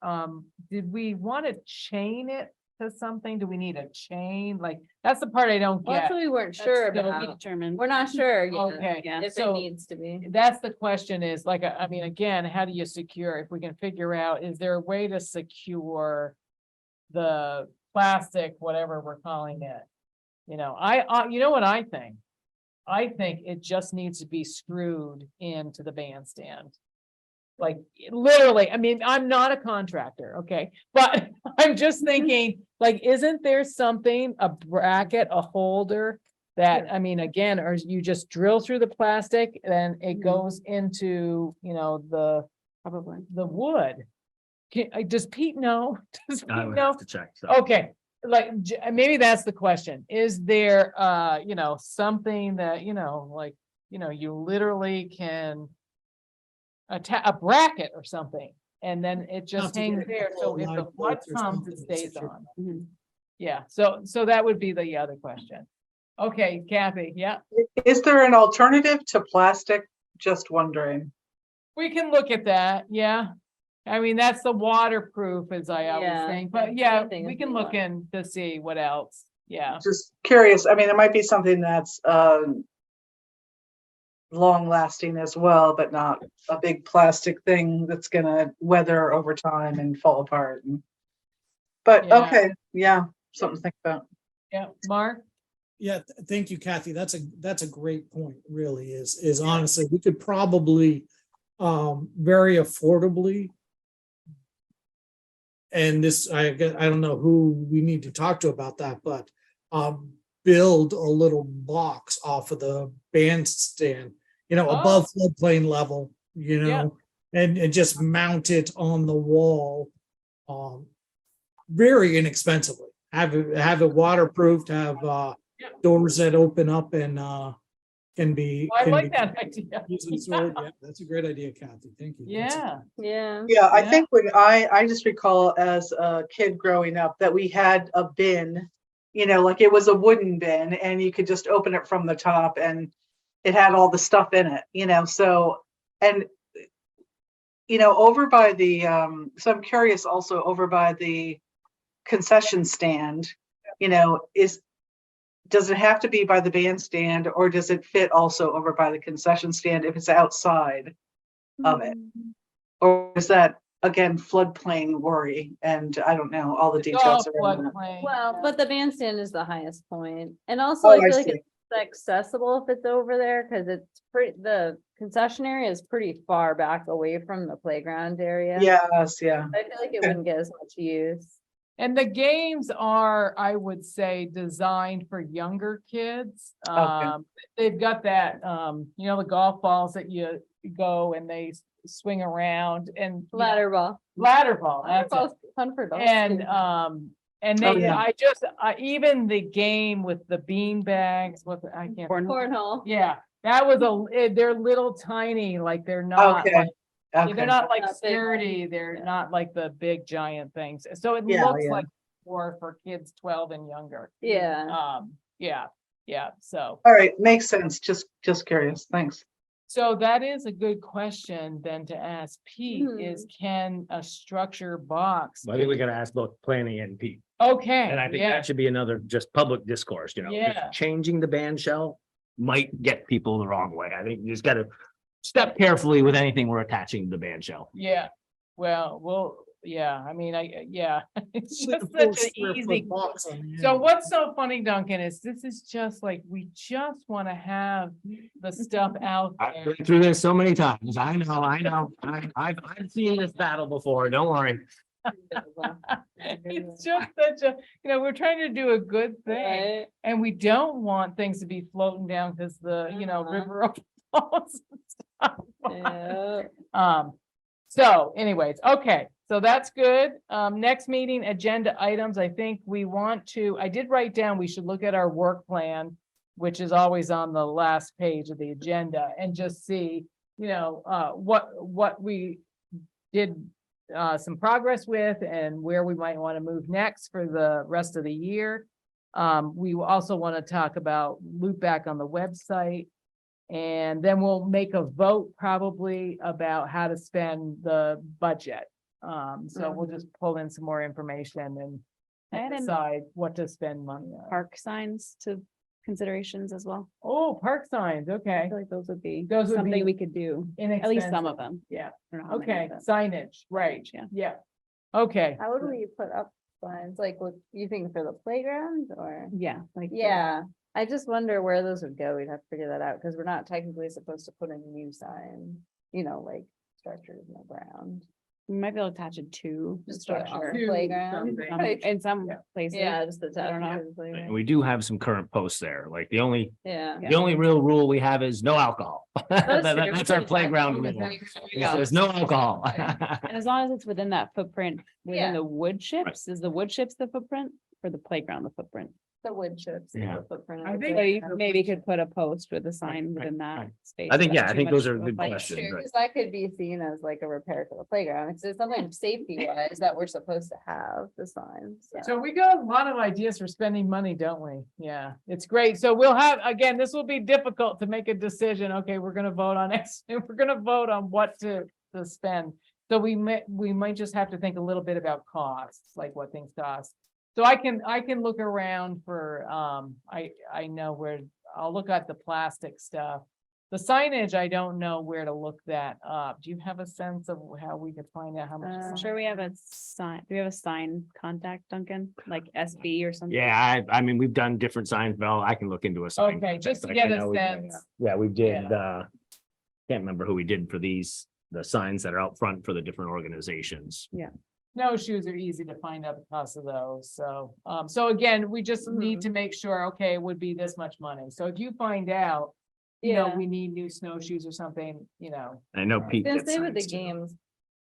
[SPEAKER 1] did we want to chain it to something? Do we need a chain? Like, that's the part I don't
[SPEAKER 3] Well, that's
[SPEAKER 1] get.
[SPEAKER 3] what we weren't sure
[SPEAKER 1] still
[SPEAKER 3] about.
[SPEAKER 8] Determined.
[SPEAKER 3] We're not sure yet
[SPEAKER 1] Okay,
[SPEAKER 8] Yeah.
[SPEAKER 3] if it
[SPEAKER 1] so
[SPEAKER 3] needs to be.
[SPEAKER 1] that's the question is like, I mean, again, how do you secure, if we can figure out, is there a way to secure the plastic, whatever we're calling it? You know what I think? I think it just needs to be screwed into the bandstand. Like literally, I mean, I'm not a contractor, okay, but I'm just thinking, like, isn't there something, a bracket, a holder? That, I mean, again, or you just drill through the plastic, then it
[SPEAKER 8] Mhm.
[SPEAKER 1] goes into,
[SPEAKER 8] Probably.
[SPEAKER 1] the wood. Does Pete know? Does
[SPEAKER 2] I
[SPEAKER 1] Pete
[SPEAKER 2] would
[SPEAKER 1] know?
[SPEAKER 2] have to check. So.
[SPEAKER 1] Okay, like, maybe that's the question. Is there, something that, you literally can attach a bracket or something, and then it just
[SPEAKER 4] Have to
[SPEAKER 1] hangs
[SPEAKER 4] get
[SPEAKER 1] there, so if the
[SPEAKER 4] live
[SPEAKER 1] flood
[SPEAKER 4] bolts or
[SPEAKER 1] comes, it
[SPEAKER 4] something
[SPEAKER 1] stays
[SPEAKER 4] secure.
[SPEAKER 1] on.
[SPEAKER 8] Mhm.
[SPEAKER 1] Yeah, so that would be the other question. Okay, Kathy, yeah,
[SPEAKER 7] Is there an alternative to plastic? Just wondering.
[SPEAKER 1] we can look at that, yeah. I mean, that's the waterproof, as I always
[SPEAKER 3] Yeah,
[SPEAKER 1] think, but
[SPEAKER 3] that's
[SPEAKER 1] yeah,
[SPEAKER 3] anything
[SPEAKER 1] we
[SPEAKER 3] if
[SPEAKER 1] can
[SPEAKER 3] you
[SPEAKER 1] look
[SPEAKER 3] want.
[SPEAKER 1] in to see what else, yeah.
[SPEAKER 7] Just curious. I mean, it might be something that's long lasting as well, but not a big plastic thing that's gonna weather over time and fall apart. But
[SPEAKER 1] Yeah.
[SPEAKER 7] okay, yeah, something to think about.
[SPEAKER 1] Yeah, Mark?
[SPEAKER 4] Yeah, thank you, Kathy. That's a great point, really, is honestly, we could probably very affordably and this, I don't know who we need to talk to about that, but build a little box off of the bandstand, above floodplain level,
[SPEAKER 1] Yeah.
[SPEAKER 4] and just mount it on the wall. Very inexpensively. Have it waterproofed, have doors that open up and can be.
[SPEAKER 1] I
[SPEAKER 4] can
[SPEAKER 1] like
[SPEAKER 4] be
[SPEAKER 1] that idea.
[SPEAKER 4] easily stored. Yeah, that's a great idea, Kathy. Thank you.
[SPEAKER 1] Yeah,
[SPEAKER 3] Yeah.
[SPEAKER 7] Yeah, I
[SPEAKER 1] Yeah.
[SPEAKER 7] think when I just recall as a kid growing up that we had a bin, like it was a wooden bin and you could just open it from the top and it had all the stuff in it, so, and, over by the, so I'm curious also over by the concession stand, does it have to be by the bandstand or does it fit also over by the concession stand if it's outside of it? Or is that, again, floodplain worry? And I don't know all the
[SPEAKER 1] it's all
[SPEAKER 7] details around that.
[SPEAKER 1] floodplain.
[SPEAKER 3] Well, but the bandstand is the highest point, and also
[SPEAKER 7] Oh,
[SPEAKER 3] I
[SPEAKER 7] I
[SPEAKER 3] feel like
[SPEAKER 7] see.
[SPEAKER 3] it's accessible if it's over there, because it's the concession area is pretty far back away from the playground area.
[SPEAKER 7] Yes, yeah.
[SPEAKER 3] I feel like it wouldn't get as much use.
[SPEAKER 1] And the games are, I would say, designed for younger kids. They've got that, the golf balls that you go and they swing around and.
[SPEAKER 3] Ladder ball.
[SPEAKER 1] Ladder ball, that's it.
[SPEAKER 3] Fun for adults.
[SPEAKER 1] And,
[SPEAKER 3] too.
[SPEAKER 1] and
[SPEAKER 7] Oh,
[SPEAKER 1] they,
[SPEAKER 7] yeah.
[SPEAKER 1] even the game with the bean bags, I can't.
[SPEAKER 3] Cornhole.
[SPEAKER 1] Yeah, that was they're little tiny, like they're not
[SPEAKER 7] Okay.
[SPEAKER 1] like. Yeah,
[SPEAKER 7] Okay.
[SPEAKER 1] they're not like
[SPEAKER 3] Not big.
[SPEAKER 1] sturdy, they're
[SPEAKER 3] Yeah.
[SPEAKER 1] not like the big giant things, so it
[SPEAKER 7] Yeah,
[SPEAKER 1] looks
[SPEAKER 7] yeah.
[SPEAKER 1] like more for kids 12 and younger.
[SPEAKER 3] Yeah.
[SPEAKER 1] Yeah, so
[SPEAKER 7] All right, makes sense. Just curious. Thanks.
[SPEAKER 1] that is a good question then to ask Pete, is can a structure box?
[SPEAKER 2] I think we gotta ask both planning and Pete.
[SPEAKER 1] Okay,
[SPEAKER 2] And I think
[SPEAKER 1] yeah,
[SPEAKER 2] that should be another just public discourse, just
[SPEAKER 1] Yeah.
[SPEAKER 2] changing the band shell might get people the wrong way. I think you just gotta step carefully with anything we're attaching to the band shell.
[SPEAKER 1] yeah, well, yeah, I mean, it's
[SPEAKER 4] Like a
[SPEAKER 1] just
[SPEAKER 4] 4
[SPEAKER 1] such an
[SPEAKER 4] square foot
[SPEAKER 1] easy.
[SPEAKER 4] box on the
[SPEAKER 1] So
[SPEAKER 4] end.
[SPEAKER 1] what's so funny, Duncan, is this is just like, we just want to have the stuff out
[SPEAKER 2] I've
[SPEAKER 1] there.
[SPEAKER 2] been through this so many times. I know. I've seen this battle before. Don't worry.
[SPEAKER 1] It's just such a, we're trying to do a good thing,
[SPEAKER 3] Right.
[SPEAKER 1] and we don't want things to be floating down because the, river overflows and stuff.
[SPEAKER 3] Yeah.
[SPEAKER 1] So anyways, okay, so that's good. Next meeting, agenda items, I think I did write down, we should look at our work plan, which is always on the last page of the agenda, and just see, what we did some progress with and where we might want to move next for the rest of the year. We also want to talk about loop back on the website. And then we'll make a vote probably about how to spend the budget. So we'll just pull in some more information
[SPEAKER 8] I had
[SPEAKER 1] and
[SPEAKER 8] an-
[SPEAKER 1] decide what to spend money on.
[SPEAKER 8] Park signs to considerations as well.
[SPEAKER 1] Oh, park signs,
[SPEAKER 8] I
[SPEAKER 1] okay.
[SPEAKER 8] feel like those would be
[SPEAKER 1] Those would
[SPEAKER 8] something
[SPEAKER 1] be
[SPEAKER 8] we could do, at least some of
[SPEAKER 1] Inexpensive.
[SPEAKER 8] them.
[SPEAKER 1] Yeah,
[SPEAKER 8] I don't know how many,
[SPEAKER 1] okay,
[SPEAKER 8] but-
[SPEAKER 1] signage, right,
[SPEAKER 8] Yeah.
[SPEAKER 1] yeah. Okay,
[SPEAKER 3] How would we put up signs? Like, what you think for the playground or?
[SPEAKER 8] Yeah, like.
[SPEAKER 3] Yeah, I just wonder where those would go. We'd have to figure that out because we're not technically supposed to put a new sign, like structures in the ground.
[SPEAKER 8] We might be able to attach it to the
[SPEAKER 3] Just put it on
[SPEAKER 8] structure.
[SPEAKER 3] the
[SPEAKER 1] To
[SPEAKER 3] playground.
[SPEAKER 1] something.
[SPEAKER 8] In some
[SPEAKER 1] Yeah.
[SPEAKER 8] places.
[SPEAKER 3] Yeah, just the
[SPEAKER 8] I don't know.
[SPEAKER 3] attach it to the
[SPEAKER 2] And
[SPEAKER 3] playground.
[SPEAKER 2] we do have some current posts there. Like the only
[SPEAKER 3] Yeah.
[SPEAKER 2] real rule we have is no alcohol. That's our
[SPEAKER 3] true.
[SPEAKER 2] playground rule. There's no alcohol.
[SPEAKER 8] And as long as it's within that footprint,
[SPEAKER 3] Yeah.
[SPEAKER 8] within the wood chips, is the wood chips the footprint or the playground the footprint?
[SPEAKER 3] The wood chips.
[SPEAKER 2] Yeah.
[SPEAKER 3] The footprint. of
[SPEAKER 1] I
[SPEAKER 3] the
[SPEAKER 1] think-
[SPEAKER 8] So you
[SPEAKER 3] playground.
[SPEAKER 8] maybe could put a post with a sign
[SPEAKER 2] right,
[SPEAKER 8] within that
[SPEAKER 2] right.
[SPEAKER 8] space.
[SPEAKER 2] I think,
[SPEAKER 8] without
[SPEAKER 2] I
[SPEAKER 8] too
[SPEAKER 2] think
[SPEAKER 8] much
[SPEAKER 2] those are
[SPEAKER 8] of a
[SPEAKER 2] good
[SPEAKER 8] light.
[SPEAKER 2] questions.
[SPEAKER 3] True,
[SPEAKER 2] right.
[SPEAKER 3] because that could be seen as like a repair to the playground. It's something safety wise that we're supposed to have the signs.
[SPEAKER 1] so we got a lot of ideas for spending money, don't we? Yeah, it's great. So we'll have, again, this will be difficult to make a decision. Okay, we're gonna vote on X, we're gonna vote on what to spend. So we might just have to think a little bit about costs, like what things cost. So I can look around for, I know where, I'll look at the plastic stuff. The signage, I don't know where to look that up. Do you have a sense of how we could find out how much?
[SPEAKER 8] I'm
[SPEAKER 1] sign-
[SPEAKER 8] sure we have a sign, do we have a sign contact, Duncan, like SB or something?
[SPEAKER 2] Yeah, I mean, we've done different signs, Val. I can look into a sign.
[SPEAKER 1] Okay, just to
[SPEAKER 2] contact.
[SPEAKER 1] get
[SPEAKER 2] I
[SPEAKER 1] a
[SPEAKER 2] know we-
[SPEAKER 1] sense.
[SPEAKER 2] Yeah, we did, can't remember who we did for the signs that are out front for the different organizations.
[SPEAKER 1] snowshoes are easy to find out the cost of those, so, so again, we just need to make sure, okay, it would be this much money, so if you find out. You know,
[SPEAKER 3] Yeah.
[SPEAKER 1] we need new snowshoes or something, you know,
[SPEAKER 2] I know
[SPEAKER 3] I was
[SPEAKER 2] Pete
[SPEAKER 3] gonna
[SPEAKER 2] gets
[SPEAKER 3] say with the
[SPEAKER 2] signs too.
[SPEAKER 3] games,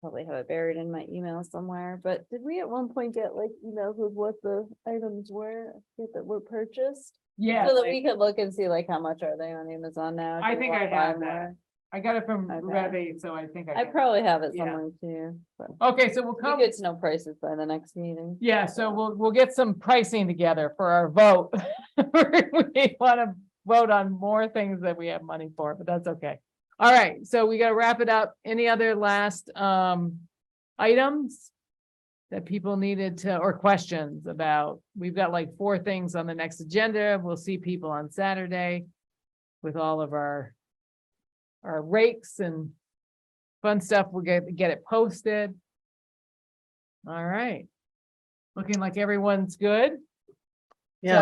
[SPEAKER 3] probably have it buried in my email somewhere, but did we at one point get like emails with what the items were that were purchased?
[SPEAKER 1] yeah,
[SPEAKER 3] So that
[SPEAKER 1] like,
[SPEAKER 3] we could look and see like how much are they on Amazon now?
[SPEAKER 1] I
[SPEAKER 3] Do we
[SPEAKER 1] think
[SPEAKER 3] wanna
[SPEAKER 1] I
[SPEAKER 3] buy
[SPEAKER 1] have that.
[SPEAKER 3] more?
[SPEAKER 1] I got it from
[SPEAKER 3] Okay.
[SPEAKER 1] Rev, so I think
[SPEAKER 3] I
[SPEAKER 1] got
[SPEAKER 3] probably have it
[SPEAKER 1] Yeah.
[SPEAKER 3] somewhere too, but
[SPEAKER 1] Okay, so we'll
[SPEAKER 3] we
[SPEAKER 1] come,
[SPEAKER 3] get to know prices by the next meeting.
[SPEAKER 1] yeah, so we'll get some pricing together for our vote. We want to vote on more things that we have money for, but that's okay. All right, so we gotta wrap it up. Any other last items that people needed to, or questions about? We've got like 4 things on the next agenda. We'll see people on Saturday with all of our rakes and fun stuff. We'll get it posted. All right. Looking like everyone's good.
[SPEAKER 7] Yeah,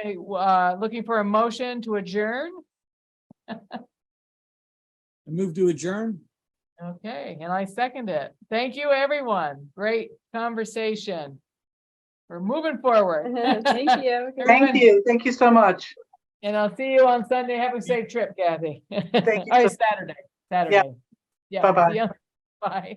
[SPEAKER 1] So looking for a motion to adjourn.
[SPEAKER 4] I move to adjourn.
[SPEAKER 1] Okay, and I second it. Thank you, everyone. Great conversation. We're moving forward.
[SPEAKER 3] Thank you.
[SPEAKER 7] thank you so much.
[SPEAKER 1] And I'll see you on Sunday. Have a safe trip, Kathy.
[SPEAKER 7] Thank you
[SPEAKER 1] Oh,
[SPEAKER 7] so-
[SPEAKER 1] Saturday. Yeah.
[SPEAKER 7] Bye-bye.
[SPEAKER 1] See ya. Bye.